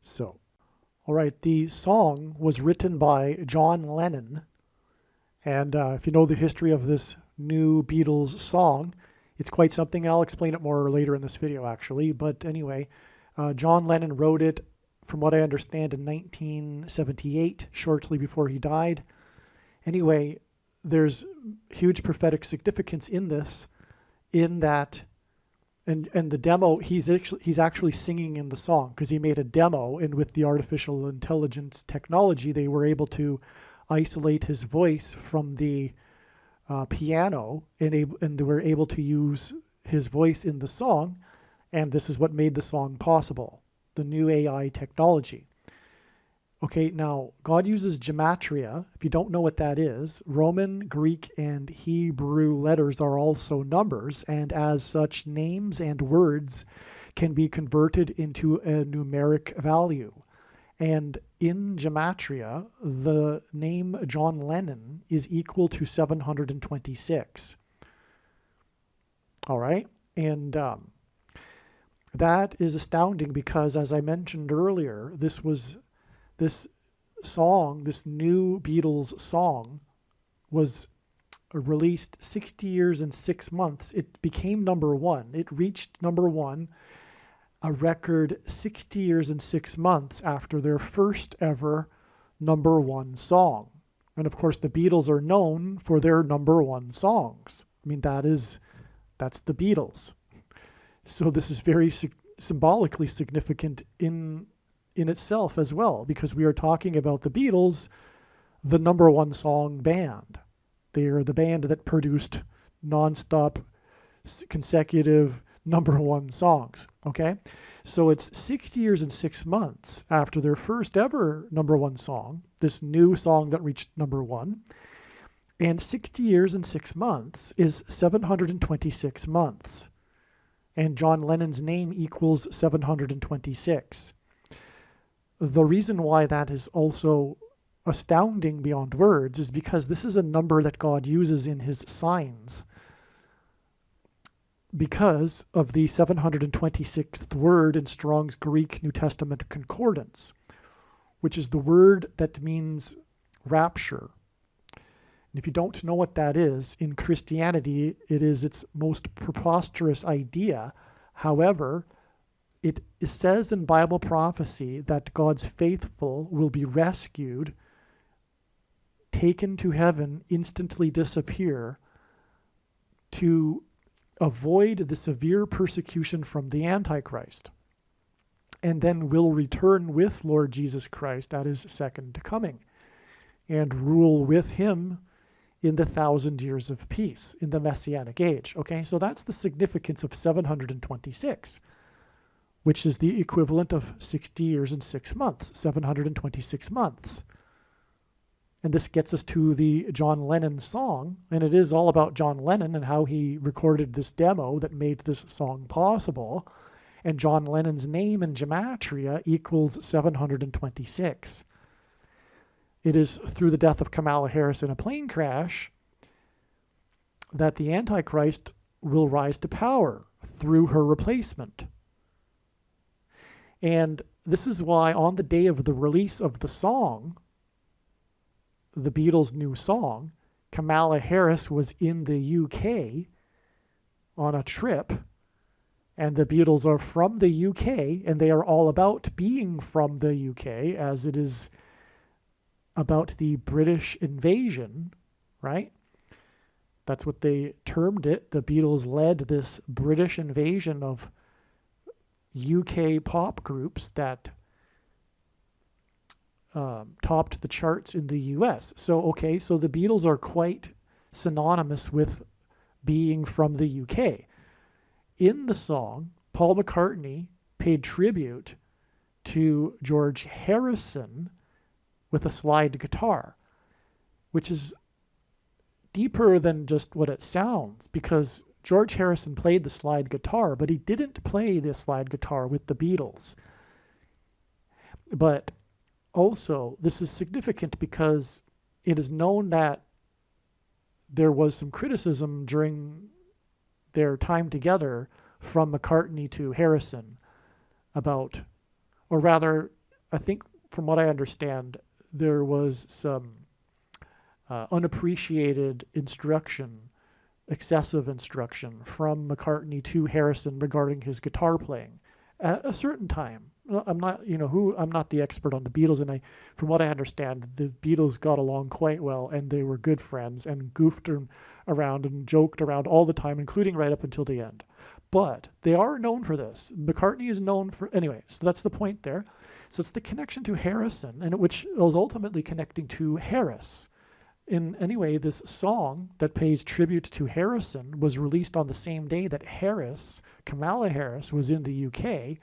So, all right, the song was written by John Lennon. And if you know the history of this new Beatles song, it's quite something. I'll explain it more later in this video, actually. But anyway, John Lennon wrote it, from what I understand, in 1978, shortly before he died. Anyway, there's huge prophetic significance in this, in that, and the demo, he's actually singing in the song, because he made a demo, and with the artificial intelligence technology, they were able to isolate his voice from the piano, and they were able to use his voice in the song, and this is what made the song possible, the new AI technology. Okay, now God uses gematria. If you don't know what that is, Roman, Greek, and Hebrew letters are also numbers, and as such, names and words can be converted into a numeric value. And in gematria, the name John Lennon is equal to 726. All right? And that is astounding because, as I mentioned earlier, this song, this new Beatles song, was released 60 years and 6 months. It became number one. It reached number one, a record 60 years and 6 months after their first ever number one song. And of course, the Beatles are known for their number one songs. I mean, that's the Beatles. So this is very symbolically significant in itself as well, because we are talking about the Beatles, the number one song band. They are the band that produced nonstop consecutive number one songs. Okay, so it's 60 years and 6 months after their first ever number one song, this new song that reached number one, and 60 years and 6 months is 726 months, and John Lennon's name equals 726. The reason why that is also astounding beyond words is because this is a number that God uses in his signs, because of the 726th word in Strong's Greek New Testament Concordance, which is the word that means rapture. And if you don't know what that is, in Christianity, it is its most preposterous idea. However, it says in Bible prophecy that God's faithful will be rescued, taken to heaven, instantly disappear, to avoid the severe persecution from the Antichrist, and then will return with Lord Jesus Christ at his second coming and rule with him in the 1,000 years of peace in the Messianic age. Okay, so that's the significance of 726, which is the equivalent of 60 years and 6 months, 726 months. And this gets us to the John Lennon song, and it is all about John Lennon and how he recorded this demo that made this song possible. And John Lennon's name in gematria equals 726. It is through the death of Kamala Harris in a plane crash that the Antichrist will rise to power through her replacement. And this is why on the day of the release of the song, the Beatles' new song, Kamala Harris was in the UK on a trip, and the Beatles are from the UK, and they are all about being from the UK, as it is about the British invasion, right? That's what they termed it. The Beatles led this British invasion of UK pop groups that topped the charts in the US. So the Beatles are quite synonymous with being from the UK. In the song, Paul McCartney paid tribute to George Harrison with a slide guitar, which is deeper than just what it sounds, because George Harrison played the slide guitar, but he didn't play the slide guitar with the Beatles. But also, this is significant because it is known that there was some criticism during their time together from McCartney to Harrison about, or rather, I think from what I understand, there was some unappreciated instruction, excessive instruction from McCartney to Harrison regarding his guitar playing at a certain time. I'm not the expert on the Beatles, and from what I understand, the Beatles got along quite well, and they were good friends and goofed around and joked around all the time, including right up until the end. But they are known for this. McCartney is known for, anyway, so that's the point there. So it's the connection to Harrison, and which was ultimately connecting to Harris. Anyway, this song that pays tribute to Harrison was released on the same day that Kamala Harris, was in the UK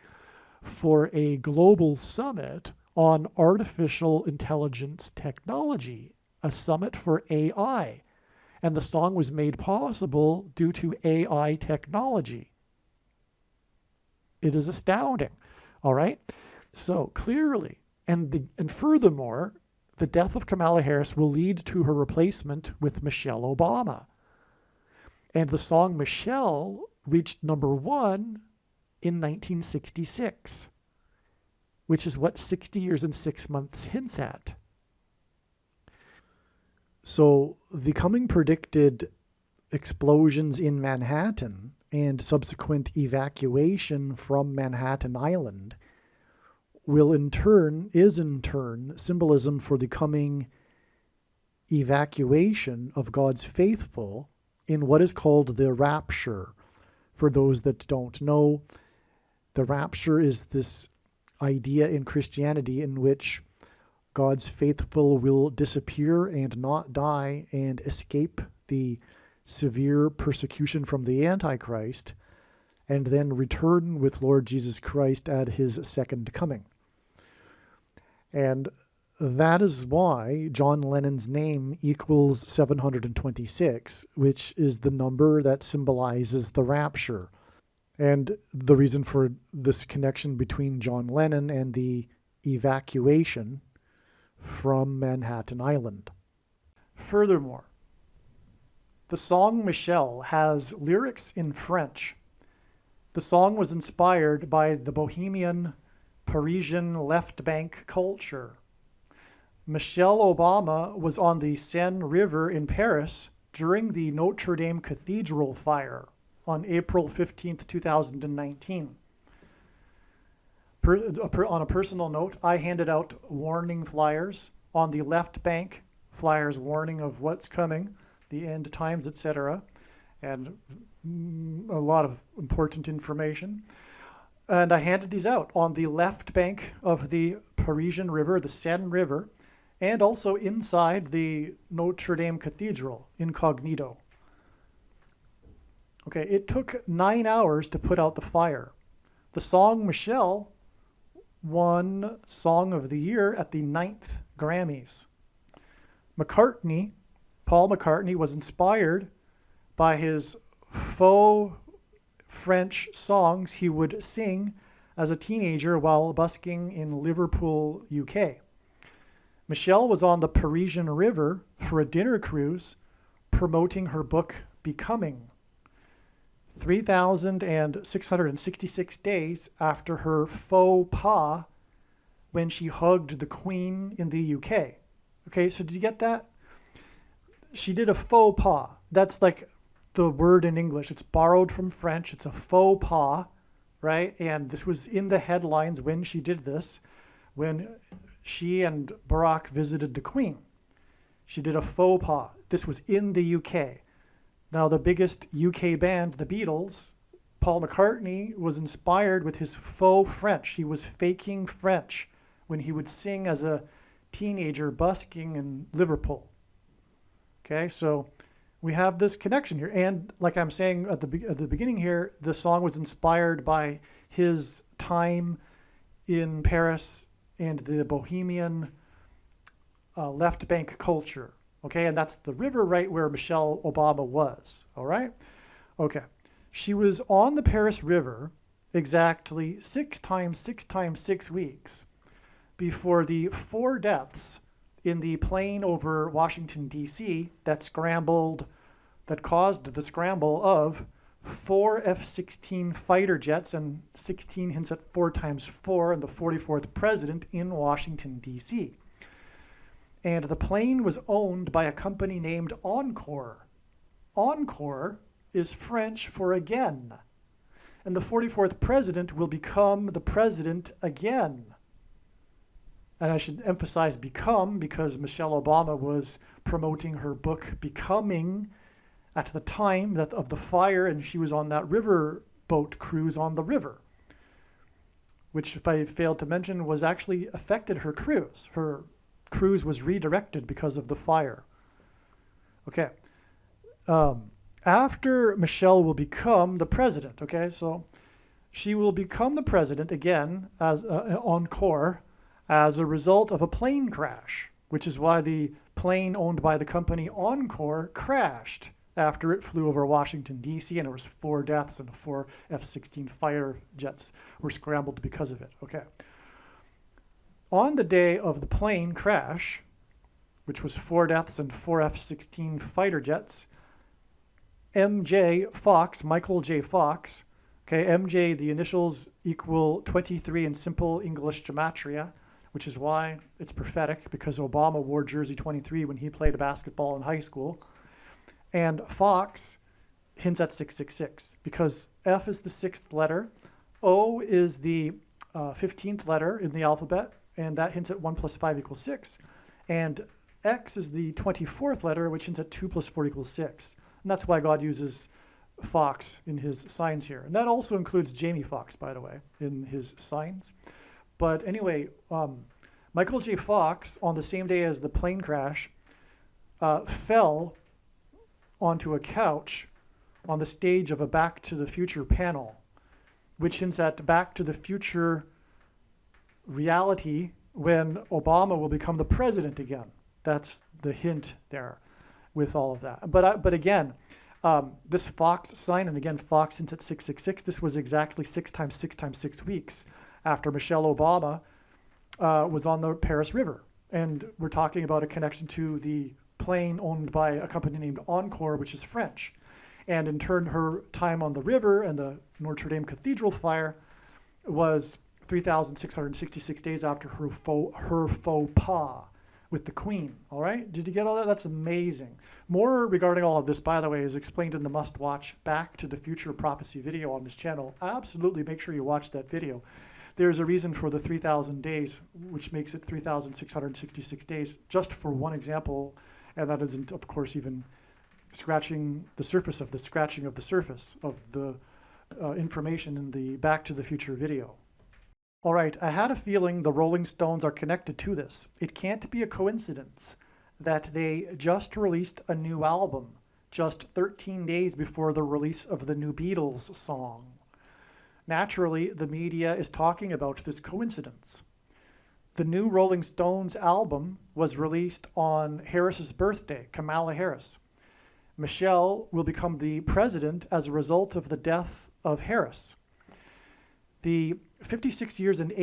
for a global summit on artificial intelligence technology, a summit for AI. And the song was made possible due to AI technology. It is astounding. All right? So clearly, and furthermore, the death of Kamala Harris will lead to her replacement with Michelle Obama. And the song Michelle reached #1 in 1966, which is what 60 years and 6 months hints at. So the coming predicted explosions in Manhattan and subsequent evacuation from Manhattan Island is in turn symbolism for the coming evacuation of God's faithful in what is called the rapture. For those that don't know, the rapture is this idea in Christianity in which God's faithful will disappear and not die and escape the severe persecution from the Antichrist, and then return with Lord Jesus Christ at his second coming. And that is why John Lennon's name equals 726, which is the number that symbolizes the rapture. And the reason for this connection between John Lennon and the evacuation from Manhattan Island. Furthermore, the song Michelle has lyrics in French. The song was inspired by the Bohemian Parisian left bank culture. Michelle Obama was on the Seine River in Paris during the Notre Dame Cathedral fire on April 15th, 2019. On a personal note, I handed out warning flyers on the left bank, flyers warning of what's coming, the end times, etc., and a lot of important information. And I handed these out on the left bank of the Parisian River, the Seine River, and also inside the Notre Dame Cathedral, incognito. Okay, it took 9 hours to put out the fire. The song Michelle won Song of the Year at the 9th Grammys. Paul McCartney, was inspired by his faux French songs he would sing as a teenager while busking in Liverpool, UK. Michelle was on the Parisian River for a dinner cruise promoting her book Becoming, 3,666 days after her faux pas when she hugged the Queen in the UK. Okay, so did you get that? She did a faux pas. That's like the word in English. It's borrowed from French. It's a faux pas, right? And this was in the headlines when she did this, when she and Barack visited the Queen. She did a faux pas. This was in the UK. Now, the biggest UK band, the Beatles, Paul McCartney, was inspired with his faux French. He was faking French when he would sing as a teenager busking in Liverpool. Okay, so we have this connection here. And like I'm saying at the beginning here, the song was inspired by his time in Paris and the Bohemian left bank culture. Okay, and that's the river right where Michelle Obama was. All right? Okay. She was on the Paris River exactly 6 times 6 weeks before the 4 deaths in the plane over Washington, D.C. that caused the scramble of 4 F-16 fighter jets and 16 hints at 4 times 4 and the 44th president in Washington, D.C. And the plane was owned by a company named Encore. Encore is French for again. And the 44th president will become the president again. And I should emphasize become because Michelle Obama was promoting her book Becoming at the time of the fire, and she was on that river boat cruise on the river, which, if I failed to mention, was actually affected her cruise. Her cruise was redirected because of the fire. Okay. After Michelle will become the president, okay, so she will become the president again as Encore as a result of a plane crash, which is why the plane owned by the company Encore crashed after it flew over Washington, D.C., and there was 4 deaths and 4 F-16 fighter jets were scrambled because of it. Okay. On the day of the plane crash, which was 4 deaths and 4 F-16 fighter jets, M.J. Fox, Michael J. Fox, okay, M.J., the initials equal 23 in simple English gematria, which is why it's prophetic, because Obama wore jersey 23 when he played basketball in high school. And Fox hints at 666, because F is the 6th letter, O is the 15th letter in the alphabet, and that hints at 1 plus 5 equals 6. And X is the 24th letter, which hints at 2 plus 4 equals 6. And that's why God uses Fox in his signs here. And that also includes Jamie Foxx, by the way, in his signs. But anyway, Michael J. Fox, on the same day as the plane crash, fell onto a couch on the stage of a Back to the Future panel, which hints at Back to the Future reality when Obama will become the president again. That's the hint there with all of that. But again, this Fox sign, and again, Fox hints at 666, this was exactly 6 times 6 times 6 weeks after Michelle Obama was on the Paris River. And we're talking about a connection to the plane owned by a company named Encore, which is French. And in turn, her time on the river and the Notre Dame Cathedral fire was 3,666 days after her faux pas with the Queen. All right? Did you get all that? That's amazing. More regarding all of this, by the way, is explained in the must-watch Back to the Future Prophecy video on this channel. Absolutely make sure you watch that video. There's a reason for the 3,000 days, which makes it 3,666 days, just for one example, and that isn't, of course, even scratching the surface of the scratching of the surface of the information in the Back to the Future video. All right, I had a feeling the Rolling Stones are connected to this. It can't be a coincidence that they just released a new album just 13 days before the release of the new Beatles song. Naturally, the media is talking about this coincidence. The new Rolling Stones album was released on Harris's birthday, Kamala Harris. Michelle will become the president as a result of the death of Harris. The 56 years and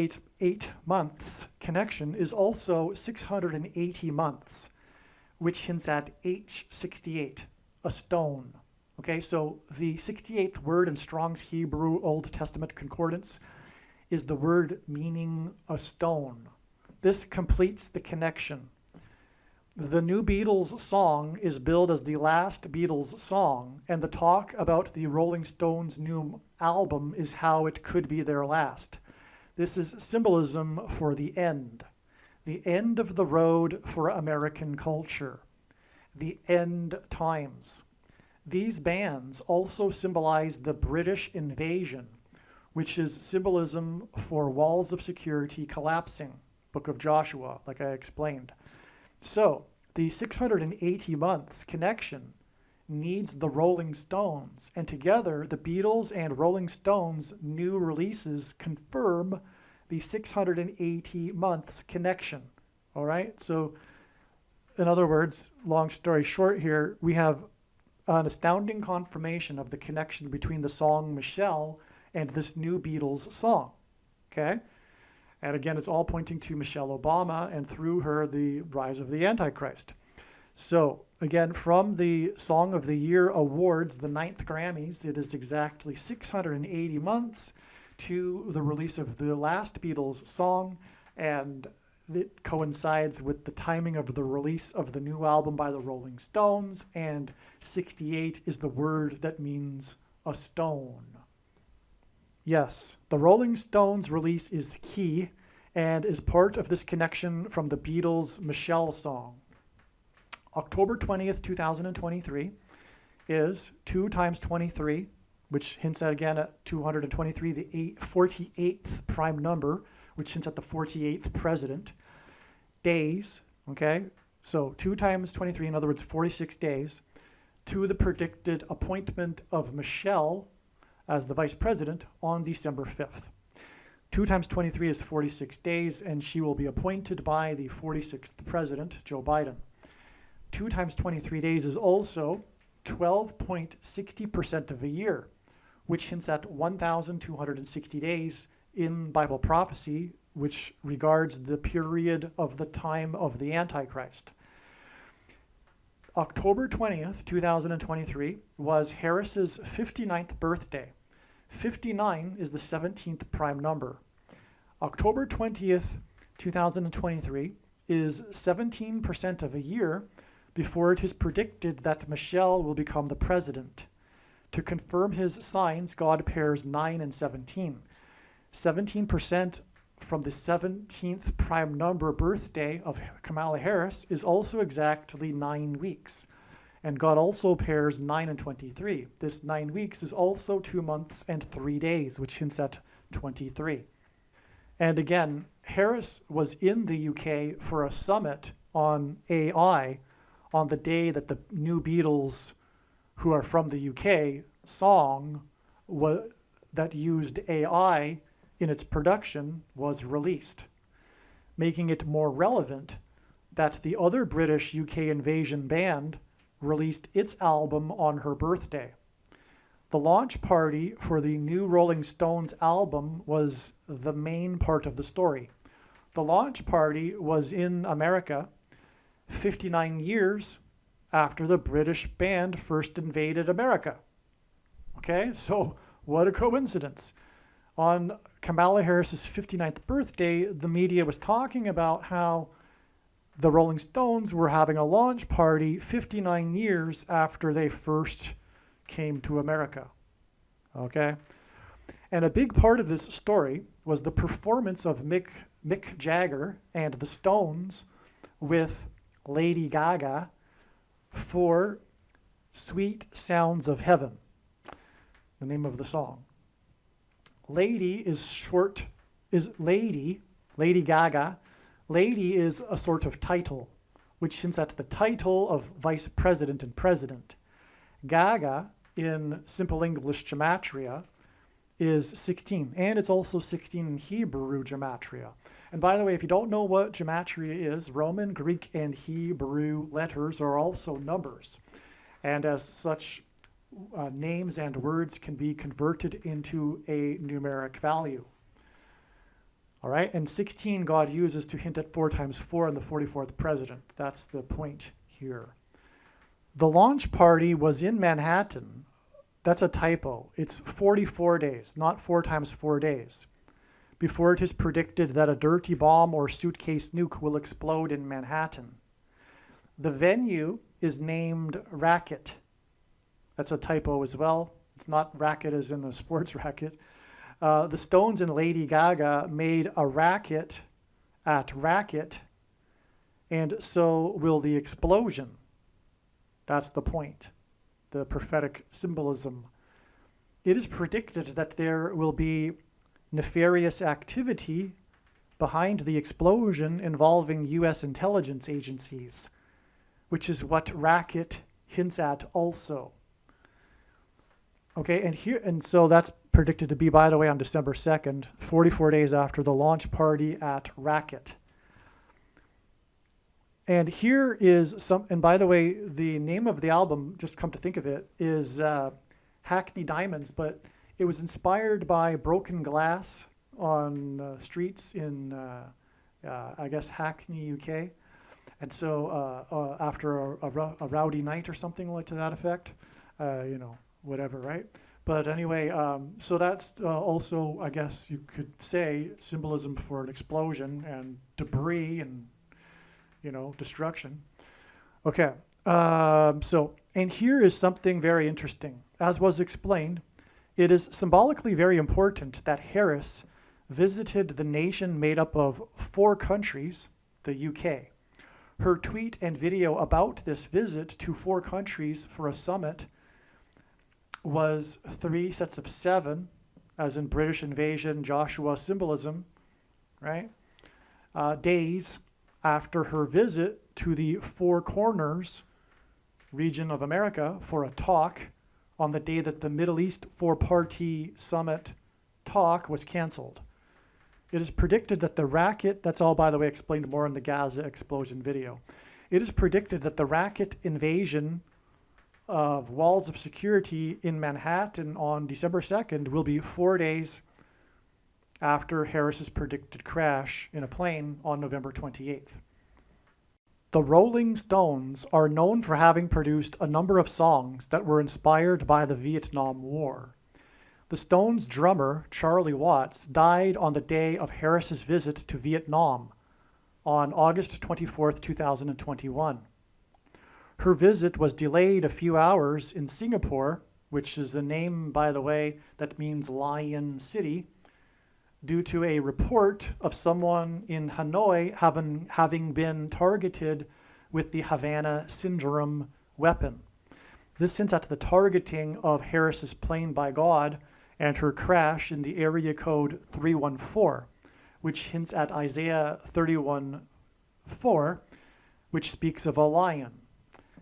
8 months connection is also 680 months, which hints at H68, a stone. Okay, so the 68th word in Strong's Hebrew Old Testament Concordance is the word meaning a stone. This completes the connection. The new Beatles song is billed as the last Beatles song, and the talk about the Rolling Stones' new album is how it could be their last. This is symbolism for the end of the road for American culture, the end times. These bands also symbolize the British invasion, which is symbolism for walls of security collapsing, Book of Joshua, like I explained. So the 680 months connection needs the Rolling Stones, and together the Beatles and Rolling Stones' new releases confirm the 680 months connection. All right, so in other words, long story short here, we have an astounding confirmation of the connection between the song Michelle and this new Beatles song, okay? And again, it's all pointing to Michelle Obama and through her, the rise of the Antichrist. So again, from the Song of the Year Awards, the 9th Grammys, it is exactly 680 months to the release of the last Beatles song, and it coincides with the timing of the release of the new album by the Rolling Stones, and 68 is the word that means a stone. Yes, the Rolling Stones release is key and is part of this connection from the Beatles' Michelle song. October 20th, 2023 is 2 times 23, which hints at, again, at 223, the 48th prime number, which hints at the 48th president. Days, okay? So 2 times 23, in other words, 46 days, to the predicted appointment of Michelle as the vice president on December 5th. 2 times 23 is 46 days, and she will be appointed by the 46th president, Joe Biden. 2 times 23 days is also 12.60% of a year, which hints at 1,260 days in Bible prophecy, which regards the period of the time of the Antichrist. October 20th, 2023 was Harris's 59th birthday. 59 is the 17th prime number. October 20th, 2023 is 17% of a year before it is predicted that Michelle will become the president. To confirm his signs, God pairs 9 and 17. 17% from the 17th prime number birthday of Kamala Harris is also exactly 9 weeks. And God also pairs 9 and 23. This 9 weeks is also 2 months and 3 days, which hints at 23. And again, Harris was in the UK for a summit on AI on the day that the new Beatles, who are from the UK, song that used AI in its production was released, making it more relevant that the other British UK invasion band released its album on her birthday. The launch party for the new Rolling Stones album was the main part of the story. The launch party was in America 59 years after the British band first invaded America. Okay, so what a coincidence. On Kamala Harris's 59th birthday, the media was talking about how the Rolling Stones were having a launch party 59 years after they first came to America. Okay? And a big part of this story was the performance of Mick Jagger and the Stones with Lady Gaga for Sweet Sounds of Heaven, the name of the song. Lady Gaga. Lady is a sort of title, which hints at the title of vice president and president. Gaga, in Simple English gematria, is 16, and it's also 16 in Hebrew gematria. And by the way, if you don't know what gematria is, Roman, Greek, and Hebrew letters are also numbers. And as such, names and words can be converted into a numeric value. All right, and 16 God uses to hint at 4 times 4 and the 44th president. That's the point here. The launch party was in Manhattan. That's a typo. It's 44 days, not 4 times 4 days, before it is predicted that a dirty bomb or suitcase nuke will explode in Manhattan. The venue is named Racket. That's a typo as well. It's not racket as in a sports racket. The Stones and Lady Gaga made a racket at Racket, and so will the explosion. That's the point, the prophetic symbolism. It is predicted that there will be nefarious activity behind the explosion involving U.S. intelligence agencies, which is what Racket hints at also. Okay, and so that's predicted to be, by the way, on December 2nd, 44 days after the launch party at Racket. And here is and by the way, the name of the album, just come to think of it, is Hackney Diamonds, but it was inspired by broken glass on streets in, I guess, Hackney, UK. And so after a rowdy night or something like to that effect, whatever, right? But anyway, so that's also, I guess you could say, symbolism for an explosion and debris and, destruction. Okay, and here is something very interesting. As was explained, it is symbolically very important that Harris visited the nation made up of 4 countries, the UK. Her tweet and video about this visit to 4 countries for a summit was 3 sets of 7, as in British invasion, Joshua symbolism, right? Days after her visit to the Four Corners region of America for a talk on the day that the Middle East 4-party summit talk was canceled. It is predicted that the racket, that's all, by the way, explained more in the Gaza explosion video. It is predicted that the racket invasion of walls of security in Manhattan on December 2nd will be 4 days after Harris's predicted crash in a plane on November 28th. The Rolling Stones are known for having produced a number of songs that were inspired by the Vietnam War. The Stones' drummer, Charlie Watts, died on the day of Harris's visit to Vietnam on August 24, 2021. Her visit was delayed a few hours in Singapore, which is a name, by the way, that means Lion City, due to a report of someone in Hanoi having been targeted with the Havana Syndrome weapon. This hints at the targeting of Harris's plane by God and her crash in the area code 314, which hints at Isaiah 31:4, which speaks of a lion.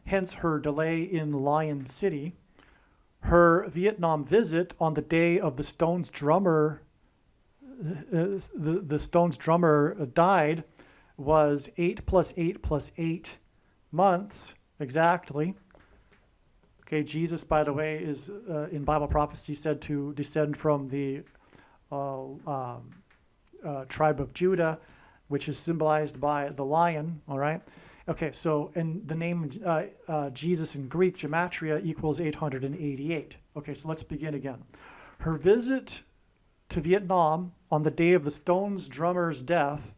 Hence her delay in Lion City. Her Vietnam visit on the day of the Stones drummer, the Stones drummer died, was 8 plus 8 plus 8 months exactly. Okay, Jesus, by the way, is in Bible prophecy said to descend from the tribe of Judah, which is symbolized by the lion, all right? Okay, so, and the name Jesus in Greek, gematria, equals 888. Okay, so let's begin again. Her visit to Vietnam on the day of the Stones drummer's death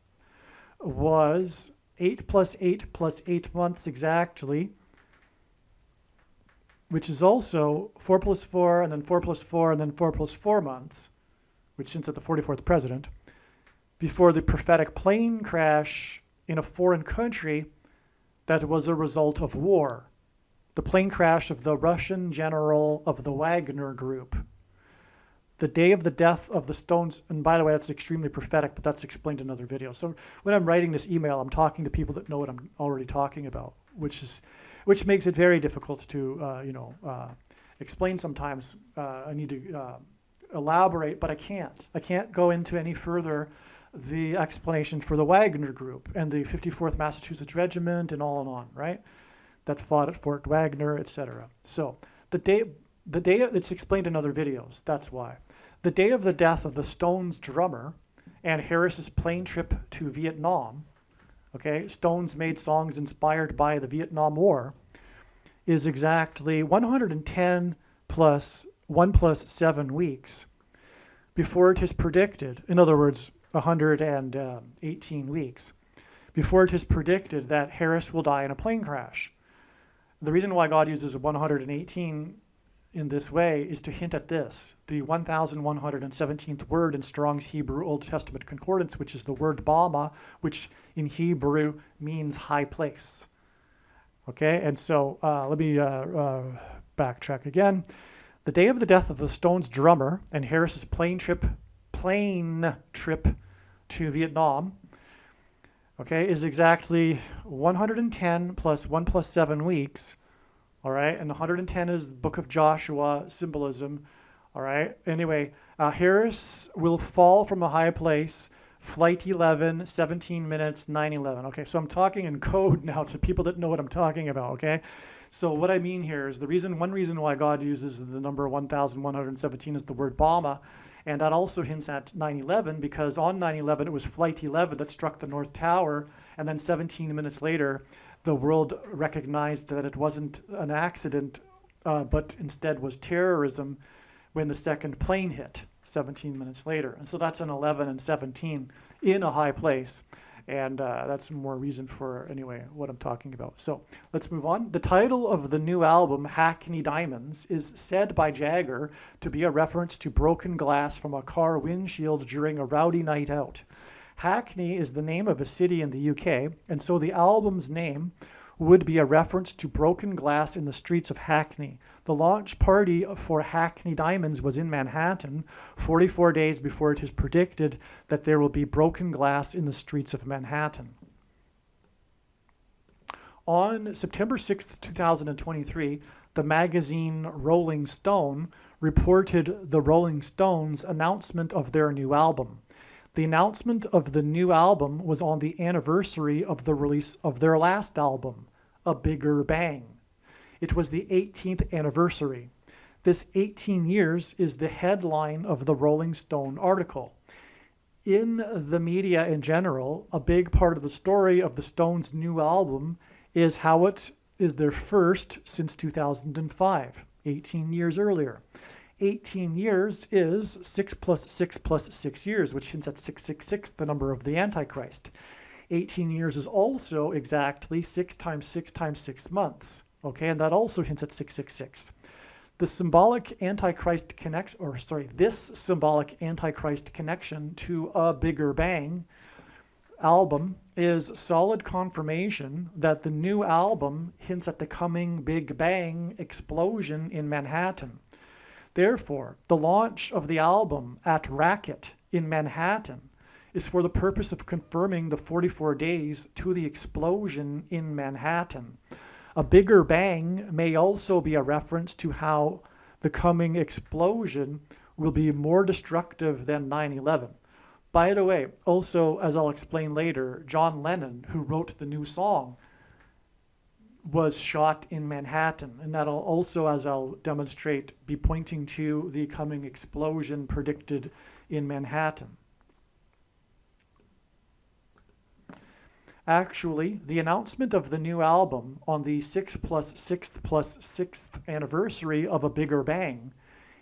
was 8 plus 8 plus 8 months exactly, which is also 4 plus 4, and then 4 plus 4, and then 4 plus 4 months, which hints at the 44th president, before the prophetic plane crash in a foreign country that was a result of war. The plane crash of the Russian general of the Wagner Group. The day of the death of the Stones, and by the way, that's extremely prophetic, but that's explained in another video. So when I'm writing this email, I'm talking to people that know what I'm already talking about, which makes it very difficult to, explain sometimes. I need to elaborate, but I can't. I can't go into any further the explanation for the Wagner Group and the 54th Massachusetts Regiment and on, right? That fought at Fort Wagner, etc. So the day, it's explained in other videos, that's why. The day of the death of the Stones drummer and Harris's plane trip to Vietnam, okay, Stones made songs inspired by the Vietnam War, is exactly 110 plus 1 plus 7 weeks before it is predicted, in other words, 118 weeks, before it is predicted that Harris will die in a plane crash. The reason why God uses 118 in this way is to hint at this, the 1117th word in Strong's Hebrew Old Testament Concordance, which is the word Bama, which in Hebrew means high place. Okay, and so let me backtrack again. The day of the death of the Stones drummer and Harris's plane trip to Vietnam, okay, is exactly 110 plus 1 plus 7 weeks, all right? And 110 is the book of Joshua symbolism, all right? Anyway, Harris will fall from a high place, flight 11, 17 minutes, 9:11. Okay, so I'm talking in code now to people that know what I'm talking about, okay? So what I mean here is one reason why God uses the number 1117 is the word Bama, and that also hints at 9/11, because on 9/11 it was flight 11 that struck the North Tower, and then 17 minutes later the world recognized that it wasn't an accident, but instead was terrorism when the second plane hit 17 minutes later. And so that's an 11 and 17 in a high place. And that's more reason for, anyway, what I'm talking about. So let's move on. The title of the new album, Hackney Diamonds, is said by Jagger to be a reference to broken glass from a car windshield during a rowdy night out. Hackney is the name of a city in the UK, and so the album's name would be a reference to broken glass in the streets of Hackney. The launch party for Hackney Diamonds was in Manhattan 44 days before it is predicted that there will be broken glass in the streets of Manhattan. On September 6th, 2023, the magazine Rolling Stone reported the Rolling Stones' announcement of their new album. The announcement of the new album was on the anniversary of the release of their last album, A Bigger Bang. It was the 18th anniversary. This 18 years is the headline of the Rolling Stone article. In the media in general, a big part of the story of the Stones' new album is how it is their first since 2005, 18 years earlier. 18 years is 6 plus 6 plus 6 years, which hints at 666, the number of the Antichrist. 18 years is also exactly 6 times 6 times 6 months, okay, and that also hints at 666. The symbolic Antichrist this symbolic Antichrist connection to A Bigger Bang album is solid confirmation that the new album hints at the coming Big Bang explosion in Manhattan. Therefore, the launch of the album at Racket in Manhattan is for the purpose of confirming the 44 days to the explosion in Manhattan. A bigger bang may also be a reference to how the coming explosion will be more destructive than 9/11. By the way, also, as I'll explain later, John Lennon, who wrote the new song, was shot in Manhattan, and that'll also, as I'll demonstrate, be pointing to the coming explosion predicted in Manhattan. Actually, the announcement of the new album on the 6 plus 6th plus 6th anniversary of A Bigger Bang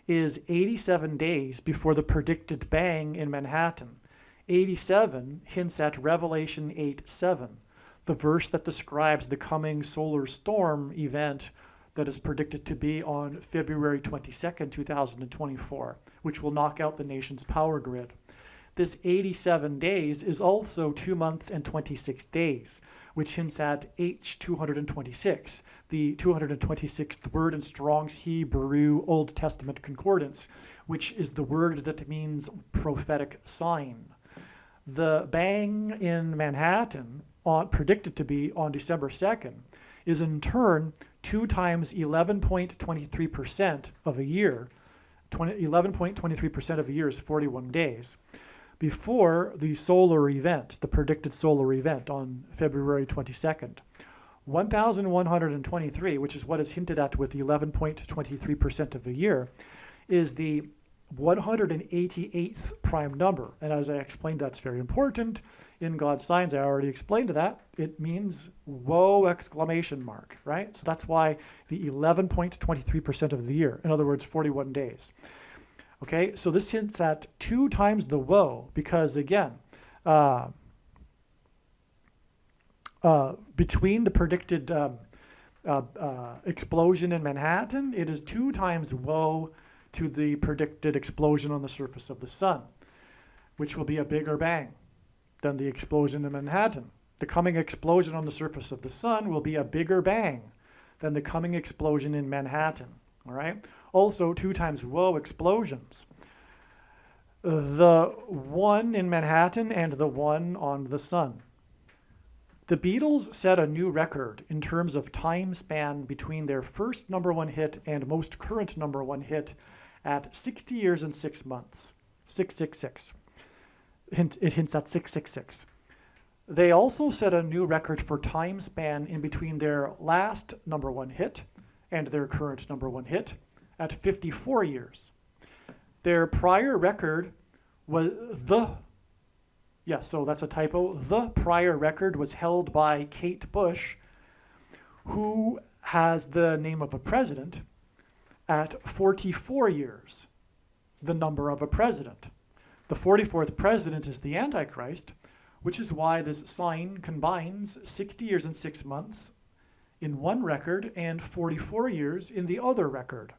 is 87 days before the predicted bang in Manhattan. 87 hints at Revelation 8:7, the verse that describes the coming solar storm event that is predicted to be on February 22nd, 2024, which will knock out the nation's power grid. This 87 days is also 2 months and 26 days, which hints at H226, the 226th word in Strong's Hebrew Old Testament Concordance, which is the word that means prophetic sign. The bang in Manhattan, predicted to be on December 2nd, is in turn 2 times 11.23% of a year. 11.23% of a year is 41 days. Before the solar event, the predicted solar event on February 22nd. 1,123, which is what is hinted at with 11.23% of a year, is the 188th prime number. And as I explained, that's very important. In God's signs, I already explained that. It means whoa, exclamation mark, right? So that's why the 11.23% of the year, in other words, 41 days. Okay, so this hints at 2 times the woe, because again, between the predicted explosion in Manhattan, it is 2 times woe to the predicted explosion on the surface of the sun, which will be a bigger bang than the explosion in Manhattan. The coming explosion on the surface of the sun will be a bigger bang than the coming explosion in Manhattan. All right. Also, 2 times woe explosions. The one in Manhattan and the one on the sun. The Beatles set a new record in terms of time span between their first number 1 hit and most current number 1 hit at 60 years and 6 months. 666. It hints at 666. They also set a new record for time span in between their last number 1 hit and their current number 1 hit at 54 years. Their prior record was so that's a typo. The prior record was held by Kate Bush, who has the name of a president, at 44 years, the number of a president. The 44th president is the Antichrist, which is why this sign combines 60 years and 6 months in one record and 44 years in the other record.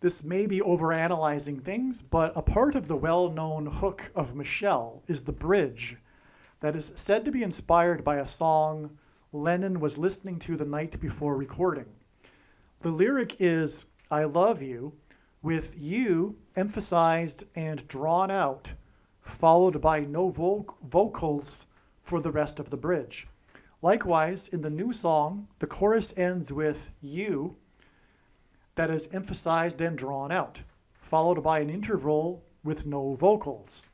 This may be overanalyzing things, but a part of the well-known hook of Michelle is the bridge that is said to be inspired by a song Lennon was listening to the night before recording. The lyric is, "I love you," with you emphasized and drawn out, followed by no vocals for the rest of the bridge. Likewise, in the new song, the chorus ends with you, that is emphasized and drawn out, followed by an interval with no vocals.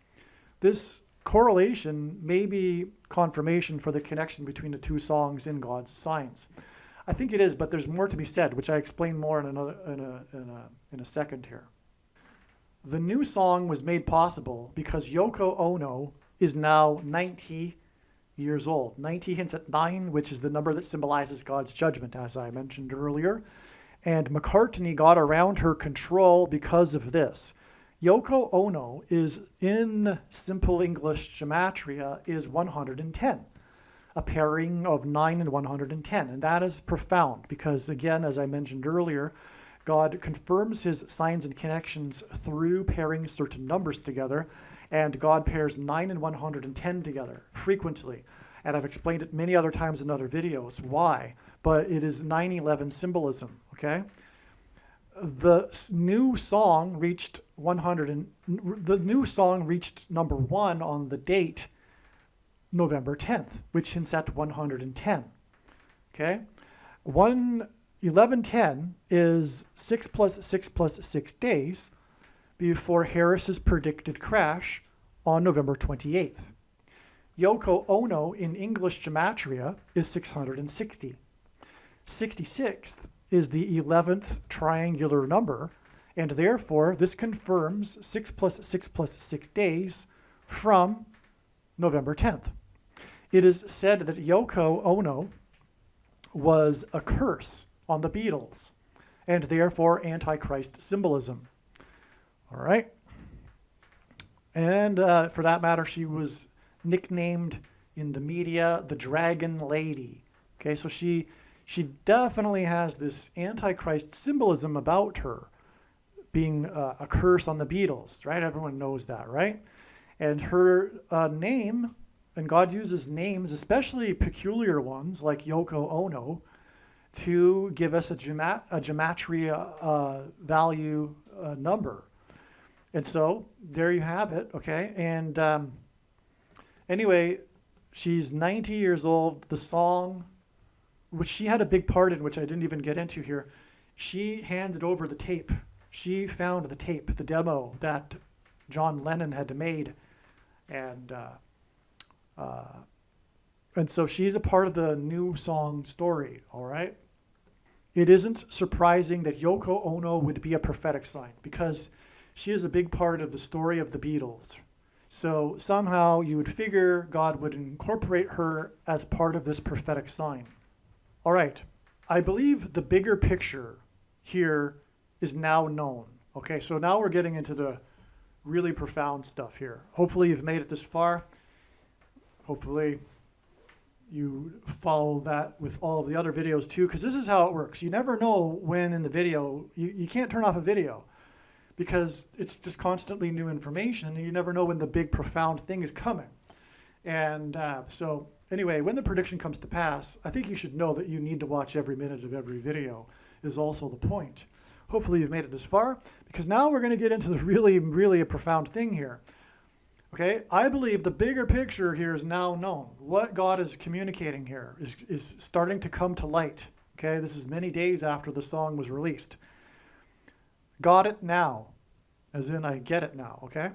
This correlation may be confirmation for the connection between the two songs in God's signs. I think it is, but there's more to be said, which I explain more in a second here. The new song was made possible because Yoko Ono is now 90 years old. 90 hints at 9, which is the number that symbolizes God's judgment, as I mentioned earlier. And McCartney got around her control because of this. Yoko Ono is, in simple English gematria, is 110. A pairing of 9 and 110. And that is profound because, again, as I mentioned earlier, God confirms his signs and connections through pairing certain numbers together, and God pairs 9 and 110 together frequently. And I've explained it many other times in other videos why, but it is 9/11 symbolism, okay? The new song reached number 1 on the date November 10th, which hints at 110. Okay? 1110 is 6 plus 6 plus 6 days before Harris's predicted crash on November 28th. Yoko Ono in English gematria is 660. 66th is the 11th triangular number, and therefore this confirms 6 plus 6 plus 6 days from November 10th. It is said that Yoko Ono was a curse on the Beatles, and therefore Antichrist symbolism. All right? And for that matter, she was nicknamed in the media the Dragon Lady. Okay, so she definitely has this Antichrist symbolism about her, being a curse on the Beatles, right? Everyone knows that, right? And her name, and God uses names, especially peculiar ones like Yoko Ono, to give us a gematria value number. And so there you have it, okay? And anyway, she's 90 years old. The song, which she had a big part in, which I didn't even get into here, she handed over the tape. She found the tape, the demo that John Lennon had made. And so she's a part of the new song story, all right? It isn't surprising that Yoko Ono would be a prophetic sign because she is a big part of the story of the Beatles. So somehow you would figure God would incorporate her as part of this prophetic sign. All right, I believe the bigger picture here is now known. Okay, so now we're getting into the really profound stuff here. Hopefully you've made it this far. Hopefully you follow that with all of the other videos too, because this is how it works. You never know when in the video, you can't turn off a video because it's just constantly new information, and you never know when the big profound thing is coming. And so anyway, when the prediction comes to pass, I think you should know that you need to watch every minute of every video is also the point. Hopefully you've made it this far, because now we're going to get into the really, really a profound thing here. Okay, I believe the bigger picture here is now known. What God is communicating here is starting to come to light. Okay, this is many days after the song was released. Got it now, as in I get it now, okay?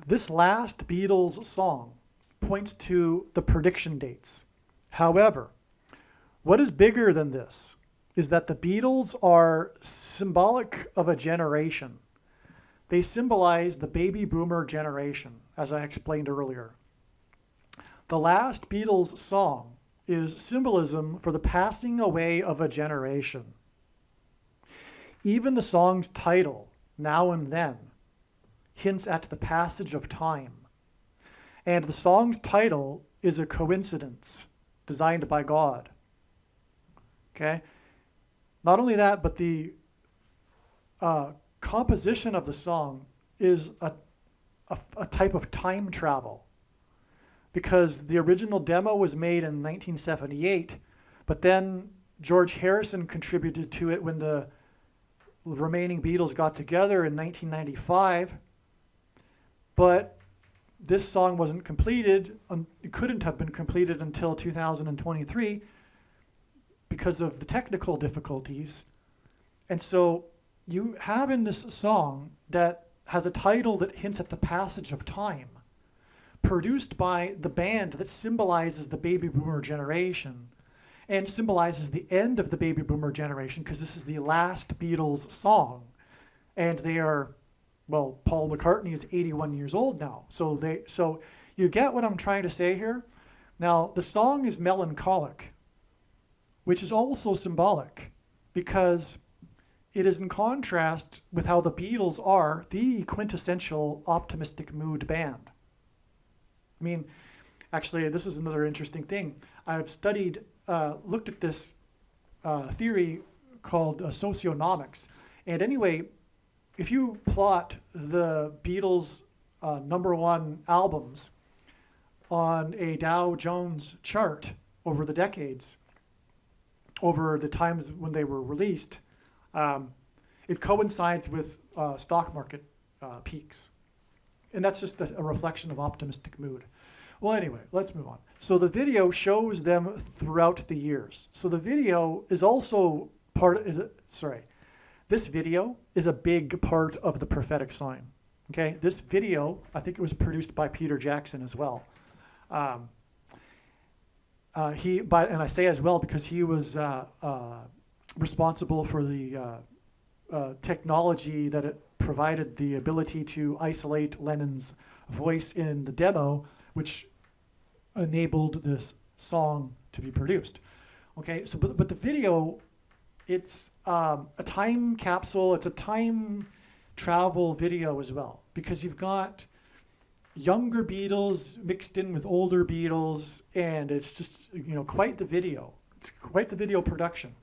This last Beatles song points to the prediction dates. However, what is bigger than this is that the Beatles are symbolic of a generation. They symbolize the baby boomer generation, as I explained earlier. The last Beatles song is symbolism for the passing away of a generation. Even the song's title, Now and Then, hints at the passage of time. And the song's title is a coincidence designed by God. Okay? Not only that, but the composition of the song is a type of time travel, because the original demo was made in 1978, but then George Harrison contributed to it when the remaining Beatles got together in 1995, but this song wasn't completed, it couldn't have been completed until 2023 because of the technical difficulties. And so you have in this song that has a title that hints at the passage of time. produced by the band that symbolizes the baby boomer generation and symbolizes the end of the baby boomer generation, because this is the last Beatles song. And they are, well, Paul McCartney is 81 years old now. So you get what I'm trying to say here? Now, the song is melancholic, which is also symbolic, because it is in contrast with how the Beatles are the quintessential optimistic mood band. I mean, actually, this is another interesting thing. I've looked at this theory called socionomics. And anyway, if you plot the Beatles' #1 albums on a Dow Jones chart over the decades, over the times when they were released, it coincides with stock market peaks. And that's just a reflection of optimistic mood. Well, anyway, let's move on. So the video shows them throughout the years. So the video is also this video is a big part of the prophetic sign. Okay, this video, I think it was produced by Peter Jackson as well. And I say as well because he was responsible for the technology that it provided the ability to isolate Lennon's voice in the demo, which enabled this song to be produced. Okay, so but the video, it's a time capsule. It's a time travel video as well, because you've got younger Beatles mixed in with older Beatles, and it's just, quite the video. It's quite the video production,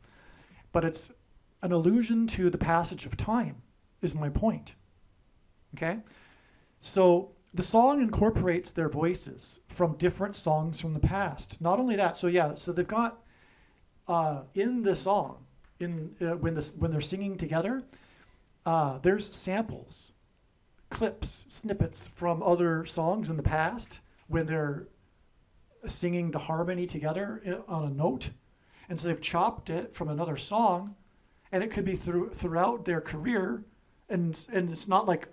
but it's an allusion to the passage of time, is my point. Okay, so the song incorporates their voices from different songs from the past. Not only that, so they've got in the song, when they're singing together, there's samples, clips, snippets from other songs in the past when they're singing the harmony together on a note. And so they've chopped it from another song, and it could be throughout their career. And it's not like,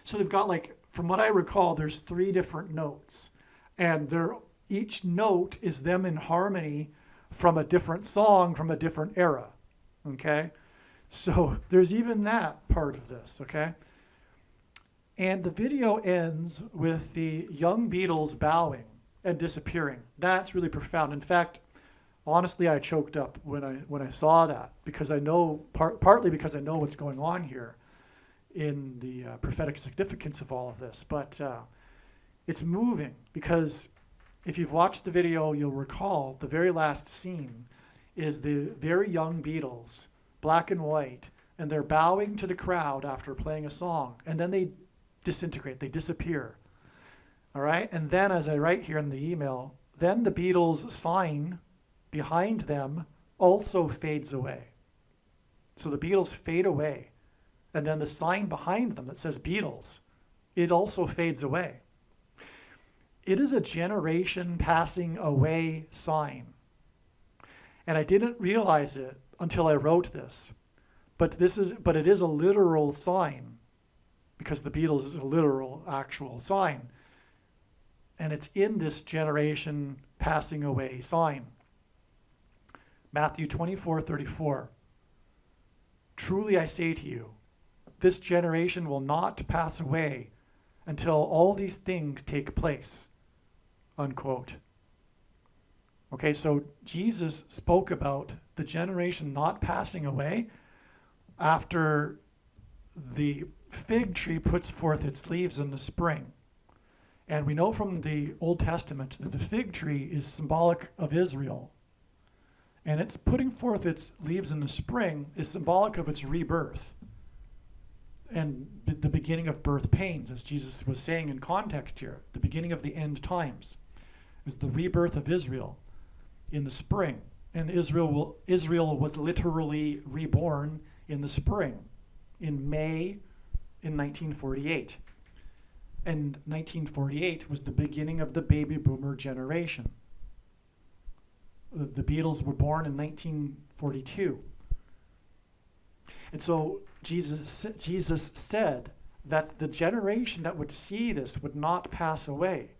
so they've got, like, from what I recall, there's 3 different notes, and each note is them in harmony from a different song from a different era. Okay, so there's even that part of this. Okay, and the video ends with the young Beatles bowing and disappearing. That's really profound. In fact, honestly, I choked up when I saw that, because I know partly because I know what's going on here in the prophetic significance of all of this. But it's moving, because if you've watched the video, you'll recall the very last scene is the very young Beatles, black and white, and they're bowing to the crowd after playing a song, and then they disintegrate, they disappear. All right, and then, as I write here in the email, then the Beatles sign behind them also fades away. So the Beatles fade away, and then the sign behind them that says Beatles, it also fades away. It is a generation passing away sign. And I didn't realize it until I wrote this. But it is a literal sign, because the Beatles is a literal, actual sign. And it's in this generation passing away sign. Matthew 24:34. Truly I say to you, this generation will not pass away until all these things take place. Unquote. Okay, so Jesus spoke about the generation not passing away after the fig tree puts forth its leaves in the spring. And we know from the Old Testament that the fig tree is symbolic of Israel. And its putting forth its leaves in the spring is symbolic of its rebirth and the beginning of birth pains, as Jesus was saying in context here. The beginning of the end times is the rebirth of Israel in the spring. And Israel was literally reborn in the spring, in May in 1948. And 1948 was the beginning of the baby boomer generation. The Beatles were born in 1942. And so Jesus said that the generation that would see this would not pass away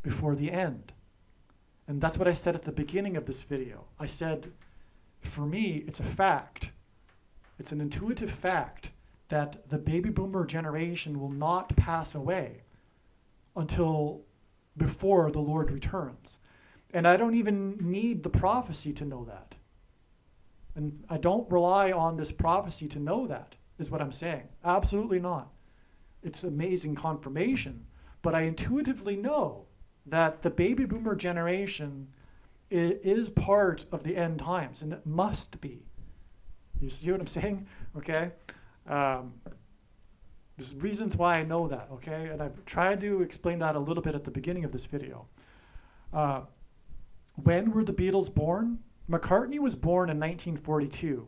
before the end. And that's what I said at the beginning of this video. I said, for me, it's a fact. It's an intuitive fact that the baby boomer generation will not pass away until before the Lord returns. And I don't even need the prophecy to know that. And I don't rely on this prophecy to know that, is what I'm saying. Absolutely not. It's amazing confirmation. But I intuitively know that the baby boomer generation is part of the end times, and it must be. You see what I'm saying? Okay? There's reasons why I know that, okay? And I've tried to explain that a little bit at the beginning of this video. When were the Beatles born? McCartney was born in 1942,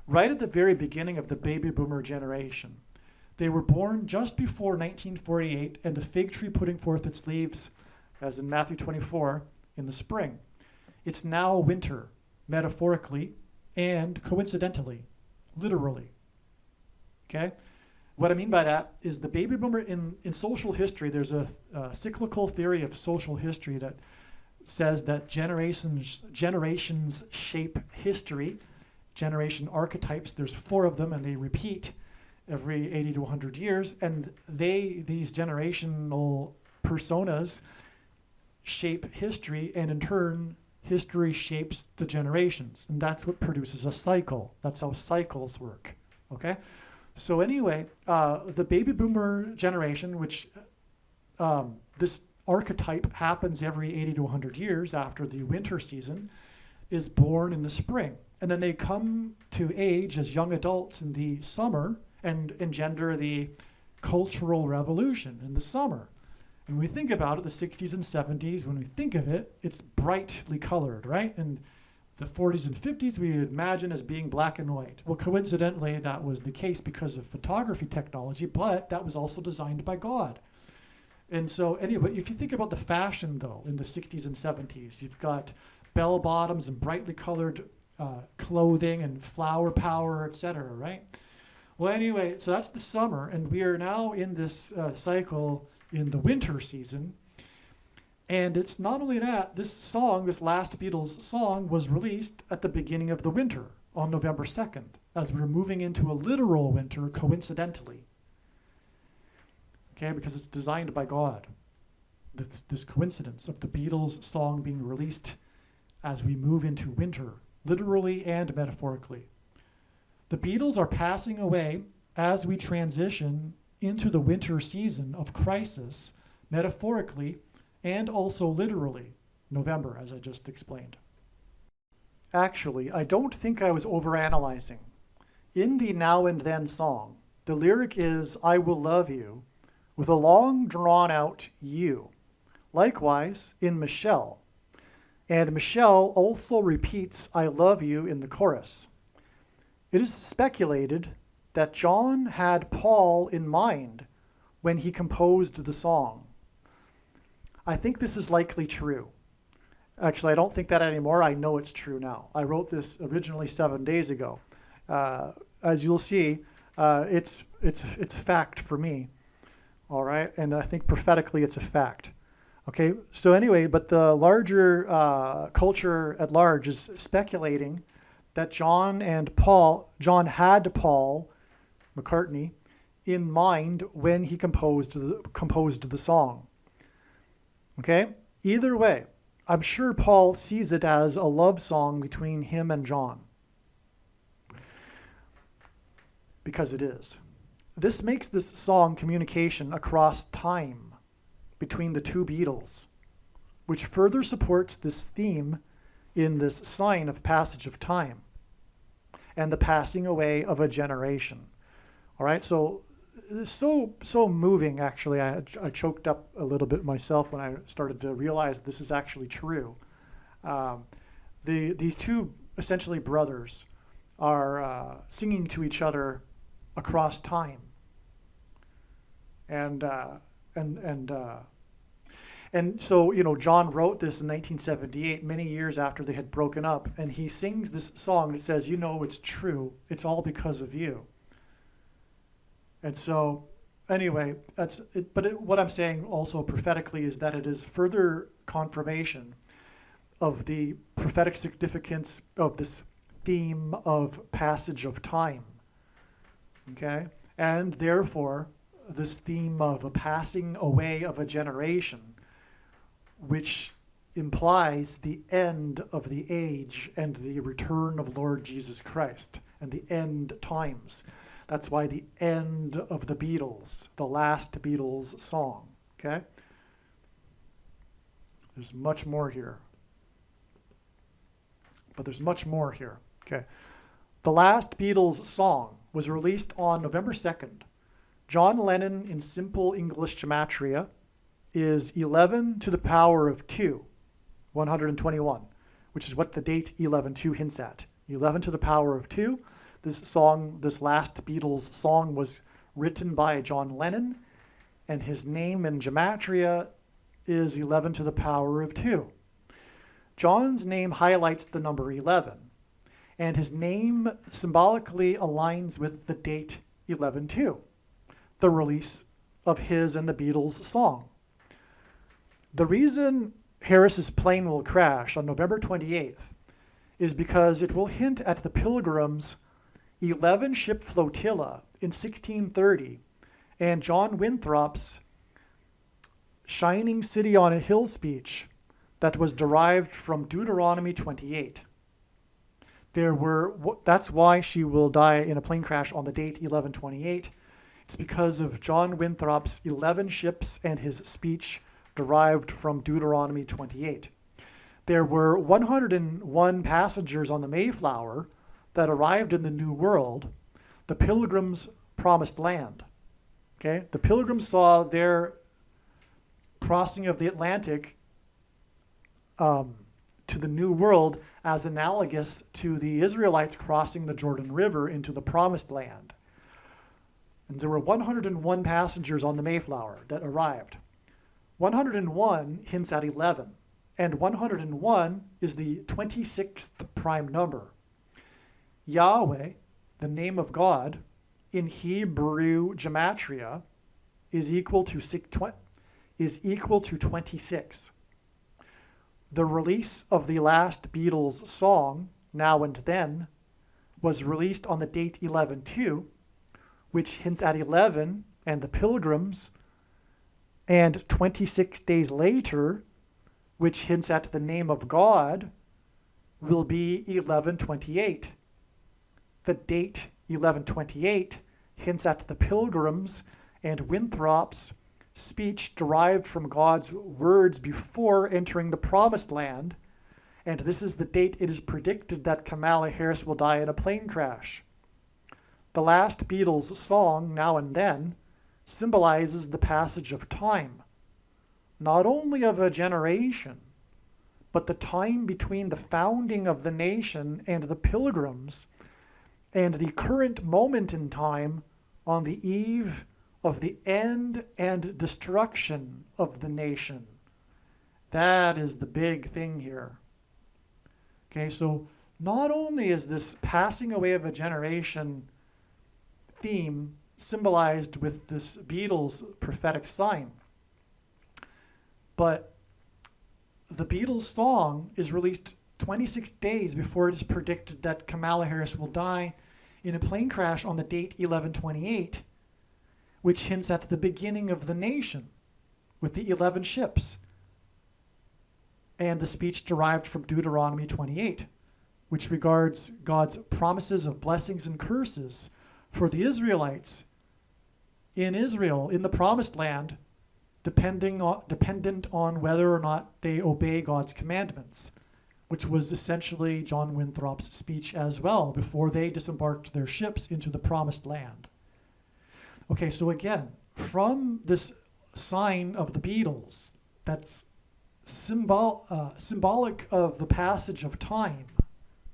right at the very beginning of the baby boomer generation. They were born just before 1948 and the fig tree putting forth its leaves, as in Matthew 24, in the spring. It's now winter, metaphorically and coincidentally, literally. Okay? What I mean by that is the baby boomer in social history, there's a cyclical theory of social history that says that generations shape history. Generation archetypes, there's 4 of them, and they repeat every 80 to 100 years, and these generational personas shape history, and in turn, history shapes the generations, and that's what produces a cycle. That's how cycles work, okay? So anyway, the baby boomer generation, which this archetype happens every 80 to 100 years after the winter season, is born in the spring. And then they come to age as young adults in the summer and engender the cultural revolution in the summer. And when we think about it, the 60s and 70s, when we think of it, it's brightly colored, right? And the 40s and 50s we imagine as being black and white. Well, coincidentally, that was the case because of photography technology, but that was also designed by God. And so anyway, if you think about the fashion, though, in the 60s and 70s, you've got bell bottoms and brightly colored clothing and flower power, etc., right? Well, anyway, so that's the summer, and we are now in this cycle in the winter season. And it's not only that, this song, this last Beatles song, was released at the beginning of the winter on November 2nd, as we're moving into a literal winter coincidentally. Okay, because it's designed by God. This coincidence of the Beatles song being released as we move into winter, literally and metaphorically. The Beatles are passing away as we transition into the winter season of crisis, metaphorically and also literally, November, as I just explained. Actually, I don't think I was overanalyzing. In the Now and Then song, the lyric is, "I will love you," with a long drawn-out you. Likewise, in Michelle. And Michelle also repeats, "I love you," in the chorus. It is speculated that John had Paul in mind when he composed the song. I think this is likely true. Actually, I don't think that anymore. I know it's true now. I wrote this originally 7 days ago. As you'll see, it's a fact for me. All right, and I think prophetically it's a fact. Okay, so anyway, but the larger culture at large is speculating that John had Paul McCartney in mind when he composed the song. Okay, either way, I'm sure Paul sees it as a love song between him and John, because it is. This makes this song communication across time between the two Beatles, which further supports this theme in this sign of passage of time and the passing away of a generation. All right, so it's so moving, actually. I choked up a little bit myself when I started to realize this is actually true. These two essentially brothers are singing to each other across time. And so, you know, John wrote this in 1978, many years after they had broken up, and he sings this song that says, "You know, it's true. It's all because of you." And so anyway, that's it, but what I'm saying also prophetically is that it is further confirmation of the prophetic significance of this theme of passage of time. Okay? And therefore, this theme of a passing away of a generation, which implies the end of the age and the return of Lord Jesus Christ and the end times. That's why the end of the Beatles, the last Beatles song. Okay? There's much more here. But there's much more here. Okay. The last Beatles song was released on November 2nd. John Lennon in simple English gematria is 11 to the power of 2, 121, which is what the date 11/2 hints at. 11 to the power of 2. This last Beatles song was written by John Lennon, and his name in gematria is 11 to the power of 2. John's name highlights the number 11, and his name symbolically aligns with the date 11/2, the release of his and the Beatles song. The reason Harris's plane will crash on November 28th is because it will hint at the Pilgrims' 11-ship flotilla in 1630 and John Winthrop's shining city on a hill speech that was derived from Deuteronomy 28. That's why she will die in a plane crash on the date 11/28. It's because of John Winthrop's 11 ships and his speech derived from Deuteronomy 28. There were 101 passengers on the Mayflower that arrived in the New World, the Pilgrims' promised land. Okay? The Pilgrims saw their crossing of the Atlantic to the New World as analogous to the Israelites crossing the Jordan River into the Promised Land. And there were 101 passengers on the Mayflower that arrived. 101 hints at 11, and 101 is the 26th prime number. Yahweh, the name of God, in Hebrew gematria, is equal to 26. The release of the last Beatles song, Now and Then, was released on the date 11/2, which hints at 11 and the Pilgrims, and 26 days later, which hints at the name of God, will be 11/28. The date 11/28 hints at the Pilgrims and Winthrop's speech derived from God's words before entering the Promised Land, and this is the date it is predicted that Kamala Harris will die in a plane crash. The last Beatles song, Now and Then, symbolizes the passage of time, not only of a generation, but the time between the founding of the nation and the Pilgrims, and the current moment in time on the eve of the end and destruction of the nation. That is the big thing here. Okay, so not only is this passing away of a generation theme symbolized with this Beatles prophetic sign, but the Beatles song is released 26 days before it is predicted that Kamala Harris will die in a plane crash on the date 11/28, which hints at the beginning of the nation with the 11 ships and the speech derived from Deuteronomy 28, which regards God's promises of blessings and curses for the Israelites in Israel, in the Promised Land, dependent on whether or not they obey God's commandments, which was essentially John Winthrop's speech as well before they disembarked their ships into the Promised Land. Okay, so again, from this sign of the Beatles that's symbolic of the passage of time,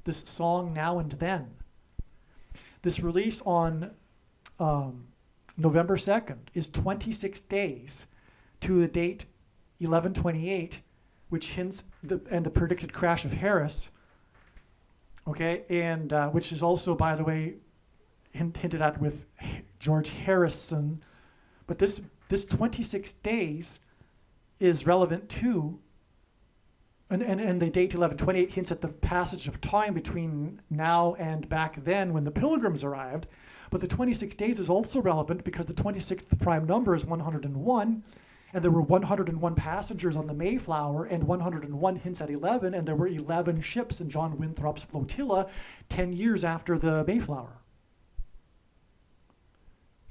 this song Now and Then, this release on November 2nd is 26 days to the date 11/28, which hints and the predicted crash of Harris, okay, and which is also, by the way, hinted at with George Harrison, But this 26 days is relevant too, and the date 1128 hints at the passage of time between now and back then when the pilgrims arrived. But the 26 days is also relevant because the 26th prime number is 101, and there were 101 passengers on the Mayflower, and 101 hints at 11, and there were 11 ships in John Winthrop's flotilla 10 years after the Mayflower.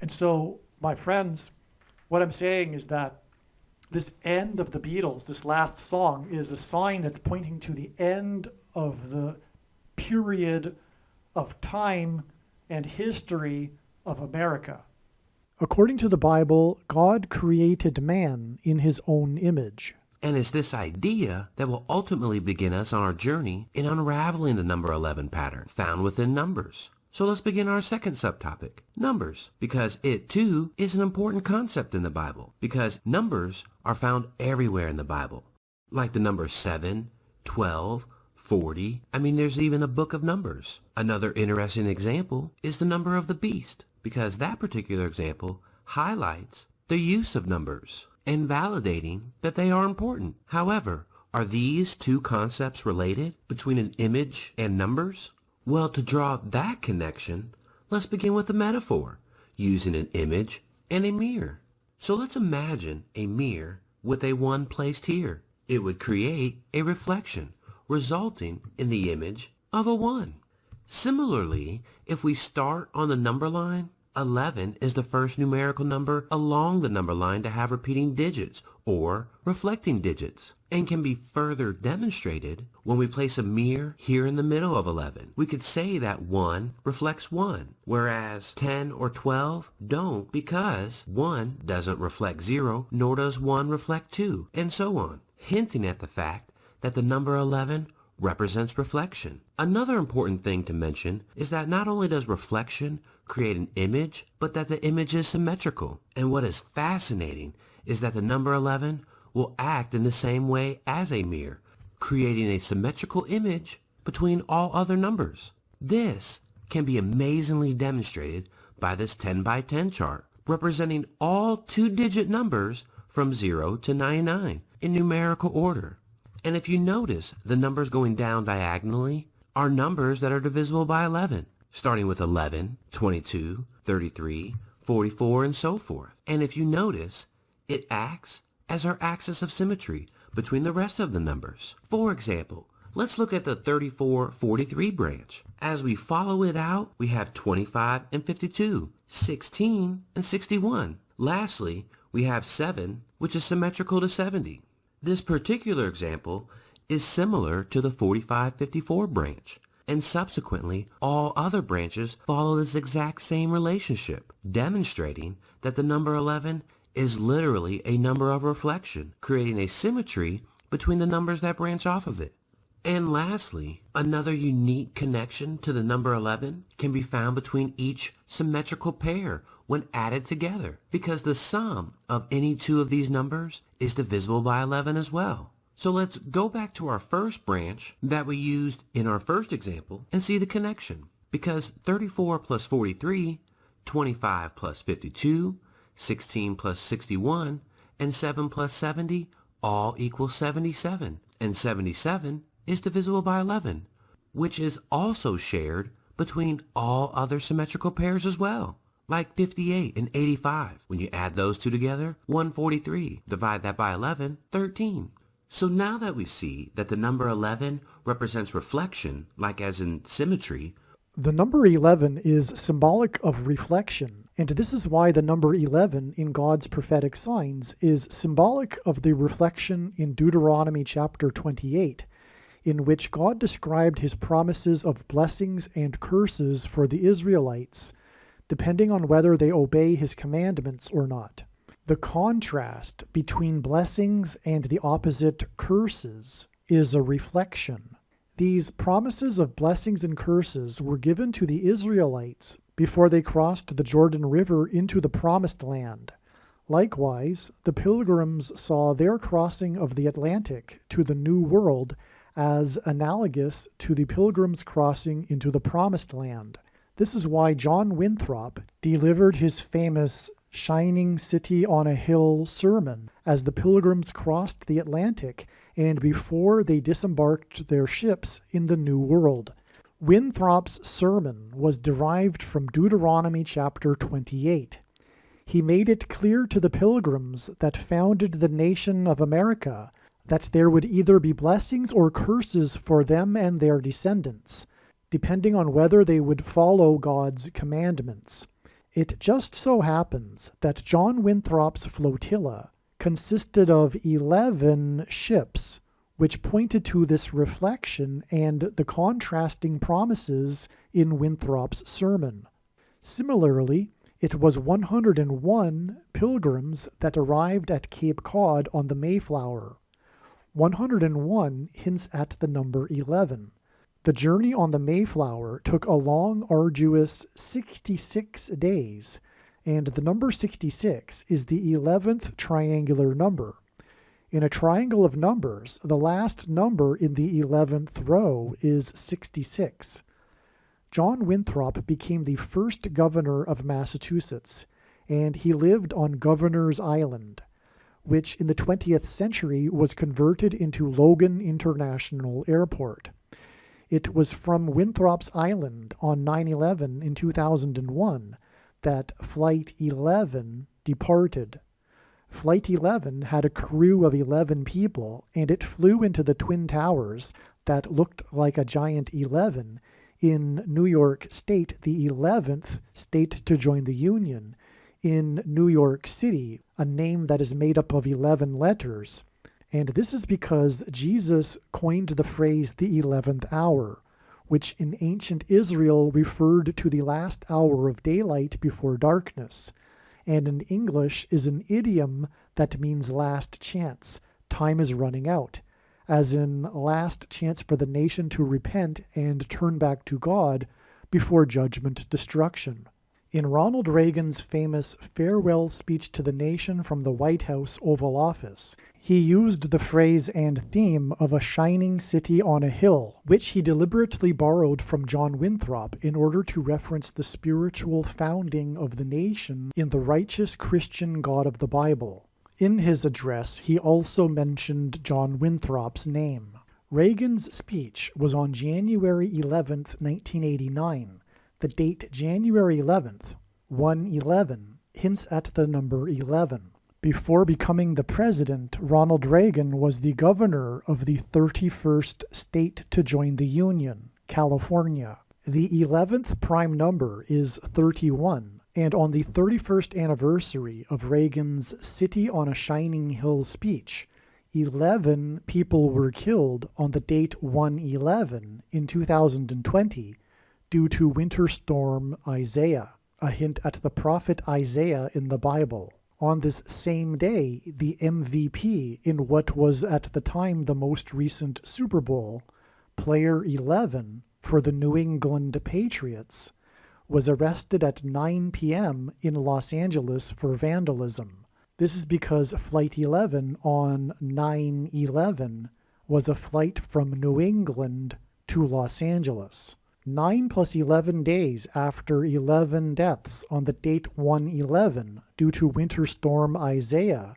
And so, my friends, what I'm saying is that this end of the Beatles, this last song, is a sign that's pointing to the end of the period of time and history of America. According to the Bible, God created man in his own image. And it's this idea that will ultimately begin us on our journey in unraveling the number 11 pattern found within Numbers. So let's begin our second subtopic, numbers, because it too is an important concept in the Bible, because numbers are found everywhere in the Bible, like the number 7, 12, 40. There's even a book of Numbers. Another interesting example is the number of the beast, because that particular example highlights the use of numbers and validating that they are important. However, are these two concepts related between an image and numbers? Well, to draw that connection, let's begin with a metaphor, using an image and a mirror. So let's imagine a mirror with a 1 placed here. It would create a reflection, resulting in the image of a 1. Similarly, if we start on the number line, 11 is the first numerical number along the number line to have repeating digits or reflecting digits, and can be further demonstrated when we place a mirror here in the middle of 11. We could say that 1 reflects 1, whereas 10 or 12 don't, because 1 doesn't reflect 0, nor does 1 reflect 2, and so on, hinting at the fact that the number 11 represents reflection. Another important thing to mention is that not only does reflection create an image, but that the image is symmetrical. And what is fascinating is that the number 11 will act in the same way as a mirror, creating a symmetrical image between all other numbers. This can be amazingly demonstrated by this 10 by 10 chart, representing all 2-digit numbers from 0 to 99 in numerical order. And if you notice, the numbers going down diagonally are numbers that are divisible by 11, starting with 11, 22, 33, 44, and so forth. And if you notice, it acts as our axis of symmetry between the rest of the numbers. For example, let's look at the 34-43 branch. As we follow it out, we have 25 and 52, 16 and 61. Lastly, we have 7, which is symmetrical to 70. This particular example is similar to the 45-54 branch, and subsequently all other branches follow this exact same relationship, demonstrating that the number 11 is literally a number of reflection, creating a symmetry between the numbers that branch off of it. And lastly, another unique connection to the number 11 can be found between each symmetrical pair when added together, because the sum of any two of these numbers is divisible by 11 as well. So let's go back to our first branch that we used in our first example and see the connection, because 34 plus 43, 25 plus 52, 16 plus 61, and 7 plus 70 all equal 77, and 77 is divisible by 11, which is also shared between all other symmetrical pairs as well, like 58 and 85. When you add those two together, 143. Divide that by 11, 13. So now that we see that the number 11 represents reflection, like as in symmetry, the number 11 is symbolic of reflection, and this is why the number 11 in God's prophetic signs is symbolic of the reflection in Deuteronomy chapter 28, in which God described his promises of blessings and curses for the Israelites, depending on whether they obey his commandments or not. The contrast between blessings and the opposite curses is a reflection. These promises of blessings and curses were given to the Israelites before they crossed the Jordan River into the Promised Land. Likewise, the pilgrims saw their crossing of the Atlantic to the New World as analogous to the pilgrims' crossing into the Promised Land. This is why John Winthrop delivered his famous shining city on a hill sermon as the Pilgrims crossed the Atlantic and before they disembarked their ships in the New World. Winthrop's sermon was derived from Deuteronomy chapter 28. He made it clear to the Pilgrims that founded the nation of America that there would either be blessings or curses for them and their descendants, depending on whether they would follow God's commandments. It just so happens that John Winthrop's flotilla consisted of 11 ships, which pointed to this reflection and the contrasting promises in Winthrop's sermon. Similarly, it was 101 pilgrims that arrived at Cape Cod on the Mayflower. 101 hints at the number 11. The journey on the Mayflower took a long, arduous 66 days, and the number 66 is the 11th triangular number. In a triangle of numbers, the last number in the 11th row is 66. John Winthrop became the first governor of Massachusetts, and he lived on Governor's Island, which in the 20th century was converted into Logan International Airport. It was from Winthrop's Island on 9/11 in 2001 that Flight 11 departed. Flight 11 had a crew of 11 people, and it flew into the Twin Towers that looked like a giant 11 in New York State, the 11th state to join the Union, in New York City, a name that is made up of 11 letters. And this is because Jesus coined the phrase the 11th hour, which in ancient Israel referred to the last hour of daylight before darkness, and in English is an idiom that means last chance, time is running out, as in last chance for the nation to repent and turn back to God before judgment destruction. In Ronald Reagan's famous farewell speech to the nation from the White House Oval Office, he used the phrase and theme of a shining city on a hill, which he deliberately borrowed from John Winthrop in order to reference the spiritual founding of the nation in the righteous Christian God of the Bible. In his address, he also mentioned John Winthrop's name. Reagan's speech was on January 11, 1989. The date January 11th, 1/11, hints at the number 11. Before becoming the president, Ronald Reagan was the governor of the 31st state to join the Union, California. The 11th prime number is 31, and on the 31st anniversary of Reagan's City on a Shining Hill speech, 11 people were killed on the date 1/11 in 2020, due to Winter Storm Isaiah, a hint at the prophet Isaiah in the Bible. On this same day, the MVP in what was at the time the most recent Super Bowl, player 11 for the New England Patriots, was arrested at 9 p.m. in Los Angeles for vandalism. This is because Flight 11 on 9/11 was a flight from New England to Los Angeles. 9 plus 11 days after 11 deaths on the date 1/11 due to Winter Storm Isaiah,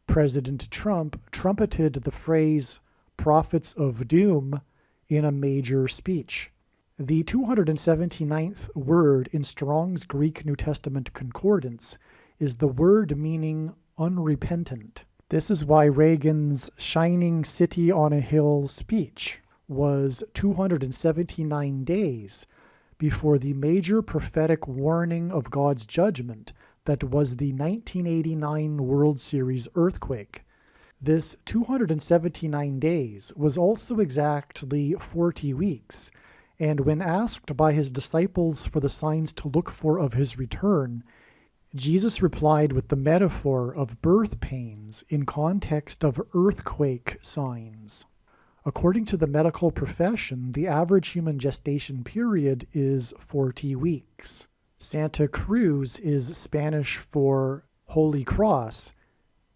President Trump trumpeted the phrase "prophets of doom" in a major speech. The 279th word in Strong's Greek New Testament Concordance is the word meaning unrepentant. This is why Reagan's Shining City on a Hill speech was 279 days before the major prophetic warning of God's judgment that was the 1989 World Series earthquake. This 279 days was also exactly 40 weeks, and when asked by his disciples for the signs to look for of his return, Jesus replied with the metaphor of birth pains in context of earthquake signs. According to the medical profession, the average human gestation period is 40 weeks. Santa Cruz is Spanish for Holy Cross,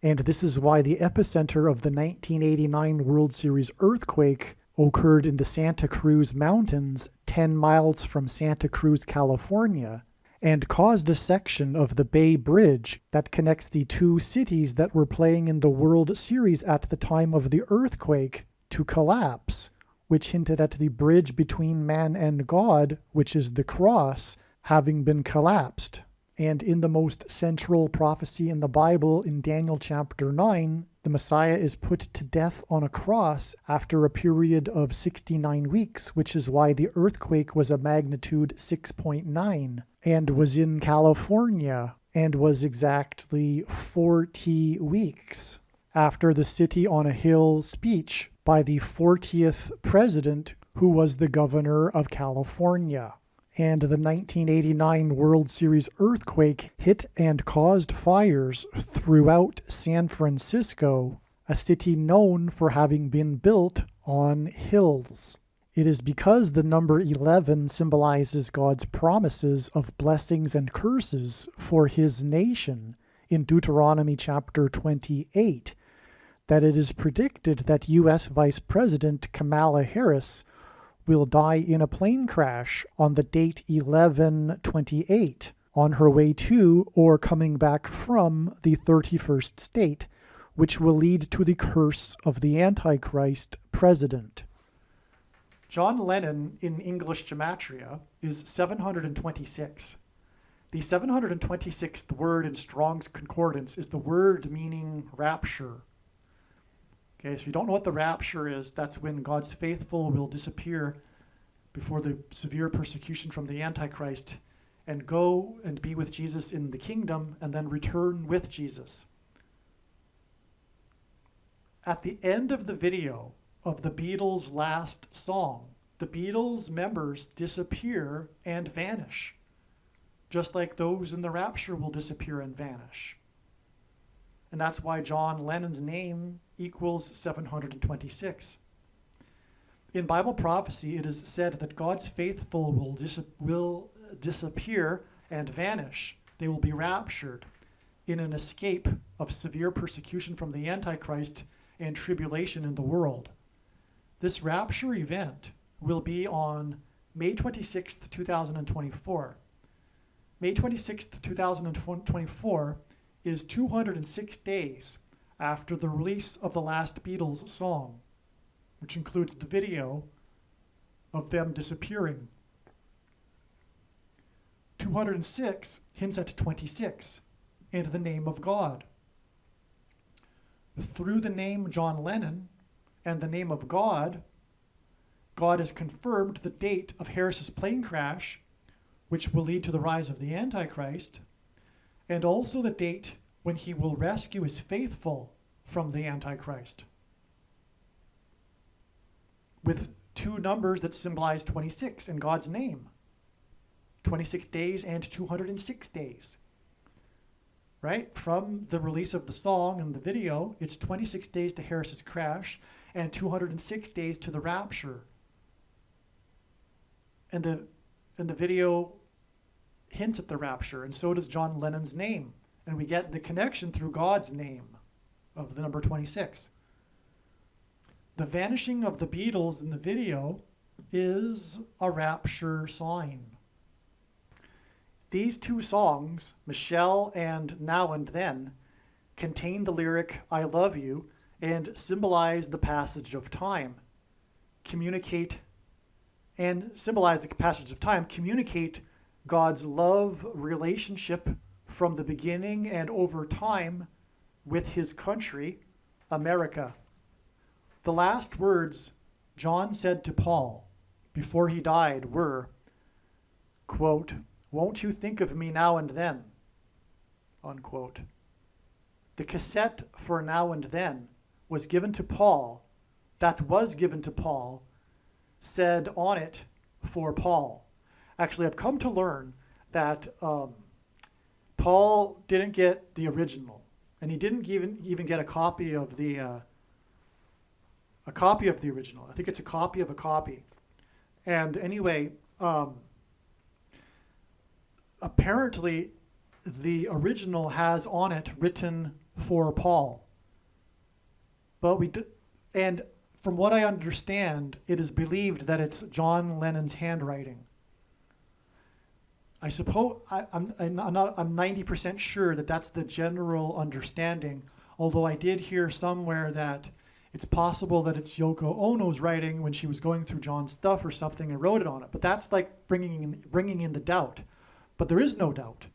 and this is why the epicenter of the 1989 World Series earthquake occurred in the Santa Cruz Mountains, 10 miles from Santa Cruz, California, and caused a section of the Bay Bridge that connects the two cities that were playing in the World Series at the time of the earthquake to collapse, which hinted at the bridge between man and God, which is the cross, having been collapsed. And in the most central prophecy in the Bible, in Daniel chapter 9, the Messiah is put to death on a cross after a period of 69 weeks, which is why the earthquake was a magnitude 6.9 and was in California and was exactly 40 weeks after the City on a Hill speech by the 40th president, who was the governor of California. And the 1989 World Series earthquake hit and caused fires throughout San Francisco, a city known for having been built on hills. It is because the number 11 symbolizes God's promises of blessings and curses for his nation in Deuteronomy chapter 28 that it is predicted that U.S. Vice President Kamala Harris will die in a plane crash on the date 11/28 on her way to or coming back from the 31st state, which will lead to the curse of the Antichrist president. John Lennon in English gematria is 726. The 726th word in Strong's Concordance is the word meaning rapture. Okay, so if you don't know what the rapture is, that's when God's faithful will disappear before the severe persecution from the Antichrist and go and be with Jesus in the kingdom and then return with Jesus. At the end of the video of the Beatles' last song, the Beatles members disappear and vanish, just like those in the rapture will disappear and vanish. And that's why John Lennon's name equals 726. In Bible prophecy, it is said that God's faithful will disappear and vanish. They will be raptured in an escape of severe persecution from the Antichrist and tribulation in the world. This rapture event will be on May 26th, 2024. May 26th, 2024 is 206 days after the release of the last Beatles song, which includes the video of them disappearing. 206 hints at 26 and the name of God. Through the name John Lennon and the name of God, God has confirmed the date of Harris's plane crash, which will lead to the rise of the Antichrist, and also the date when he will rescue his faithful from the Antichrist, with two numbers that symbolize 26 in God's name. 26 days and 206 days. Right? From the release of the song and the video, it's 26 days to Harris's crash and 206 days to the rapture. And the video hints at the rapture, and so does John Lennon's name. And we get the connection through God's name of the number 26. The vanishing of the Beatles in the video is a rapture sign. These two songs, Michelle and Now and Then, contain the lyric, I love you, and symbolize the passage of time. Communicate God's love relationship from the beginning and over time with his country, America. The last words John said to Paul before he died were, quote, "Won't you think of me now and then?" Unquote. The cassette for Now and Then was given to Paul, said on it for Paul. Actually, I've come to learn that Paul didn't get the original, and he didn't even get a copy of the original. I think it's a copy of a copy. And anyway, apparently the original has on it written for Paul. But and from what I understand, it is believed that it's John Lennon's handwriting. I suppose I'm 90% sure that that's the general understanding. Although I did hear somewhere that it's possible that it's Yoko Ono's writing when she was going through John's stuff or something and wrote it on it. But that's like bringing in the doubt. But there is no doubt,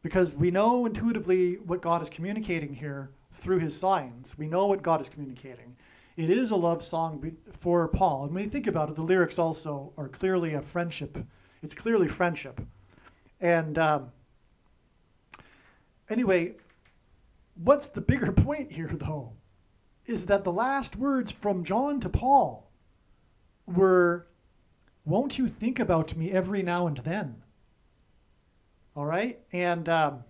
because we know intuitively what God is communicating here through his signs. We know what God is communicating. It is a love song for Paul. And when you think about it, the lyrics also are clearly a friendship. It's clearly friendship. And anyway, what's the bigger point here, though, is that the last words from John to Paul were, "Won't you think about me every now and then?" All right? And as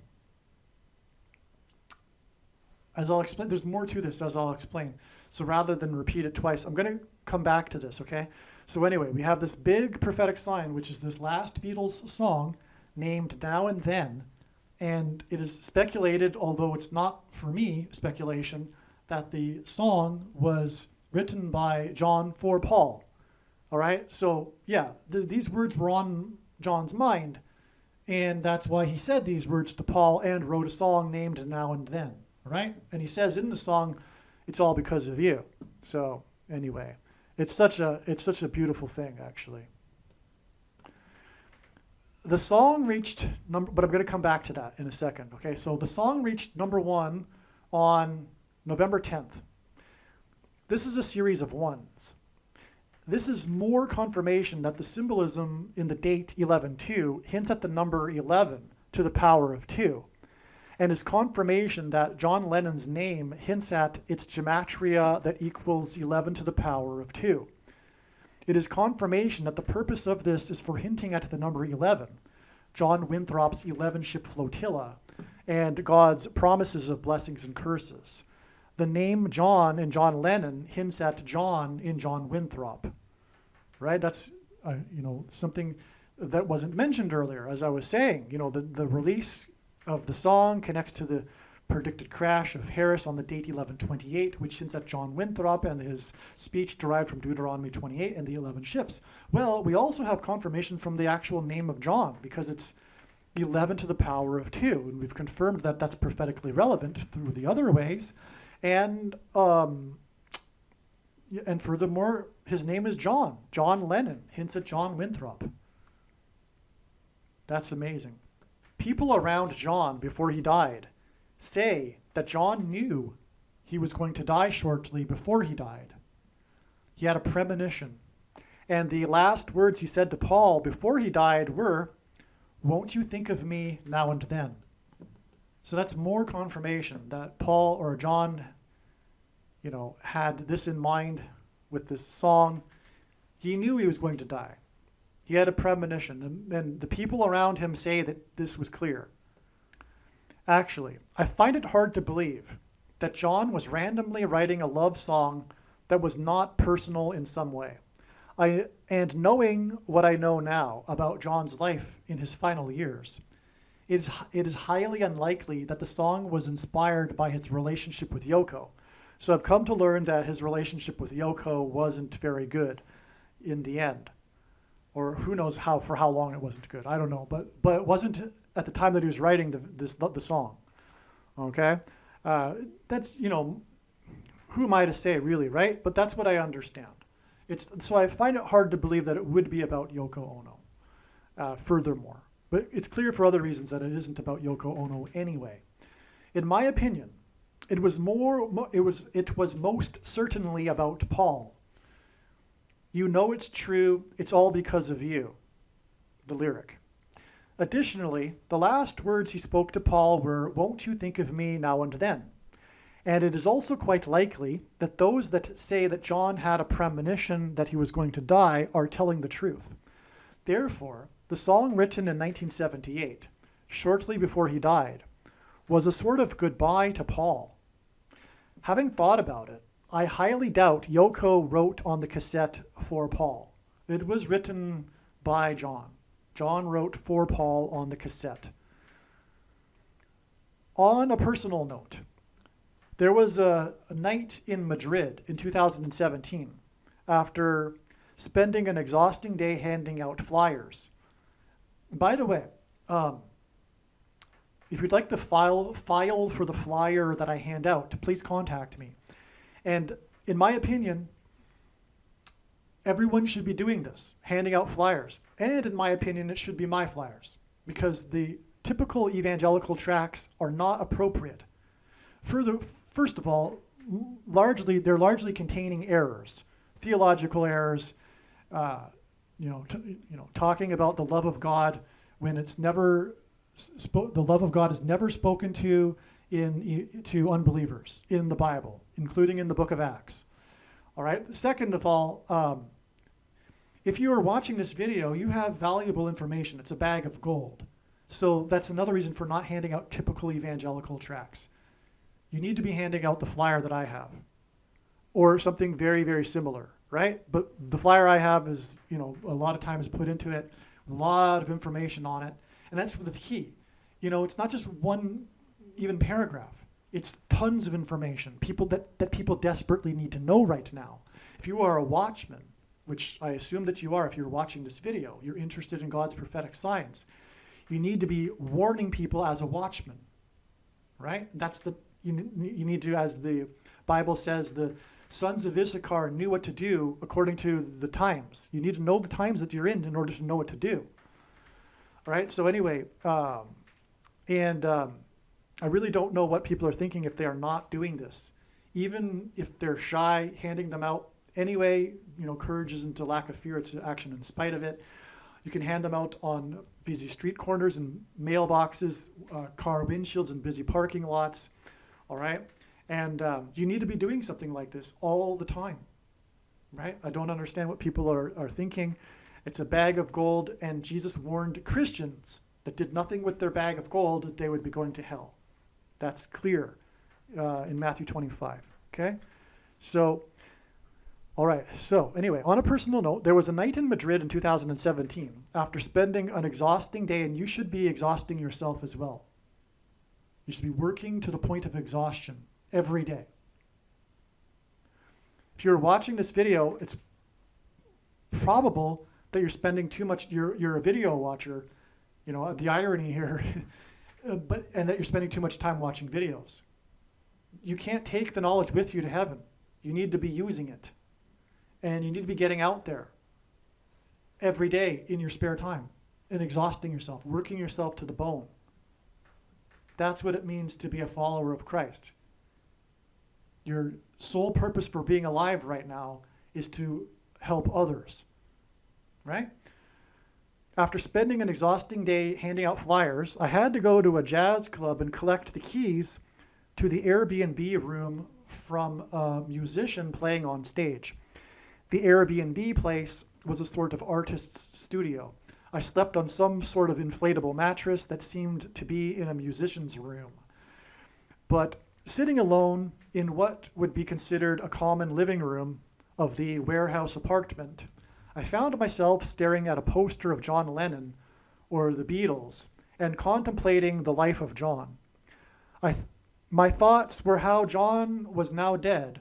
I'll explain, there's more to this, as I'll explain. So rather than repeat it twice, I'm going to come back to this, okay? So anyway, we have this big prophetic sign, which is this last Beatles song named Now and Then. And it is speculated, although it's not, for me, speculation, that the song was written by John for Paul. All right? So, yeah, these words were on John's mind. And that's why he said these words to Paul and wrote a song named Now and Then. All right? And he says in the song, "It's all because of you." So, anyway, it's such a beautiful thing, actually. The song reached but I'm going to come back to that in a second. Okay, so the song reached #1 on November 10th. This is a series of ones. This is more confirmation that the symbolism in the date 11-2 hints at the number 11 to the power of 2, and is confirmation that John Lennon's name hints at its gematria that equals 11 to the power of 2. It is confirmation that the purpose of this is for hinting at the number 11, John Winthrop's 11-ship flotilla, and God's promises of blessings and curses. The name John in John Lennon hints at John in John Winthrop, right? That's something that wasn't mentioned earlier. As I was saying, the release of the song connects to the predicted crash of Harris on the date 11/28, which hints at John Winthrop and his speech derived from Deuteronomy 28 and the 11 ships. Well, we also have confirmation from the actual name of John, because it's 11 to the power of 2, and we've confirmed that that's prophetically relevant through the other ways. And furthermore, his name is John. John Lennon hints at John Winthrop. That's amazing. People around John before he died say that John knew he was going to die shortly before he died. He had a premonition. And the last words he said to Paul before he died were, "Won't you think of me now and then?" So that's more confirmation that Paul or John, had this in mind with this song. He knew he was going to die. He had a premonition, and the people around him say that this was clear. Actually, I find it hard to believe that John was randomly writing a love song that was not personal in some way. And knowing what I know now about John's life in his final years, it is highly unlikely that the song was inspired by his relationship with Yoko. So I've come to learn that his relationship with Yoko wasn't very good in the end. Or who knows for how long it wasn't good. I don't know. But it wasn't at the time that he was writing the song. Okay? That's, who am I to say, really, right? But that's what I understand. So I find it hard to believe that it would be about Yoko Ono, furthermore. But it's clear for other reasons that it isn't about Yoko Ono anyway. In my opinion, it was most certainly about Paul. "You know it's true, it's all because of you," the lyric. Additionally, the last words he spoke to Paul were, "Won't you think of me now and then?" And it is also quite likely that those that say that John had a premonition that he was going to die are telling the truth. Therefore, the song written in 1978, shortly before he died, was a sort of goodbye to Paul. Having thought about it, I highly doubt Yoko wrote on the cassette for Paul. It was written by John. John wrote for Paul on the cassette. On a personal note, there was a night in Madrid in 2017 after spending an exhausting day handing out flyers. By the way, If you'd like the file for the flyer that I hand out, please contact me. And in my opinion, everyone should be doing this, handing out flyers. And in my opinion, it should be my flyers, because the typical evangelical tracts are not appropriate. First of all, they're largely containing errors, theological errors, talking about the love of God when it's never the love of God is never spoken to to unbelievers in the Bible, including in the book of Acts. All right. Second of all, if you are watching this video, you have valuable information. It's a bag of gold. So that's another reason for not handing out typical evangelical tracts. You need to be handing out the flyer that I have, or something very, very similar, right? But the flyer I have is, a lot of time is put into it, a lot of information on it, and that's the key. It's not just one even paragraph. It's tons of information, that people desperately need to know right now. If you are a watchman, which I assume that you are if you're watching this video, you're interested in God's prophetic signs, you need to be warning people as a watchman, right? You need to, as the Bible says, the sons of Issachar knew what to do according to the times. You need to know the times that you're in order to know what to do. All right, so anyway, I really don't know what people are thinking if they are not doing this. Even if they're shy, handing them out anyway, courage isn't a lack of fear, it's action in spite of it. You can hand them out on busy street corners and mailboxes, car windshields and busy parking lots, all right? And you need to be doing something like this all the time, right? I don't understand what people are thinking. It's a bag of gold, and Jesus warned Christians that did nothing with their bag of gold that they would be going to hell. That's clear in Matthew 25, okay? So, all right, so anyway, on a personal note, there was a night in Madrid in 2017 after spending an exhausting day, and you should be exhausting yourself as well. You should be working to the point of exhaustion every day. If you're watching this video, it's probable that you're spending too much, you're a video watcher, the irony here, and that you're spending too much time watching videos. You can't take the knowledge with you to heaven. You need to be using it. And you need to be getting out there every day in your spare time and exhausting yourself, working yourself to the bone. That's what it means to be a follower of Christ. Your sole purpose for being alive right now is to help others, right? After spending an exhausting day handing out flyers, I had to go to a jazz club and collect the keys to the Airbnb room from a musician playing on stage. The Airbnb place was a sort of artist's studio. I slept on some sort of inflatable mattress that seemed to be in a musician's room. But sitting alone in what would be considered a common living room of the warehouse apartment, I found myself staring at a poster of John Lennon or the Beatles and contemplating the life of John. My thoughts were how John was now dead,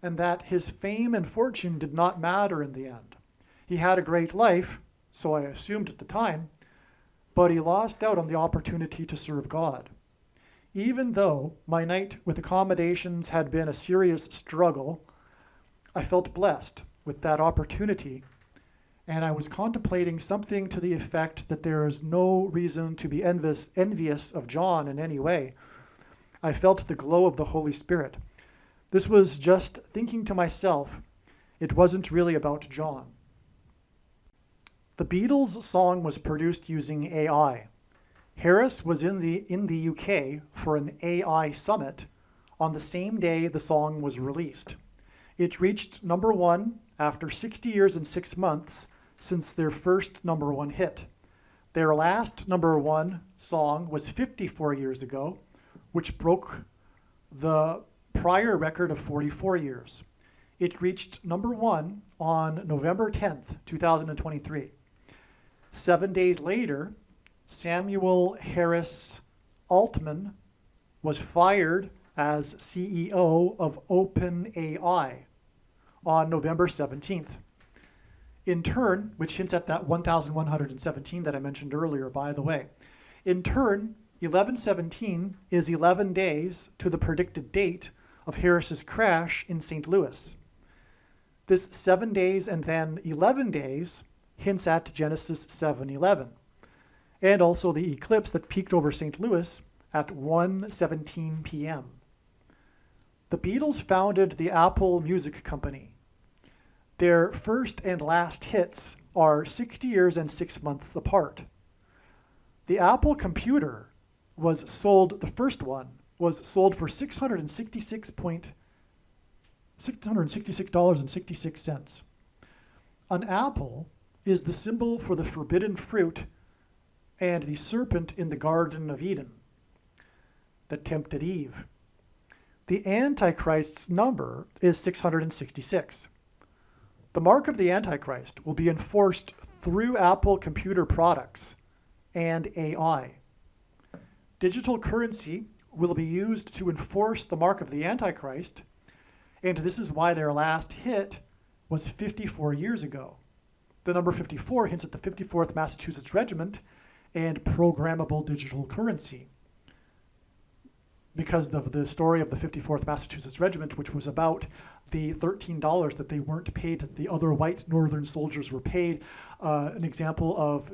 and that his fame and fortune did not matter in the end. He had a great life, so I assumed at the time, but he lost out on the opportunity to serve God. Even though my night with accommodations had been a serious struggle, I felt blessed with that opportunity, and I was contemplating something to the effect that there is no reason to be envious of John in any way. I felt the glow of the Holy Spirit. This was just thinking to myself, it wasn't really about John. The Beatles song was produced using AI. Harris was in the UK for an AI summit on the same day the song was released. It reached number one after 60 years and 6 months since their first number one hit. Their last number one song was 54 years ago, which broke the prior record of 44 years. It reached number one on November 10th, 2023. 7 days later, Samuel Harris Altman was fired as CEO of OpenAI on November 17th. In turn, which hints at that 1,117 that I mentioned earlier, by the way, In turn, 1117 is 11 days to the predicted date of Harris's crash in St. Louis. This 7 days and then 11 days hints at Genesis 7:11, and also the eclipse that peaked over St. Louis at 1:17 p.m. The Beatles founded the Apple Music Company. Their first and last hits are 60 years and 6 months apart. The Apple computer was sold, the first one, was sold for $666.66. An apple is the symbol for the forbidden fruit and the serpent in the Garden of Eden that tempted Eve. The Antichrist's number is 666. The mark of the Antichrist will be enforced through Apple computer products and AI. Digital currency will be used to enforce the mark of the Antichrist, and this is why their last hit was 54 years ago. The number 54 hints at the 54th Massachusetts Regiment and programmable digital currency, because of the story of the 54th Massachusetts Regiment, which was about the $13 that they weren't paid, that the other white northern soldiers were paid, an example of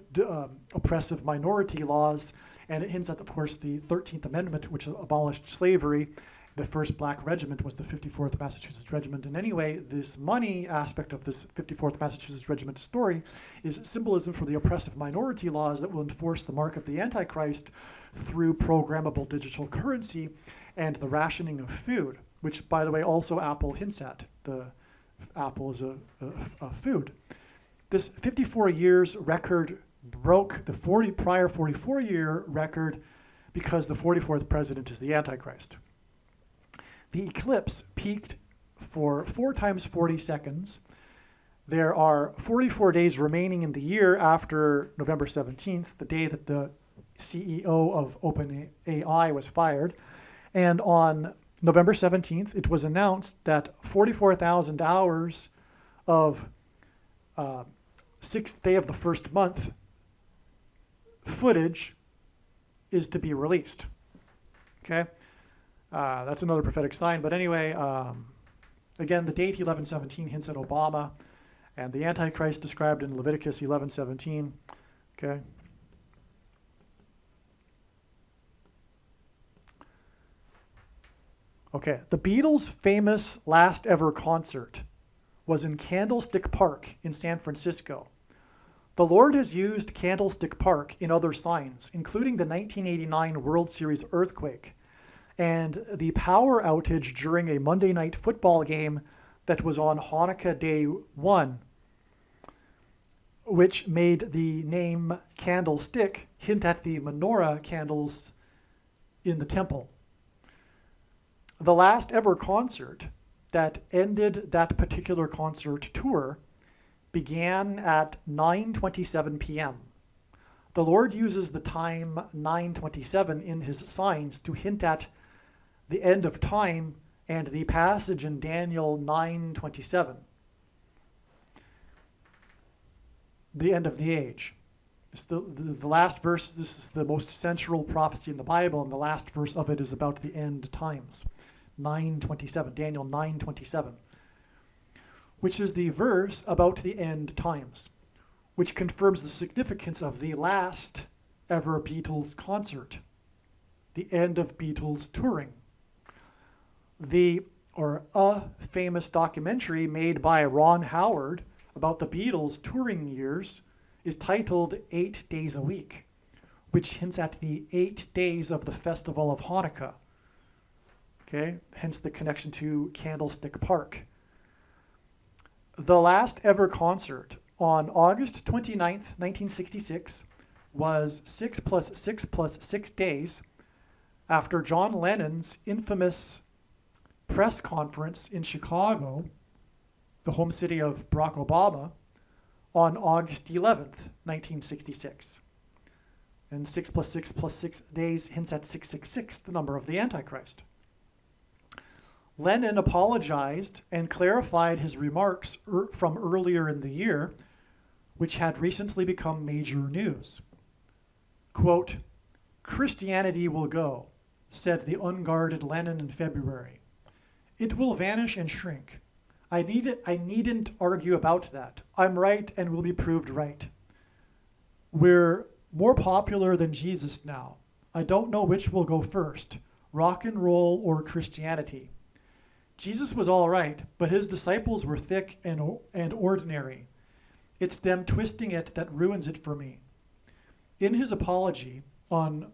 oppressive minority laws. And it hints at, of course, the 13th Amendment, which abolished slavery. The first black regiment was the 54th Massachusetts Regiment. And anyway, this money aspect of this 54th Massachusetts Regiment story is symbolism for the oppressive minority laws that will enforce the mark of the Antichrist through programmable digital currency and the rationing of food, which, by the way, also Apple hints at. The apple is a food. This 54 years record broke the prior 44-year record because the 44th president is the Antichrist. The eclipse peaked for 4 times 40 seconds. There are 44 days remaining in the year after November 17th, the day that the CEO of OpenAI was fired. And on November 17th, it was announced that 44,000 hours of 6th day of the first month footage is to be released. Okay? That's another prophetic sign. But anyway, again, the date 1117 hints at Obama, and the Antichrist described in Leviticus 11:17. Okay? Okay, the Beatles' famous last ever concert was in Candlestick Park in San Francisco. The Lord has used Candlestick Park in other signs, including the 1989 World Series earthquake and the power outage during a Monday night football game that was on Hanukkah Day 1, which made the name Candlestick hint at the menorah candles in the temple. The last ever concert that ended that particular concert tour began at 9:27 p.m. The Lord uses the time 9:27 in his signs to hint at the end of time and the passage in Daniel 9:27, the end of the age. It's the last verse. This is the most central prophecy in the Bible, and the last verse of it is about the end times. 9:27, Daniel 9:27, which is the verse about the end times, which confirms the significance of the last ever Beatles concert, the end of Beatles touring. A famous documentary made by Ron Howard about the Beatles' touring years is titled 8 Days a Week, which hints at the 8 days of the Festival of Hanukkah. Okay, hence the connection to Candlestick Park. The last ever concert on August 29th, 1966 was 6 + 6 + 6 days after John Lennon's infamous press conference in Chicago, the home city of Barack Obama, on August 11th, 1966. And 6 + 6 + 6 days hints at 666, the number of the Antichrist. Lennon apologized and clarified his remarks from earlier in the year, which had recently become major news. Quote, Christianity will go, said the unguarded Lennon in February. It will vanish and shrink. I needn't argue about that. I'm right and will be proved right. We're more popular than Jesus now. I don't know which will go first, rock and roll or Christianity. Jesus was all right, but his disciples were thick and ordinary. It's them twisting it that ruins it for me. In his apology on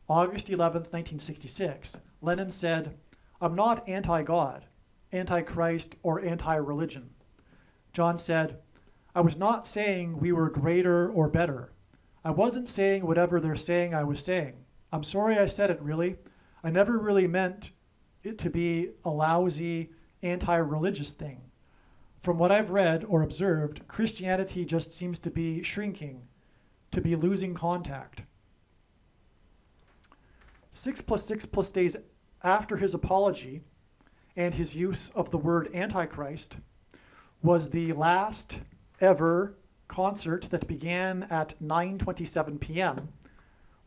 August 11th, 1966, Lennon said, I'm not anti-God, anti-Christ, or anti-religion. John said, I was not saying we were greater or better. I wasn't saying whatever they're saying I was saying. I'm sorry I said it, really. I never really meant it to be a lousy, anti-religious thing. From what I've read or observed, Christianity just seems to be shrinking, to be losing contact. 6 + days after his apology and his use of the word Antichrist was the last ever concert that began at 9:27 p.m.,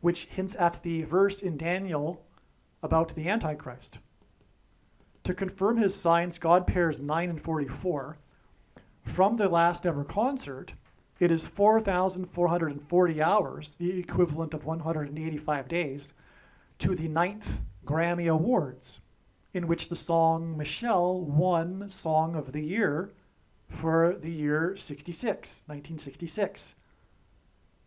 which hints at the verse in Daniel about the Antichrist. To confirm his signs, God pairs 9 and 44. From the last ever concert, it is 4,440 hours, the equivalent of 185 days, to the 9th Grammy Awards, in which the song Michelle won Song of the Year for the year 1966.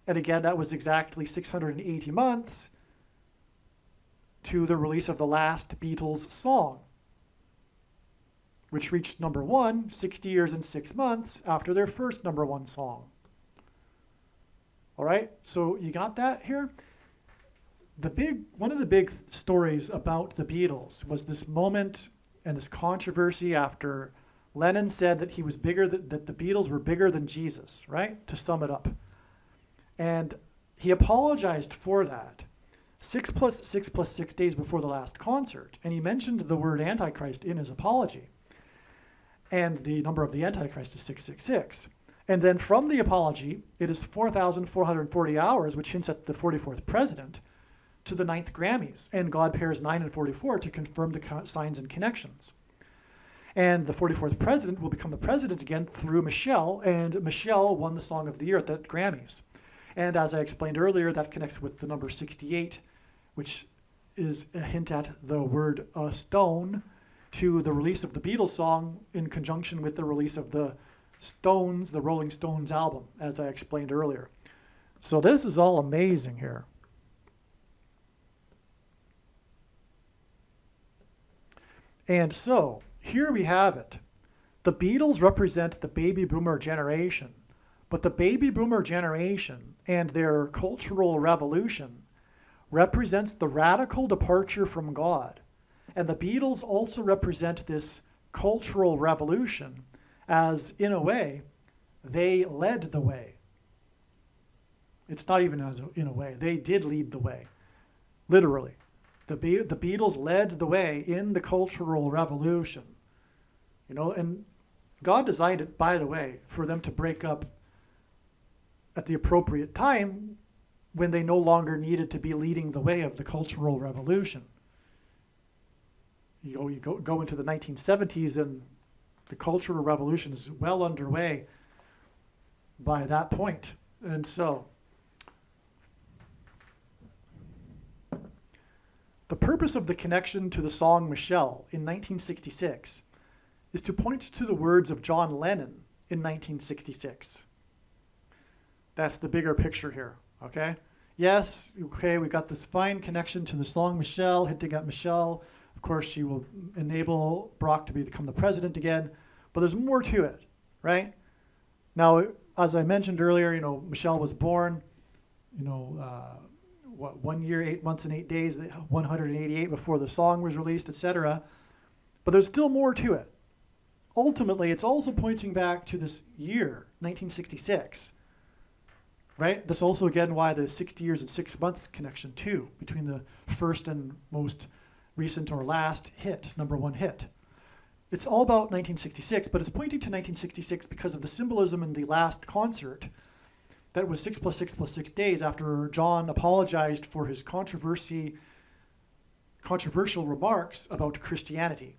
And again, that was exactly 680 months to the release of the last Beatles song, which reached number 1 60 years and 6 months after their first number 1 song. All right, so you got that here? One of the big stories about the Beatles was this moment and this controversy after Lennon said that he was bigger, that the Beatles were bigger than Jesus, right? To sum it up. And he apologized for that 6 + 6 days before the last concert. And he mentioned the word Antichrist in his apology. And the number of the Antichrist is 666. And then from the apology, it is 4,440 hours, which hints at the 44th president, to the 9th Grammys. And God pairs 9 and 44 to confirm the signs and connections. And the 44th president will become the president again through Michelle, and Michelle won the Song of the Year at the Grammys. And as I explained earlier, that connects with the number 68, which is a hint at the word stone, to the release of the Beatles song in conjunction with the release of the Stones, the Rolling Stones album, as I explained earlier. So this is all amazing here. And so, here we have it. The Beatles represent the baby boomer generation, but the baby boomer generation and their cultural revolution represents the radical departure from God. And the Beatles also represent this cultural revolution as, in a way, they led the way. It's not even as in a way. They did lead the way, literally. The Beatles led the way in the cultural revolution. You know, and God designed it, by the way, for them to break up at the appropriate time when they no longer needed to be leading the way of the cultural revolution. You go into the 1970s and the cultural revolution is well underway by that point. And so the purpose of the connection to the song Michelle in 1966 is to point to the words of John Lennon in 1966. That's the bigger picture here, okay? Yes, okay, we got this fine connection to the song Michelle, hinting at Michelle. Of course, she will enable Barack to become the president again, but there's more to it, right? Now, as I mentioned earlier, you know, Michelle was born, 1 year, 8 months, and 8 days, 188 before the song was released, etc. But there's still more to it. Ultimately, it's also pointing back to this year, 1966, right? That's also, again, why the 60 years and 6 months connection, too, between the first and most recent or last hit, number 1 hit. It's all about 1966, but it's pointing to 1966 because of the symbolism in the last concert that was 6 plus 6 plus 6 days after John apologized for his controversial remarks about Christianity.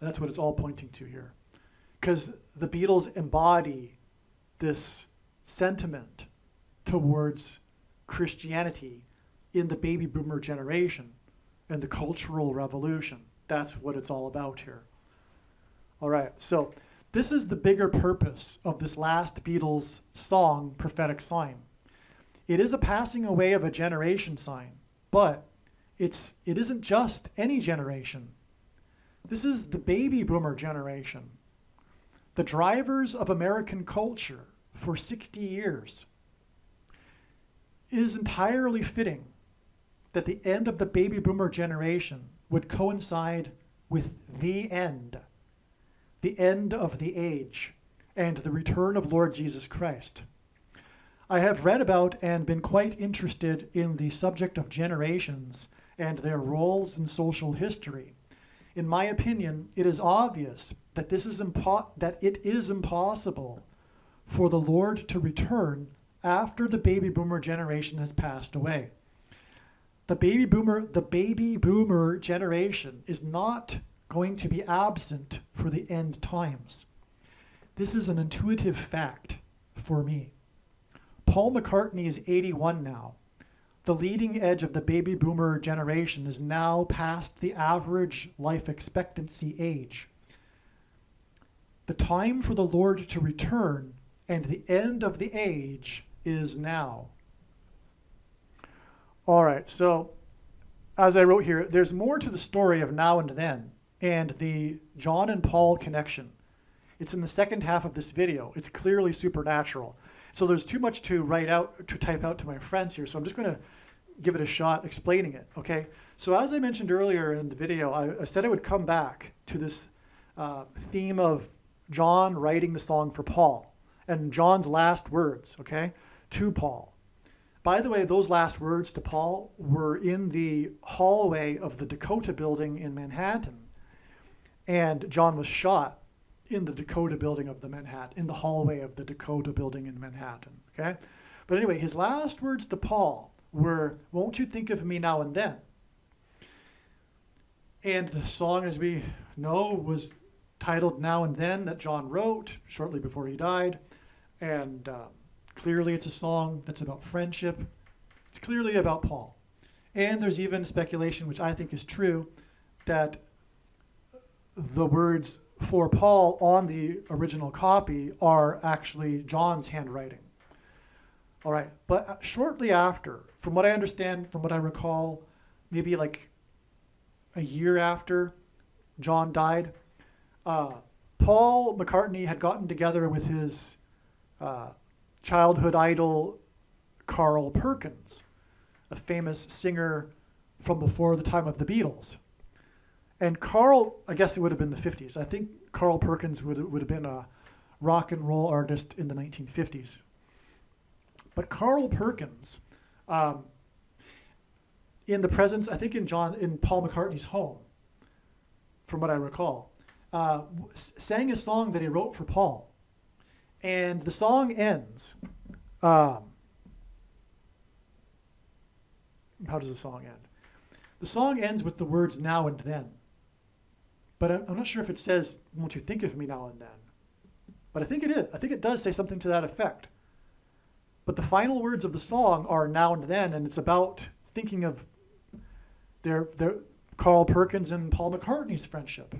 And that's what it's all pointing to here. Because the Beatles embody this sentiment towards Christianity in the baby boomer generation and the Cultural Revolution. That's what it's all about here. All right, so this is the bigger purpose of this last Beatles song, Prophetic Sign. It is a passing away of a generation sign, but it isn't just any generation. This is the baby boomer generation, the drivers of American culture for 60 years. It is entirely fitting that the end of the baby boomer generation would coincide with the end of the age, and the return of Lord Jesus Christ. I have read about and been quite interested in the subject of generations and their roles in social history. In my opinion, it is obvious that it is impossible for the Lord to return after the baby boomer generation has passed away. The baby boomer generation is not going to be absent for the end times. This is an intuitive fact for me. Paul McCartney is 81 now. The leading edge of the baby boomer generation is now past the average life expectancy age. The time for the Lord to return and the end of the age is now. All right, so as I wrote here, there's more to the story of Now and Then and the John and Paul connection. It's in the second half of this video. It's clearly supernatural. So there's too much to type out to my friends here, so I'm just going to give it a shot explaining it, okay? So as I mentioned earlier in the video, I said I would come back to this theme of John writing the song for Paul and John's last words, okay, to Paul. By the way, those last words to Paul were in the hallway of the Dakota building in Manhattan. And John was shot in the Dakota building of in the hallway of the Dakota building in Manhattan, okay? But anyway, his last words to Paul were, "Won't you think of me now and then?" And the song, as we know, was titled Now and Then, that John wrote shortly before he died. And clearly it's a song that's about friendship. It's clearly about Paul. And there's even speculation, which I think is true, that the words for Paul on the original copy are actually John's handwriting. All right, but shortly after, from what I understand, from what I recall, maybe like a year after John died, Paul McCartney had gotten together with his childhood idol, Carl Perkins, a famous singer from before the time of the Beatles. And Carl, I guess it would have been the 50s. I think Carl Perkins would have been a rock and roll artist in the 1950s. But Carl Perkins, in the presence, I think in Paul McCartney's home, from what I recall, sang a song that he wrote for Paul. And the song ends. How does the song end? The song ends with the words "now and then." But I'm not sure if it says, "Won't you think of me now and then?" But I think it is. I think it does say something to that effect. But the final words of the song are "now and then," and it's about thinking of their Carl Perkins and Paul McCartney's friendship.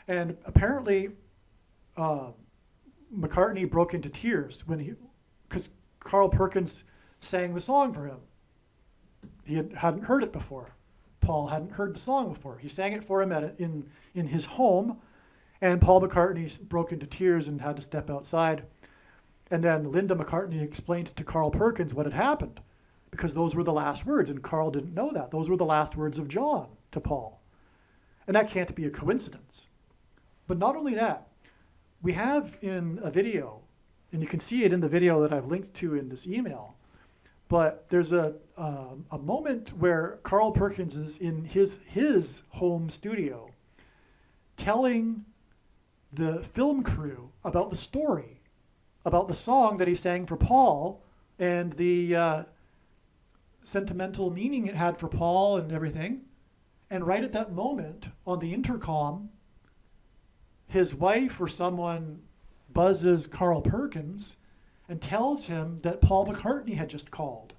And apparently, McCartney broke into tears because Carl Perkins sang the song for him. He hadn't heard it before. Paul hadn't heard the song before. He sang it for him in his home, and Paul McCartney broke into tears and had to step outside. And then Linda McCartney explained to Carl Perkins what had happened, because those were the last words, and Carl didn't know that. Those were the last words of John to Paul. And that can't be a coincidence. But not only that, we have in a video, and you can see it in the video that I've linked to in this email, but there's a moment where Carl Perkins is in his home studio telling the film crew about the story about the song that he sang for Paul and the sentimental meaning it had for Paul and everything. And right at that moment on the intercom, his wife or someone buzzes Carl Perkins and tells him that Paul McCartney had just called.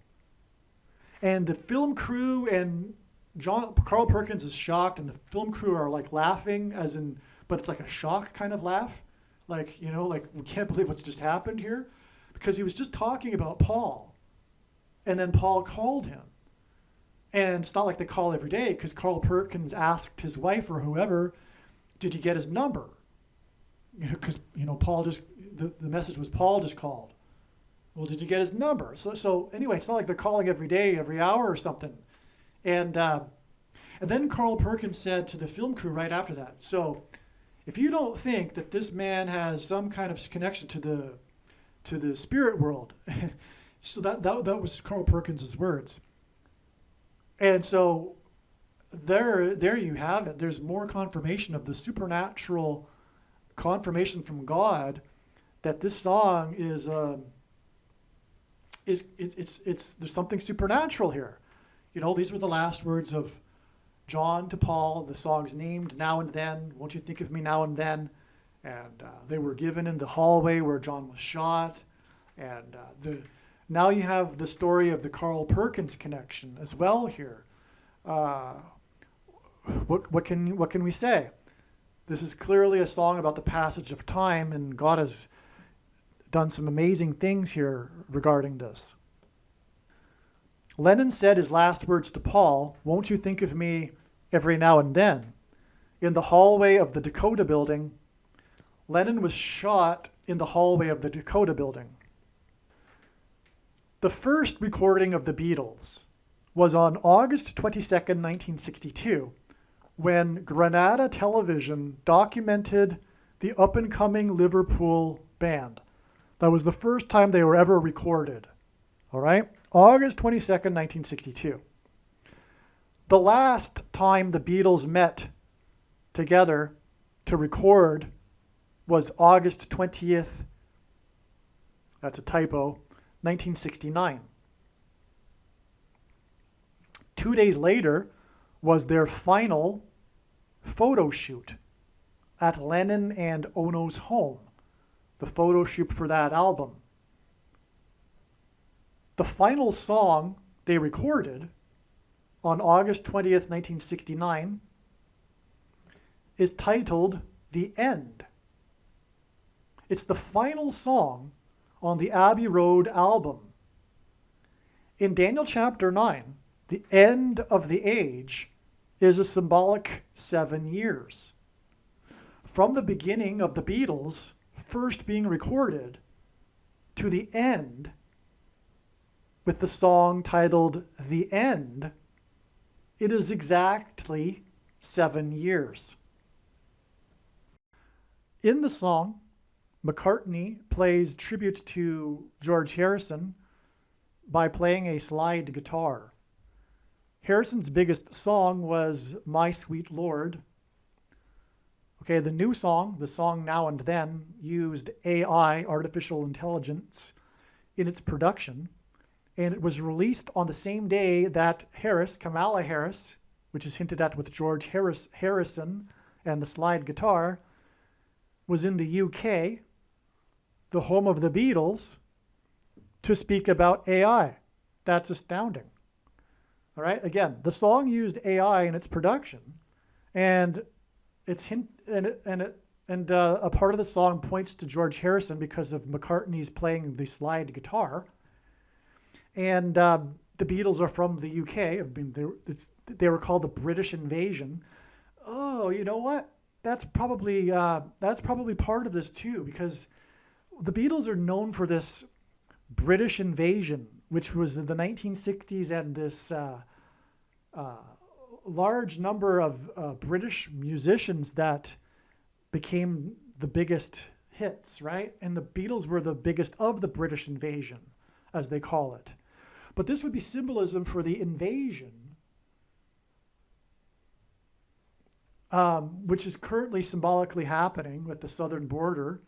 And the film crew and Carl Perkins is shocked, and the film crew are like laughing, as in, but it's like a shock kind of laugh. Like, like we can't believe what's just happened here. Because he was just talking about Paul. And then Paul called him. And it's not like they call every day, because Carl Perkins asked his wife or whoever, did you get his number? Because, Paul just, the message was Paul just called. Well, did you get his number? So anyway, it's not like they're calling every day, every hour or something. And then Carl Perkins said to the film crew right after that, so if you don't think that this man has some kind of connection to the spirit world, so that was Carl Perkins' words. And so there you have it. There's more confirmation of the supernatural confirmation from God that this song is there's something supernatural here. These were the last words of John to Paul. The song's named Now and Then. Won't you think of me now and then? And they were given in the hallway where John was shot. And now you have the story of the Carl Perkins connection as well here. What can we say? This is clearly a song about the passage of time, and God has done some amazing things here regarding this. Lennon said his last words to Paul, won't you think of me every now and then? In the hallway of the Dakota building. Lennon was shot in the hallway of the Dakota building. The first recording of the Beatles was on August 22nd, 1962, when Granada Television documented the up-and-coming Liverpool band. That was the first time they were ever recorded. All right? August 22nd, 1962. The last time the Beatles met together to record was August 20th, that's a typo, 1969. 2 days later was their final photo shoot at Lennon and Ono's home, the photo shoot for that album. The final song they recorded on August 20th, 1969 is titled The End. It's the final song on the Abbey Road album. In Daniel chapter 9, the end of the age is a symbolic 7 years. From the beginning of the Beatles first being recorded to the end with the song titled The End, it is exactly 7 years. In the song, McCartney plays tribute to George Harrison by playing a slide guitar. Harrison's biggest song was My Sweet Lord. Okay, the new song, the song Now and Then, used AI, artificial intelligence, in its production, and it was released on the same day that Kamala Harris, which is hinted at with George Harrison and the slide guitar, was in the UK, the home of the Beatles, to speak about AI. That's astounding. All right, again, the song used AI in its production, and a part of the song points to George Harrison because of McCartney's playing the slide guitar. And the Beatles are from the UK. I mean, they were called the British Invasion. Oh, you know what? That's probably part of this too, because the Beatles are known for this British invasion, which was in the 1960s, and this large number of British musicians that became the biggest hits, right? And the Beatles were the biggest of the British invasion, as they call it. But this would be symbolism for the invasion, which is currently symbolically happening with the southern border.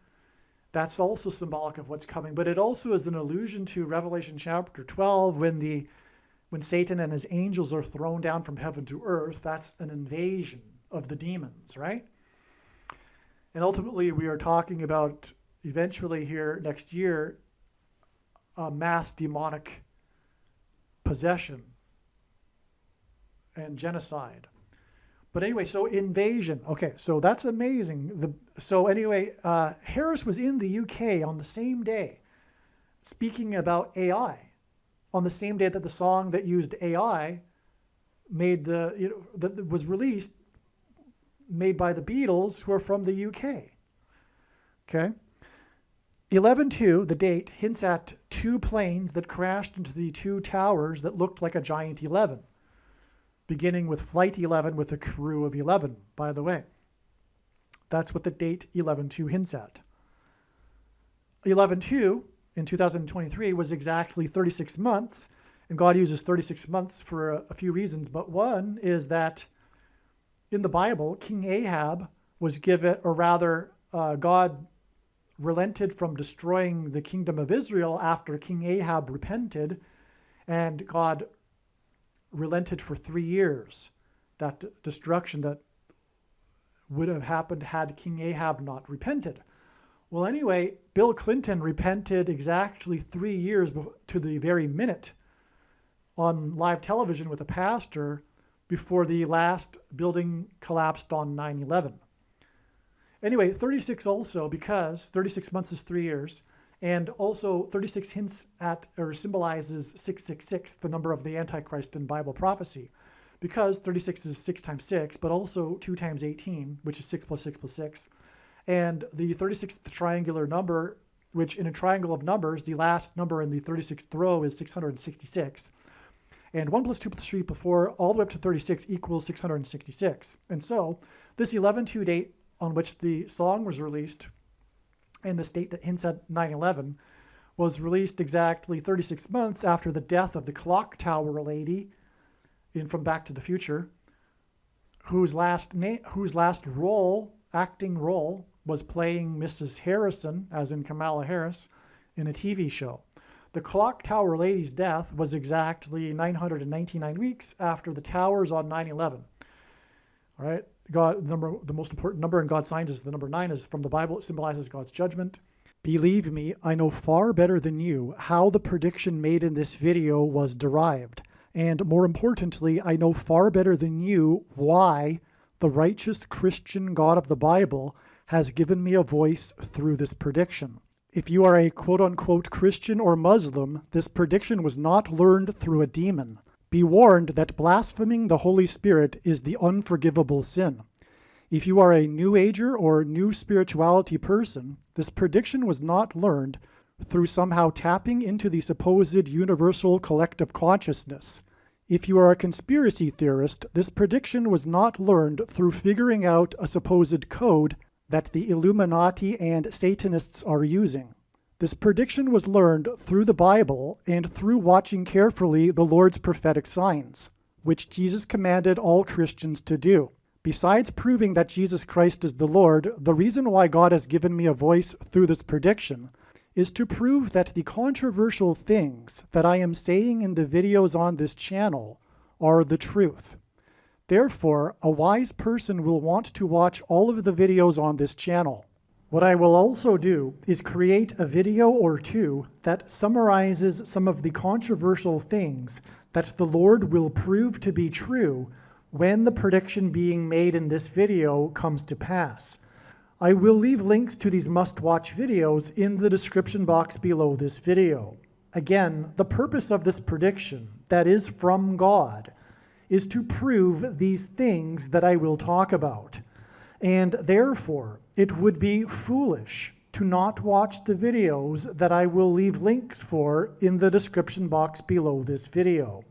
That's also symbolic of what's coming, but it also is an allusion to Revelation chapter 12 when Satan and his angels are thrown down from heaven to earth. That's an invasion of the demons, right? And ultimately, we are talking about eventually here next year a mass demonic possession and genocide. But anyway, so invasion. Okay, so that's amazing. Harris was in the UK on the same day speaking about AI, on the same day that the song that used AI that was released, made by the Beatles, who are from the UK. Okay? 11/2, the date, hints at two planes that crashed into the two towers that looked like a giant 11. Beginning with Flight 11 with a crew of 11, by the way. That's what the date 11/2 hints at. 11/2 in 2023 was exactly 36 months, and God uses 36 months for a few reasons, but one is that in the Bible, King Ahab was given, or rather, God relented from destroying the kingdom of Israel after King Ahab repented, and God relented for 3 years. That destruction that would have happened had King Ahab not repented. Well, anyway, Bill Clinton repented exactly 3 years to the very minute on live television with a pastor before the last building collapsed on 9/11. Anyway, 36 also, because 36 months is 3 years. And also 36 hints at or symbolizes 666, the number of the Antichrist in Bible prophecy. Because 36 is 6 times 6, but also 2 times 18, which is 6 plus 6 plus 6. And the 36th triangular number, which in a triangle of numbers, the last number in the 36th row is 666. And 1 plus 2 plus 3 plus 4, all the way up to 36 equals 666. And so this 11/2 date on which the song was released, and this date that hints at 9/11, was released exactly 36 months after the death of the clock tower lady in From Back to the Future, whose last acting role was playing Mrs. Harrison, as in Kamala Harris, in a TV show. The clock tower lady's death was exactly 999 weeks after the towers on 9/11. All right. The most important number in God's signs is the number 9, is from the Bible. It symbolizes God's judgment. Believe me, I know far better than you how the prediction made in this video was derived. And more importantly, I know far better than you why the righteous Christian God of the Bible has given me a voice through this prediction. If you are a quote-unquote Christian or Muslim, this prediction was not learned through a demon. Be warned that blaspheming the Holy Spirit is the unforgivable sin. If you are a New Ager or New Spirituality person, this prediction was not learned through somehow tapping into the supposed universal collective consciousness. If you are a conspiracy theorist, this prediction was not learned through figuring out a supposed code that the Illuminati and Satanists are using. This prediction was learned through the Bible and through watching carefully the Lord's prophetic signs, which Jesus commanded all Christians to do. Besides proving that Jesus Christ is the Lord, the reason why God has given me a voice through this prediction is to prove that the controversial things that I am saying in the videos on this channel are the truth. Therefore, a wise person will want to watch all of the videos on this channel. What I will also do is create a video or two that summarizes some of the controversial things that the Lord will prove to be true when the prediction being made in this video comes to pass. I will leave links to these must-watch videos in the description box below this video. Again, the purpose of this prediction, that is from God, is to prove these things that I will talk about. And therefore, it would be foolish to not watch the videos that I will leave links for in the description box below this video.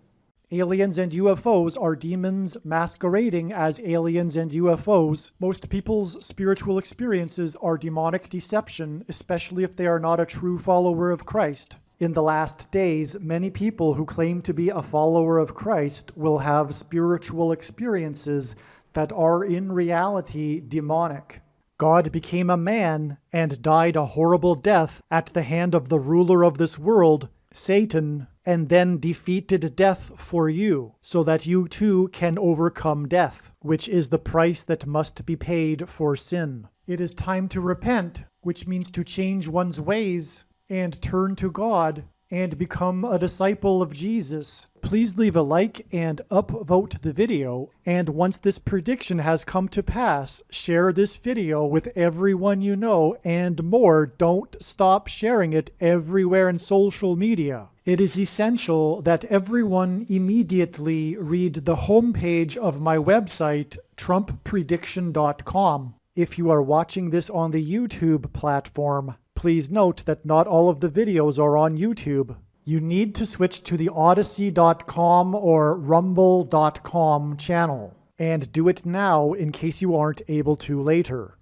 Aliens and UFOs are demons masquerading as aliens and UFOs. Most people's spiritual experiences are demonic deception, especially if they are not a true follower of Christ. In the last days, many people who claim to be a follower of Christ will have spiritual experiences that are in reality demonic. God became a man and died a horrible death at the hand of the ruler of this world, Satan, and then defeated death for you, so that you too can overcome death, which is the price that must be paid for sin. It is time to repent, which means to change one's ways and turn to God and become a disciple of Jesus. Please leave a like and upvote the video, and once this prediction has come to pass, share this video with everyone you know, and more, don't stop sharing it everywhere in social media. It is essential that everyone immediately read the homepage of my website, TrumpPrediction.com. If you are watching this on the YouTube platform, please note that not all of the videos are on YouTube. You need to switch to the Odyssey.com or Rumble.com channel, and do it now in case you aren't able to later.